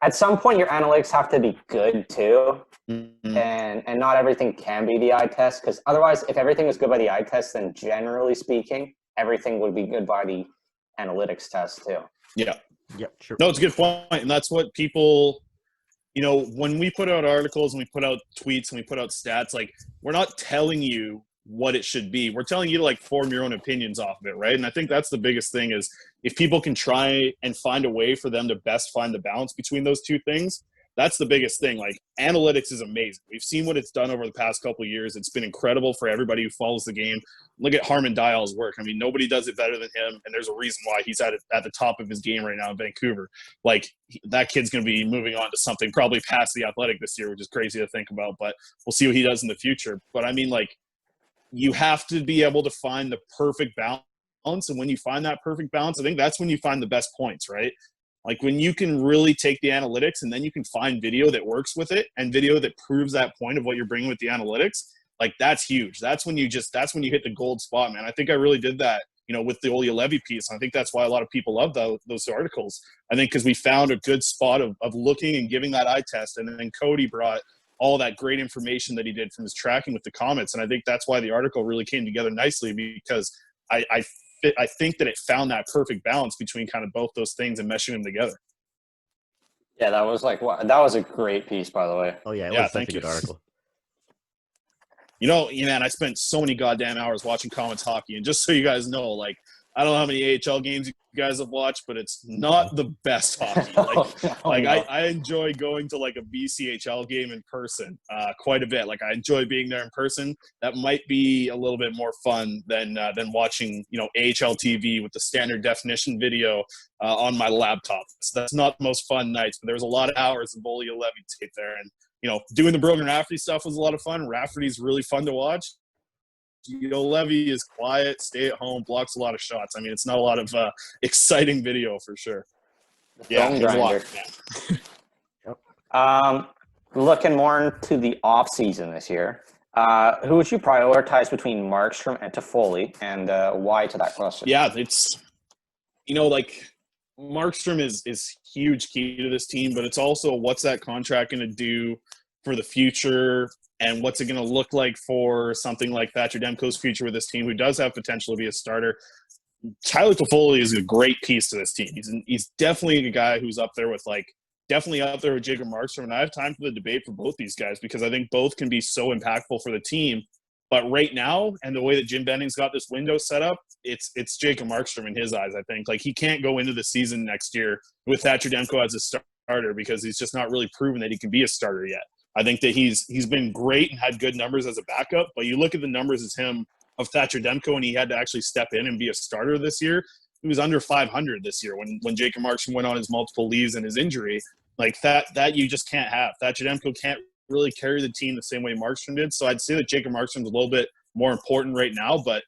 at some point your analytics have to be good too. Mm-hmm. And not everything can be the eye test, because otherwise, if everything was good by the eye test, then generally speaking, everything would be good by the analytics test too. Yeah. Yep, sure. No, it's a good point, and that's what people, you know, when we put out articles and we put out tweets and we put out stats, like we're not telling you what it should be. We're telling you to like form your own opinions off of it, right? And I think that's the biggest thing is if people can try and find a way for them to best find the balance between those two things, that's the biggest thing. Like analytics is amazing. We've seen what it's done over the past couple of years. It's been incredible for everybody who follows the game. Look at Harman Dial's work. I mean, nobody does it better than him, and there's a reason why he's at the top of his game right now in Vancouver. Like that kid's going to be moving on to something probably past the Athletic this year, which is crazy to think about, but we'll see what he does in the future. But I mean, like, you have to be able to find the perfect balance, and when you find that perfect balance, I think that's when you find the best points, right? Like when you can really take the analytics and then you can find video that works with it and video that proves that point of what you're bringing with the analytics, like that's huge. That's when you hit the gold spot, man. I think I really did that, you know, with the Olli Juolevi piece. And I think that's why a lot of people love those articles. I think because we found a good spot of looking and giving that eye test. And then Cody brought all that great information that he did from his tracking with the comments. And I think that's why the article really came together nicely, because I think that it found that perfect balance between kind of both those things and meshing them together. Yeah, that was a great piece, by the way. Oh yeah, it was such a good article. You know, man, I spent so many goddamn hours watching Comets hockey, and just so you guys know, like, I don't know how many AHL games you guys have watched, but it's not the best hockey. I enjoy going to like a BCHL game in person quite a bit. Like I enjoy being there in person. That might be a little bit more fun than watching, you know, AHL TV with the standard definition video on my laptop. So that's not the most fun nights, but there was a lot of hours of Olli Juolevi tape there, and you know, doing the Brogan Rafferty stuff was a lot of fun. Rafferty's really fun to watch. Juolevi is quiet, stay at home, blocks a lot of shots. I mean, it's not a lot of exciting video for sure. Yeah, it was a lot. Looking more into the off season this year, who would you prioritize between Markstrom and Toffoli, and why to that question? Yeah, it's, you know, like Markstrom is huge key to this team, but it's also what's that contract going to do for the future, and what's it going to look like for something like Thatcher Demko's future with this team, who does have potential to be a starter. Tyler Toffoli is a great piece to this team. He's definitely a guy who's up there with definitely up there with Jacob Markstrom, and I have time for the debate for both these guys because I think both can be so impactful for the team. But right now, and the way that Jim Benning's got this window set up, it's Jacob Markstrom in his eyes, I think. Like, he can't go into the season next year with Thatcher Demko as a starter because he's just not really proven that he can be a starter yet. I think that he's been great and had good numbers as a backup, but you look at the numbers of Thatcher Demko, and he had to actually step in and be a starter this year. He was under 500 this year when Jacob Markstrom went on his multiple leaves and his injury. Like that you just can't have. Thatcher Demko can't really carry the team the same way Markstrom did. So I'd say that Jacob Markstrom's a little bit more important right now, but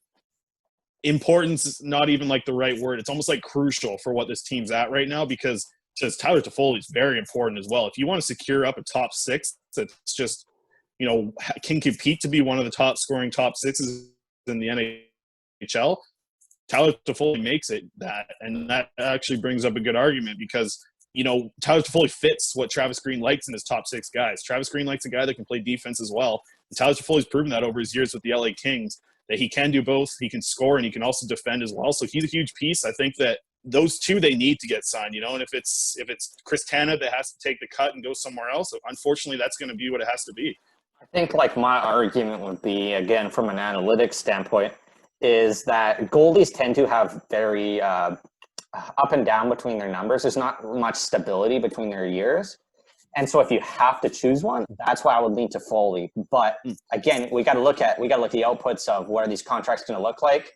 importance is not even like the right word. It's almost like crucial for what this team's at right now, because Tyler Toffoli is very important as well. If you want to secure up a top six that's just, you know, can compete to be one of the top scoring top sixes in the NHL, Tyler Toffoli makes it that. And that actually brings up a good argument because, you know, Tyler Toffoli fits what Travis Green likes in his top six guys. Travis Green likes a guy that can play defense as well. And Tyler Toffoli's proven that over his years with the LA Kings, that he can do both. He can score and he can also defend as well. So he's a huge piece. I think that those two, they need to get signed, you know, and if it's Chris Tanev that has to take the cut and go somewhere else, unfortunately, that's going to be what it has to be. I think like my argument would be, again, from an analytics standpoint, is that goalies tend to have very up and down between their numbers. There's not much stability between their years. And so if you have to choose one, that's why I would lean to Foley. But again, we got to look at the outputs of what are these contracts going to look like.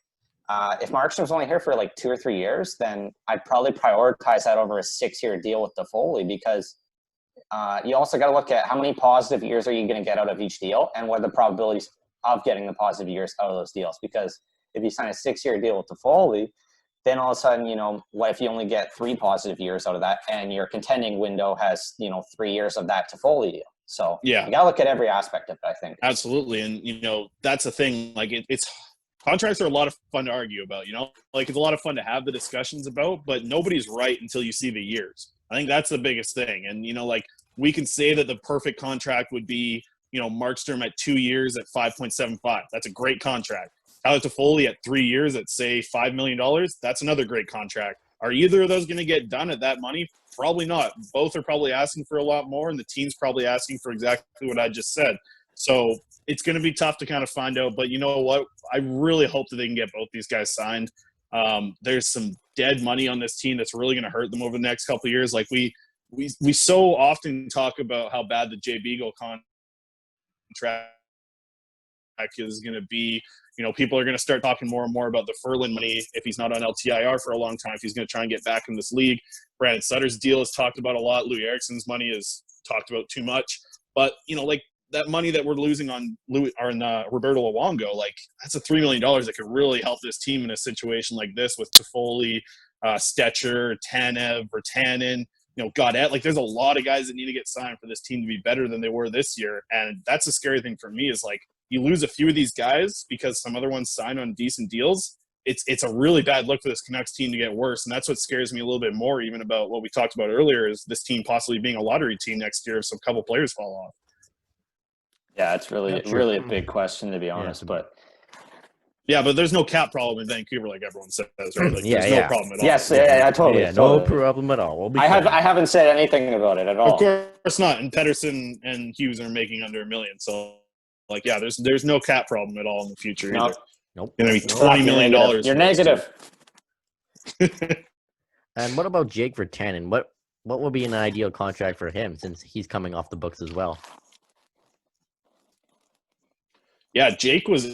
If Markstrom's only here for like 2 or 3 years, then I'd probably prioritize that over a 6-year deal with the Foley, because you also got to look at how many positive years are you going to get out of each deal, and what are the probabilities of getting the positive years out of those deals. Because if you sign a 6-year deal with the Foley, then all of a sudden, what if you only get 3 positive years out of that, and your contending window has, 3 years of that to Foley deal. So you got to look at every aspect of it, I think. Absolutely. And, that's the thing. Like it's contracts are a lot of fun to argue about, like it's a lot of fun to have the discussions about, but nobody's right until you see the years. I think that's the biggest thing. And, like we can say that the perfect contract would be, Markstrom at 2 years at 5.75. That's a great contract. Tyler Toffoli at 3 years at, say, $5 million, that's another great contract. Are either of those going to get done at that money? Probably not. Both are probably asking for a lot more, and the team's probably asking for exactly what I just said. So it's going to be tough to kind of find out. But you know what? I really hope that they can get both these guys signed. There's some dead money on this team that's really going to hurt them over the next couple of years. Like we so often talk about how bad the Jay Beagle contract is going to be. People are going to start talking more and more about the Ferland money if he's not on LTIR for a long time, if he's going to try and get back in this league. Brandon Sutter's deal is talked about a lot. Louis Eriksson's money is talked about too much. But, like that money that we're losing on Roberto Luongo, like that's a $3 million that could really help this team in a situation like this with Toffoli, Stetcher, Tanev, Virtanen, Gaudette. Like there's a lot of guys that need to get signed for this team to be better than they were this year. And that's the scary thing for me is like, you lose a few of these guys because some other ones sign on decent deals. It's a really bad look for this Canucks team to get worse. And that's what scares me a little bit more, even about what we talked about earlier, is this team possibly being a lottery team next year if some couple players fall off. Yeah, it's really a big question, to be honest. But there's no cap problem in Vancouver, like everyone says, right? Like, there's no problem at all. Yes, I totally. Yeah, no problem at all. I haven't said anything about it at all. Of course not. And Pettersson and Hughes are making under $1 million, so. Like, there's no cap problem at all in the future either. Nope. Going to be $20 million. You're negative. And what about Jake Virtanen? What would be an ideal contract for him since he's coming off the books as well? Yeah, Jake was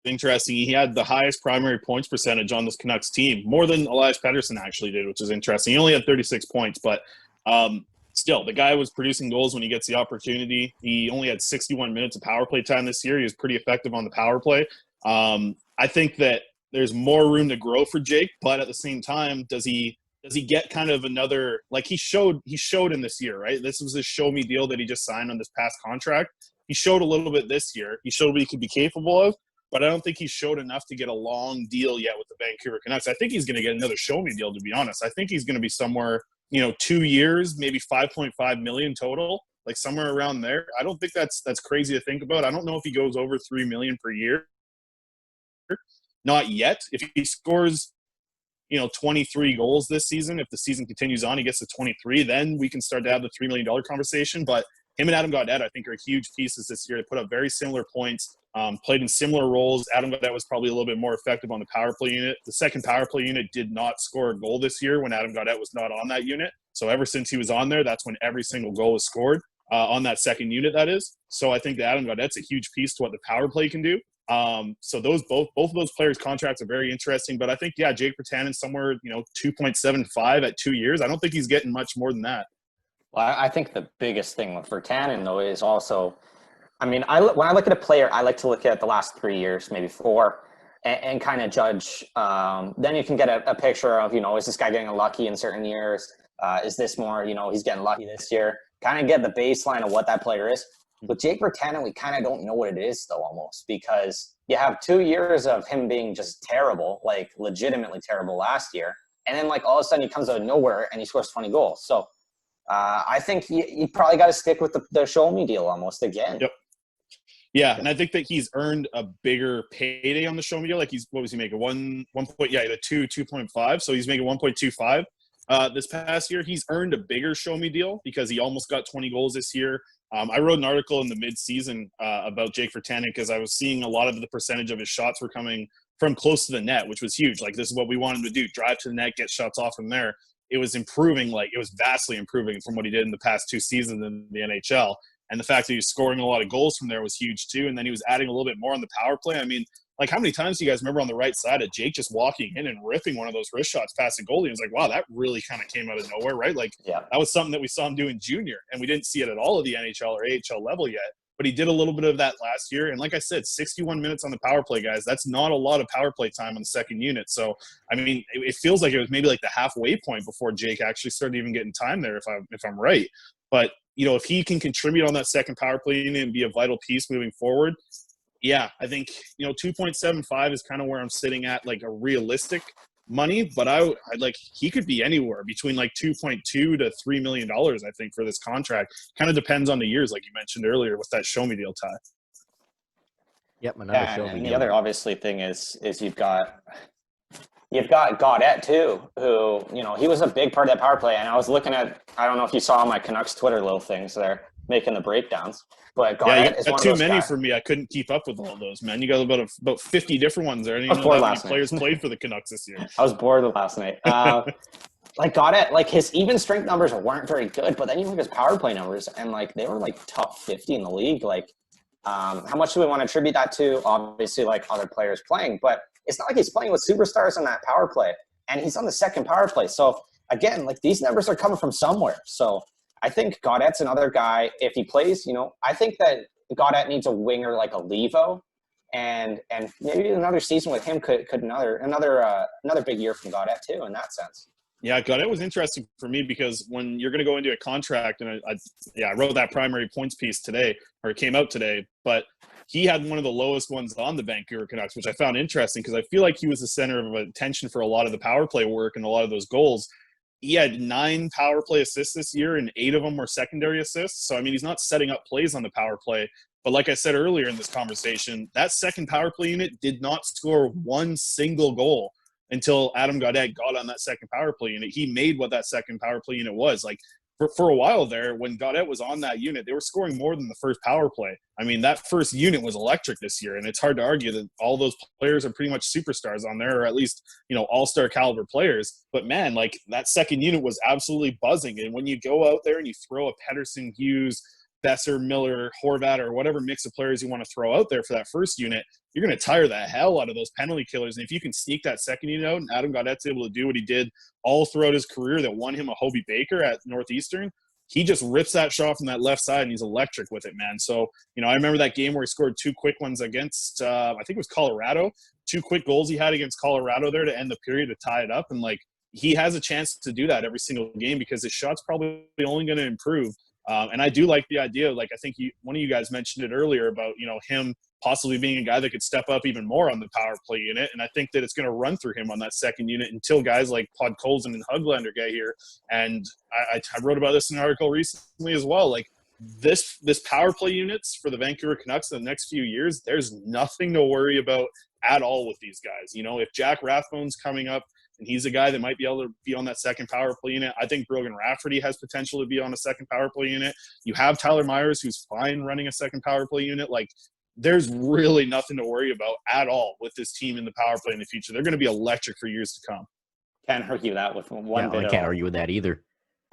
interesting. He had the highest primary points percentage on this Canucks team, more than Elias Pettersson actually did, which is interesting. He only had 36 points, but still, the guy was producing goals when he gets the opportunity. He only had 61 minutes of power play time this year. He was pretty effective on the power play. I think that there's more room to grow for Jake, but at the same time, does he get kind of another, like he showed in this year, right? This was a show me deal that he just signed on this past contract. He showed a little bit this year. He showed what he could be capable of, but I don't think he showed enough to get a long deal yet with the Vancouver Canucks. I think he's going to get another show me deal, to be honest. I think he's going to be somewhere, 2 years, maybe $5.5 million total, like somewhere around there. I don't think that's crazy to think about. I don't know if he goes over $3 million per year. Not yet. If he scores, 23 goals this season, if the season continues on, he gets to 23, then we can start to have the $3 million conversation. But him and Adam Gaudette, I think, are huge pieces this year. They put up very similar points, played in similar roles. Adam Gaudette was probably a little bit more effective on the power play unit. The second power play unit did not score a goal this year when Adam Gaudette was not on that unit. So ever since he was on there, that's when every single goal was scored on that second unit, that is. So I think that Adam Gaudette's a huge piece to what the power play can do. So those both of those players' contracts are very interesting. But I think, Jake Virtanen somewhere, 2.75 at 2 years. I don't think he's getting much more than that. Well, I think the biggest thing with Virtanen, though, is also, when I look at a player, I like to look at the last 3 years, maybe 4, and kind of judge. Then you can get a picture of, is this guy getting lucky in certain years? Is this more, he's getting lucky this year? Kind of get the baseline of what that player is. With Jake Virtanen, we kind of don't know what it is, though, almost, because you have 2 years of him being just terrible, like legitimately terrible last year. And then, like, all of a sudden he comes out of nowhere and he scores 20 goals. So I think you probably got to stick with the show me deal almost again. Yep. Yeah, and I think that he's earned a bigger payday on the show me deal. Like, what was he making? 2.5. So he's making 1.25 this past year. He's earned a bigger show me deal because he almost got 20 goals this year. I wrote an article in the mid-season about Jake Virtanen because I was seeing a lot of the percentage of his shots were coming from close to the net, which was huge. Like, this is what we wanted to do: drive to the net, get shots off from there. it was improving. Like, it was vastly improving from what he did in the past 2 seasons in the NHL. And the fact that he was scoring a lot of goals from there was huge too. And then he was adding a little bit more on the power play. I mean, like, how many times do you guys remember on the right side of Jake just walking in and ripping one of those wrist shots past the goalie? It was like, wow, that really kind of came out of nowhere, right? Like, that was something that we saw him do in junior, and we didn't see it at all at the NHL or AHL level yet. But he did a little bit of that last year. And like I said, 61 minutes on the power play, guys. That's not a lot of power play time on the second unit. So, I mean, it feels like it was maybe like the halfway point before Jake actually started even getting time there, if I'm right. But, you know, if he can contribute on that second power play unit and be a vital piece moving forward, yeah, I think, you know, 2.75 is kind of where I'm sitting at, like, a realistic money. But I like, he could be anywhere between like 2.2 to $3 million, I think, for this contract. Kind of depends on the years, like you mentioned earlier, with that show me deal, Ty. Yep, another show me and deal. the other obviously thing is you've got Gaudette too, who, you know, he was a big part of that power play. And I was looking at, I don't know if you saw my Canucks Twitter little things there, making the breakdowns. But Gaudette is one of those too many guys. for me. I couldn't keep up with all those, man. You got about 50 different ones there. I didn't I was know bored that many last night. players played for the Canucks this year. I was bored last night. Like Gaudette, like his even strength numbers weren't very good, but then you look at his power play numbers and like they were like top 50 in the league. Like, how much do we want to attribute that to? Obviously, like other players playing, but it's not like he's playing with superstars on that power play, and he's on the second power play. So again, like these numbers are coming from somewhere. So I think Gaudette's another guy. If he plays, you know, I think that Gaudette needs a winger like a Levo, and maybe another season with him could another big year from Gaudette too in that sense. Yeah, Gaudette was interesting for me because when you're going to go into a contract, and I wrote that primary points piece today, or it came out today, but he had one of the lowest ones on the Vancouver Canucks, which I found interesting because I feel like he was the center of attention for a lot of the power play work and a lot of those goals. He had 9 power play assists this year, and 8 of them were secondary assists. So, I mean, he's not setting up plays on the power play. But like I said earlier in this conversation, that second power play unit did not score one single goal until Adam Gaudette got on that second power play unit. He made what that second power play unit was. Like, for a while there, when Gaudette was on that unit, they were scoring more than the first power play. I mean, that first unit was electric this year, and it's hard to argue that all those players are pretty much superstars on there, or at least, you know, all-star caliber players. But, man, like, that second unit was absolutely buzzing. And when you go out there and you throw a Pettersson, Hughes, Besser, Miller, Horvat, or whatever mix of players you want to throw out there for that first unit, you're going to tire the hell out of those penalty killers. And if you can sneak that second unit out, and Adam Gaudette's able to do what he did all throughout his career that won him a Hobie Baker at Northeastern, he just rips that shot from that left side, and he's electric with it, man. So, you know, I remember that game where he scored 2 quick ones against, I think it was Colorado, 2 quick goals he had against Colorado there to end the period to tie it up. And, like, he has a chance to do that every single game because his shot's probably only going to improve. And I do like the idea, like I think one of you guys mentioned it earlier about, you know, him possibly being a guy that could step up even more on the power play unit. And I think that it's going to run through him on that second unit until guys like Podkolzin and Höglander get here. And I wrote about this in an article recently as well. Like this power play units for the Vancouver Canucks in the next few years, there's nothing to worry about at all with these guys. You know, if Jack Rathbone's coming up, and he's a guy that might be able to be on that second power play unit. I think Brogan Rafferty has potential to be on a second power play unit. You have Tyler Myers, who's fine running a second power play unit. Like, there's really nothing to worry about at all with this team in the power play in the future. They're going to be electric for years to come. Can't argue that with one bit. I can't argue with that either.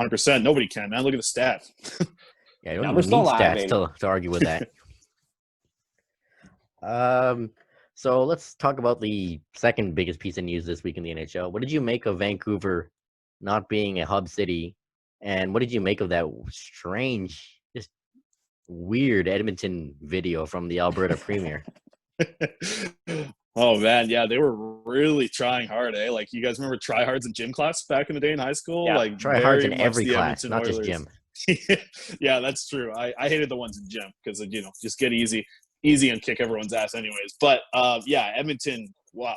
100%. Nobody can, man. Look at the stats. Yeah, you don't even need stats to argue with that. So let's talk about the second biggest piece of news this week in the NHL. What did you make of Vancouver not being a hub city? And what did you make of that strange, just weird Edmonton video from the Alberta Premier? Oh, man. Yeah, they were really trying hard, eh? Like, you guys remember tryhards in gym class back in the day in high school? Yeah, like tryhards in every class, not just gym. Yeah, that's true. I hated the ones in gym because, you know, just get easy and kick everyone's ass anyways. But, yeah, Edmonton, wow.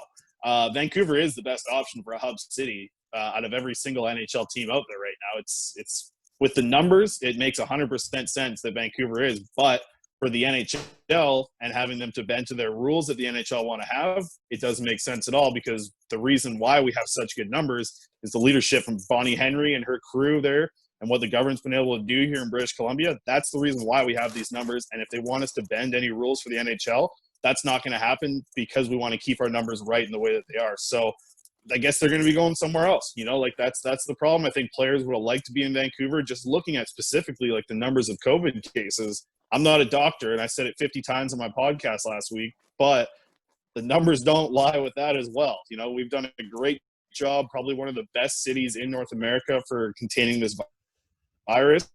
Vancouver is the best option for a hub city out of every single NHL team out there right now. It's with the numbers, it makes 100% sense that Vancouver is. But for the NHL and having them to bend to their rules that the NHL want to have, it doesn't make sense at all because the reason why we have such good numbers is the leadership from Bonnie Henry and her crew there and what the government's been able to do here in British Columbia. That's the reason why we have these numbers. And if they want us to bend any rules for the NHL, that's not going to happen because we want to keep our numbers right in the way that they are. So I guess they're going to be going somewhere else. Like that's the problem. I think players would like to be in Vancouver. Just looking at specifically like the numbers of COVID cases. I'm not a doctor, and I said it 50 times on my podcast last week, but the numbers don't lie with that as well. We've done a great job, probably one of the best cities in North America for containing this virus.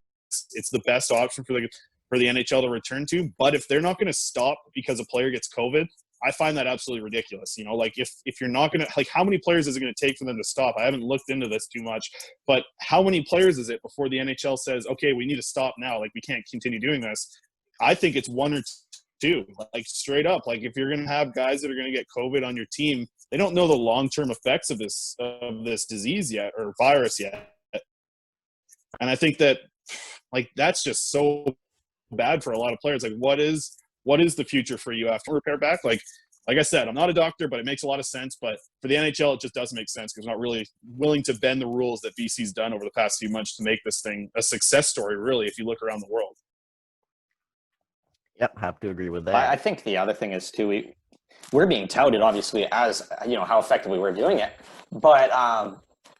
It's the best option for the NHL to return to. But if they're not going to stop because a player gets COVID, I find that absolutely ridiculous. Like if you're not going to, like, how many players is it going to take for them to stop? I haven't looked into this too much, but how many players is it before the NHL says, okay, we need to stop now? Like, we can't continue doing this. I think it's one or two, like straight up. Like, if you're going to have guys that are going to get COVID on your team, they don't know the long-term effects of this disease yet, or virus yet. And I think that, like, that's just so bad for a lot of players. Like, what is the future for you after repair back? Like I said, I'm not a doctor, but it makes a lot of sense. But for the NHL, it just doesn't make sense because they're not really willing to bend the rules that BC's done over the past few months to make this thing a success story, really, if you look around the world. Yep, have to agree with that. I think the other thing is, too, we're being touted, obviously, as, how effectively we're doing it. But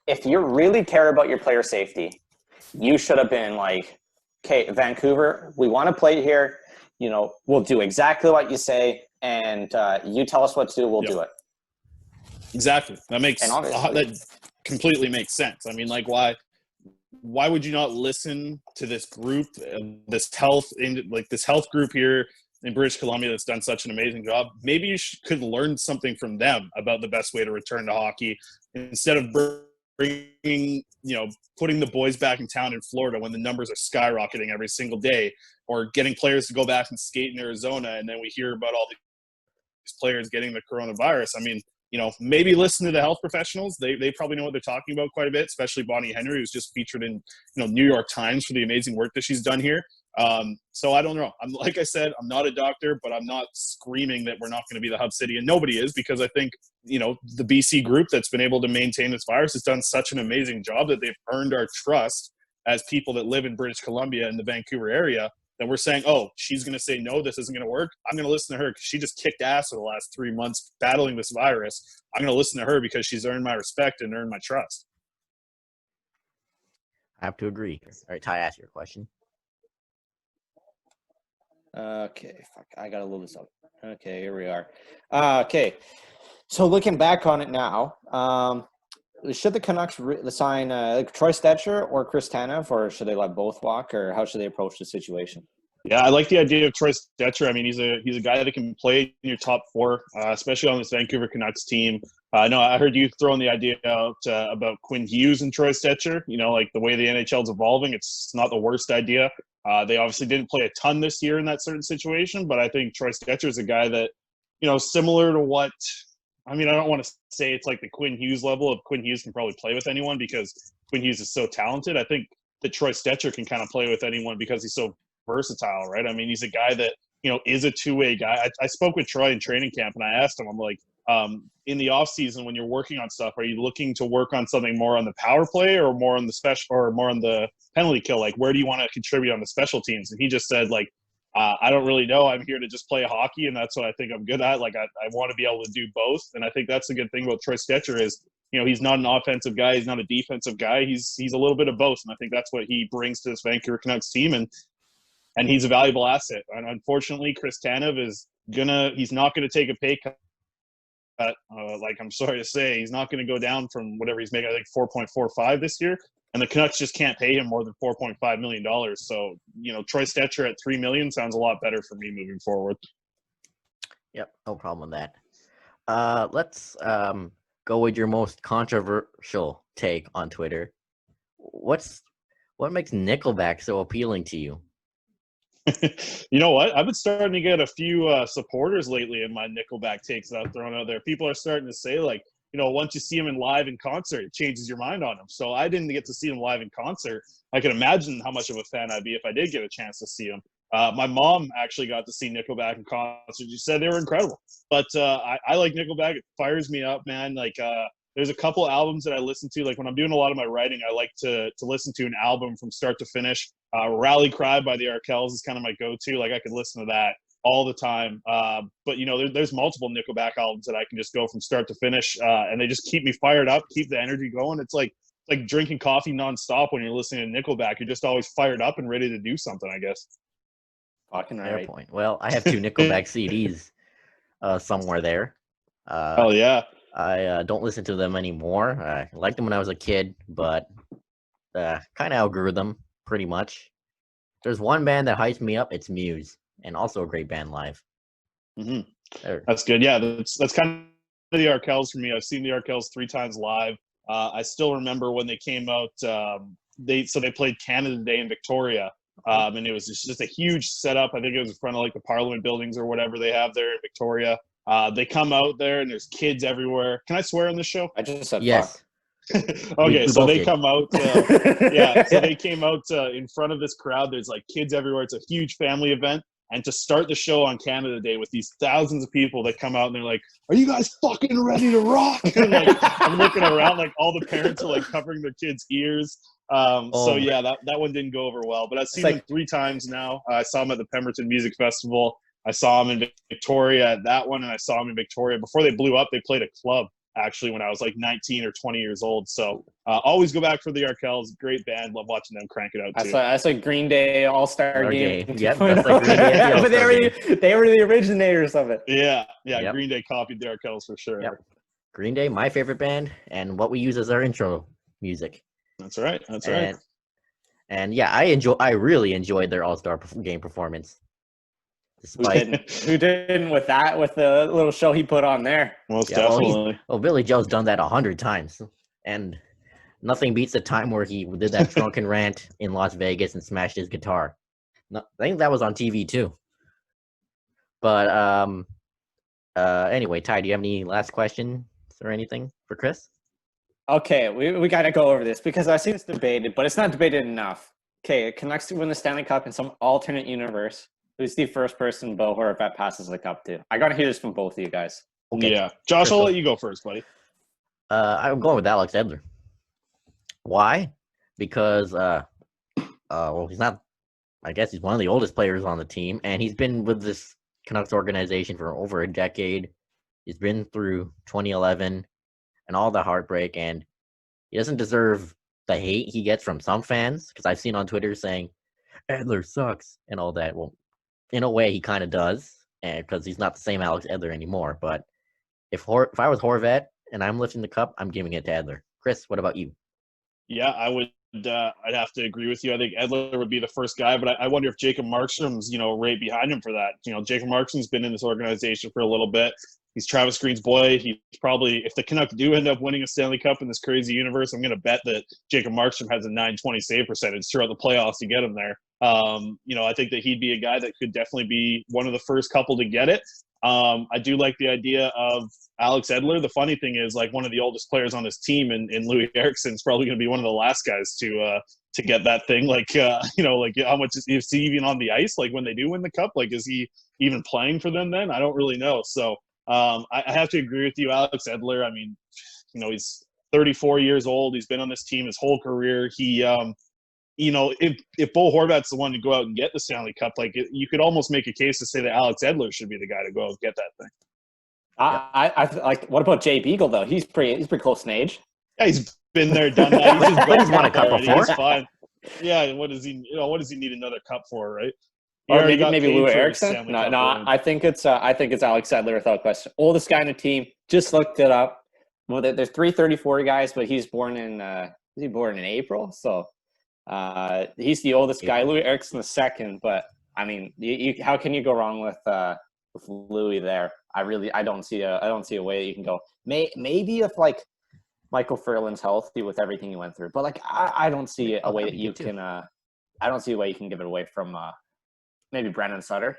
if you really care about your player safety, you should have been like, okay, Vancouver, we want to play here. We'll do exactly what you say, and you tell us what to do, we'll do it. Exactly. That completely makes sense. I mean, like, why would you not listen to this group, this health group here in British Columbia that's done such an amazing job? Maybe you could learn something from them about the best way to return to hockey instead of bringing, putting the boys back in town in Florida when the numbers are skyrocketing every single day, or getting players to go back and skate in Arizona, and then we hear about all these players getting the coronavirus. I mean, maybe listen to the health professionals. They probably know what they're talking about quite a bit, especially Bonnie Henry, who's just featured in New York Times for the amazing work that she's done here. So I don't know. Like I said, I'm not a doctor, but I'm not screaming that we're not going to be the hub city, and nobody is, because I think the BC group that's been able to maintain this virus has done such an amazing job that they've earned our trust as people that live in British Columbia and the Vancouver area, that we're saying, oh, she's going to say, no, this isn't going to work. I'm going to listen to her because she just kicked ass for the last 3 months battling this virus. I'm going to listen to her because she's earned my respect and earned my trust. I have to agree. All right, Ty, ask your question. Okay, I got to load this up. Okay, here we are. Okay, so looking back on it now, should the Canucks sign Troy Stecher or Chris Tanev, or should they let both walk, or how should they approach the situation? Yeah, I like the idea of Troy Stecher. I mean, he's a guy that can play in your top four, especially on this Vancouver Canucks team. No, I heard you throwing the idea out about Quinn Hughes and Troy Stecher. Like the way the NHL's evolving, it's not the worst idea. They obviously didn't play a ton this year in that certain situation, but I think Troy Stecher is a guy that, similar to what – I mean, I don't want to say it's like the Quinn Hughes level of Quinn Hughes can probably play with anyone because Quinn Hughes is so talented. I think that Troy Stecher can kind of play with anyone because he's so versatile, right? I mean, he's a guy that, is a two-way guy. I spoke with Troy in training camp, and I asked him, I'm like, in the off season when you're working on stuff, are you looking to work on something more on the power play or more on the special or more on the penalty kill? Like, where do you want to contribute on the special teams? And he just said, like, I don't really know. I'm here to just play hockey, and that's what I think I'm good at. Like, I want to be able to do both, and I think that's the good thing about Troy Stecher is, he's not an offensive guy. He's not a defensive guy. He's a little bit of both, and I think that's what he brings to this Vancouver Canucks team, and he's a valuable asset. And unfortunately, Chris Tanev he's not going to take a pay cut. Like, I'm sorry to say, he's not going to go down from whatever he's making, I think 4.45 this year. And the Canucks just can't pay him more than $4.5 million. So, Troy Stecher at $3 million sounds a lot better for me moving forward. Yep, no problem with that. Let's go with your most controversial take on Twitter. What makes Nickelback so appealing to you? You know what? I've been starting to get a few supporters lately in my Nickelback takes that I've thrown out there. People are starting to say, like, once you see him live in concert, it changes your mind on him. So I didn't get to see him live in concert. I can imagine how much of a fan I'd be if I did get a chance to see him. My mom actually got to see Nickelback in concert. She said they were incredible. But I like Nickelback. It fires me up, man. Like, there's a couple albums that I listen to. Like, when I'm doing a lot of my writing, I like to listen to an album from start to finish. Rally Cry by the Arkells is kind of my go-to. Like, I could listen to that all the time. But there's multiple Nickelback albums that I can just go from start to finish, and they just keep me fired up, keep the energy going. It's like drinking coffee nonstop when you're listening to Nickelback. You're just always fired up and ready to do something, I guess. Fucking Fair right. point. Well, I have 2 Nickelback CDs somewhere there. Oh yeah. I don't listen to them anymore. I liked them when I was a kid, but kind of outgrew them pretty much. There's one band that hypes me up. It's Muse, and also a great band live. Mm-hmm. That's good. Yeah, that's kind of the Arkells for me. I've seen the Arkells 3 times live. I still remember when they came out. They played Canada Day in Victoria, and it was just a huge setup. I think it was in front of like the Parliament buildings or whatever they have there in Victoria. They come out there and there's kids everywhere. Can I swear on this show? I just said Yes. Okay, so they come out. Yeah, so they fuck. came out in front of this crowd. There's like kids everywhere. It's a huge family event. And to start the show on Canada Day with these thousands of people that come out and they're like, "Are you guys fucking ready to rock?" And like, I'm looking around, like all the parents are like covering their kids' ears. So yeah, that one didn't go over well. But I've seen them 3 times now. I saw them at the Pemberton Music Festival. I saw them in Victoria at that one, and I saw them in Victoria before they blew up. They played a club actually when I was like 19 or 20 years old. So always go back for the Arkells. Great band. Love watching them crank it out too. That's like Green Day All-Star Game. Yep, that's like Green Day at the But they were the originators of it. Yeah. Yep. Green Day copied the Arkells for sure. Yep. Green Day, my favorite band, and what we use as our intro music. That's right. Right. And yeah, I really enjoyed their All-Star Game performance. Who didn't with the little show he put on there? Most definitely. Well, Billy Joe's done that 100 times, and nothing beats the time where he did that drunken rant in Las Vegas and smashed his guitar. I think that was on TV too. But anyway, Ty, do you have any last questions or anything for Chris? Okay, we got to go over this because I see it's debated, but it's not debated enough. Okay, Canucks win the Stanley Cup in some alternate universe. Who's the first person Bo Horvat passes the cup to? I got to hear this from both of you guys. Okay. Yeah. Josh, I'll let you go first, buddy. I'm going with Alex Edler. Why? Because, well, he's not, I guess he's one of the oldest players on the team, and he's been with this Canucks organization for over a decade. He's been through 2011 and all the heartbreak, and he doesn't deserve the hate he gets from some fans, because I've seen on Twitter saying, Edler sucks, and all that. Well, in a way, he kind of does, because he's not the same Alex Edler anymore. But if I was Horvat and I'm lifting the cup, I'm giving it to Edler. Chris, what about you? Yeah, I would. I'd have to agree with you. I think Edler would be the first guy, but I wonder if Jacob Markstrom's, right behind him for that. Jacob Markstrom's been in this organization for a little bit. He's Travis Green's boy. He's probably, if the Canucks do end up winning a Stanley Cup in this crazy universe, I'm going to bet that Jacob Markstrom has a .920 save percentage throughout the playoffs to get him there. I think that he'd be a guy that could definitely be one of the first couple to get it. I do like the idea of Alex Edler. The funny thing is, like, one of the oldest players on this team in Louis Eriksson's probably going to be one of the last guys to get that thing. Like, like how much is he even on the ice? Like when they do win the cup, like, is he even playing for them then? I don't really know. So I have to agree with you, Alex Edler. I mean, he's 34 years old. He's been on this team his whole career. He, if Bo Horvat's the one to go out and get the Stanley Cup, like, you could almost make a case to say that Alex Edler should be the guy to go out and get that thing. I like. What about Jay Beagle though? He's pretty close in age. Yeah, he's been there, done that. He's won a cup before. He's fine. Yeah, what does he? What does he need another cup for, right? Or maybe Louis Eriksson. No, I think it's Alex Edler without question. Oldest guy in the team. Just looked it up. Well, there's 334 guys, but he's born in April, so he's the oldest guy. Louis Eriksson the second, but I mean, how can you go wrong with Louis there? I don't see a way that you can go. Maybe if like Michael Ferland's healthy with everything he went through, but like I don't see a way that you can. I don't see a way you can give it away from maybe Brandon Sutter.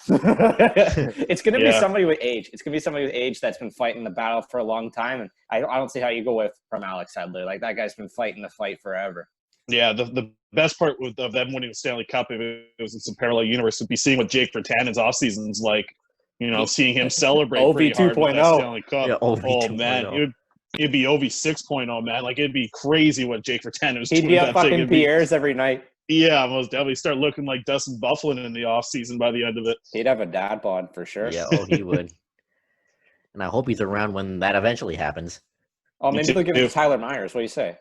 It's going to be somebody with age. It's going to be somebody with age that's been fighting the battle for a long time, and I don't see how you go from Alex Edler. Like, that guy's been fighting the fight forever. Yeah, the best part of them winning the Stanley Cup, if it was in some parallel universe, would be seeing what Jake Virtanen's off season's like. Seeing him celebrate OV pretty hard with that 2.0. Stanley Cup. Yeah, OV oh 2.0. man, it'd be OV 6.0, man. Like, it'd be crazy what Jake Virtanen was doing. He'd be up fucking Pierre's every night. Yeah, most definitely start looking like Dustin Byfuglien in the offseason by the end of it. He'd have a dad bod for sure. Yeah, oh, he would. And I hope he's around when that eventually happens. Oh, Me maybe they'll give it too. to Tyler Myers. What do you say?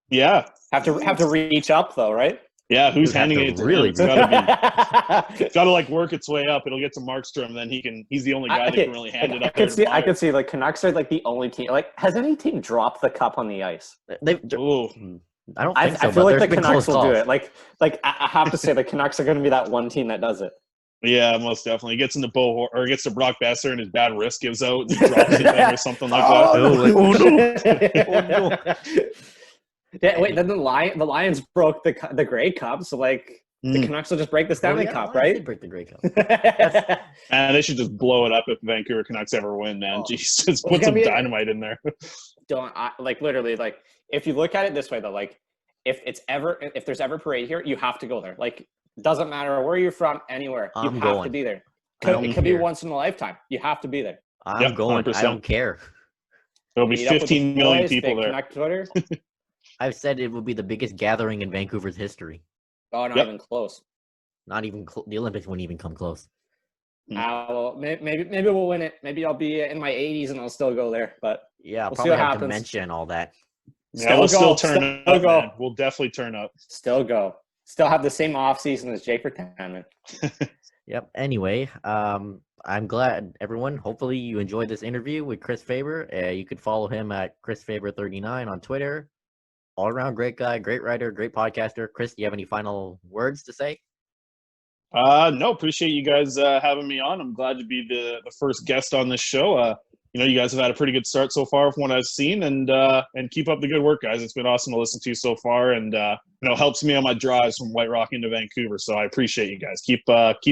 Yeah. Have to reach up though, right? Yeah, who's You'd have handing to it to really him? It's gotta like work its way up. It'll get to Markstrom, then he's the only guy that can really hand it up. I could see like Canucks are like the only team. Like, has any team dropped the cup on the ice? Ooh. I don't I think so. feel but like the there's been Canucks close will do calls. it. Like I have to say, the Canucks are going to be that one team that does it. Yeah, most definitely. He gets into or gets to Brock Besser and his bad wrist gives out and he drops it then or something like that. Oh no! Yeah, wait, then the Lions broke the Grey Cup, so like the Canucks will just break the Stanley Cup, They right? did break the Grey Cup. And they should just blow it up if the Vancouver Canucks ever win, man. Jeez, just Well, put it's some gonna be- dynamite in there. Literally, like if you look at it this way though, like if there's ever parade here, you have to go there. Like doesn't matter where you're from, anywhere, you I'm have going. to be there. don't It could be care. once in a lifetime. You have to be there. I'm Yep, going. 100%. I don't care. There'll be Meet up with the 15 million boys, people big there. Canuck Twitter. I've said it will be the biggest gathering in Vancouver's history. Oh, not Yep. even close. Not even the Olympics wouldn't even come close. Well, maybe we'll win it. Maybe I'll be in my 80s and I'll still go there. But Yeah, We'll see probably what have happens. dementia and all that. Yeah, we'll still turn Still up, go. man. We'll definitely turn up. Still go. Still have the same off season as Jake Vertanen. Yep. Anyway, I'm glad everyone. Hopefully, you enjoyed this interview with Chris Faber. You could follow him at ChrisFaber39 on Twitter. All around great guy, great writer, great podcaster. Chris, do you have any final words to say? No, appreciate you guys having me on. I'm glad to be the first guest on this show. You guys have had a pretty good start so far from what I've seen, and keep up the good work, guys. It's been awesome to listen to so far, and helps me on my drives from White Rock into Vancouver. So I appreciate you guys. Keep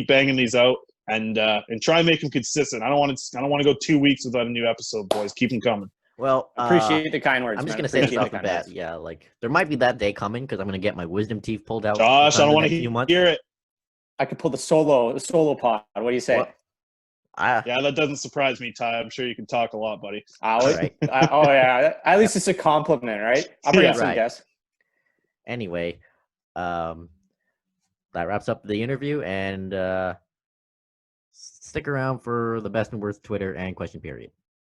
banging these out, and try and make them consistent. I don't want to go 2 weeks without a new episode, boys. Keep them coming. Well, Appreciate the kind words. I'm just man. gonna say this Appreciate off the kind bat. words. Yeah, like there might be that day coming because I'm gonna get my wisdom teeth pulled out. Josh, I sometime don't in want the to next few months. hear it. I could pull the solo pod. What do you say? Well, Yeah, that doesn't surprise me, Ty. I'm sure you can talk a lot, buddy. Right. Oh yeah. At least it's a compliment, right? I'll bring Yeah. up some Right. guests. Anyway, that wraps up the interview, and stick around for the best and worst Twitter and question period.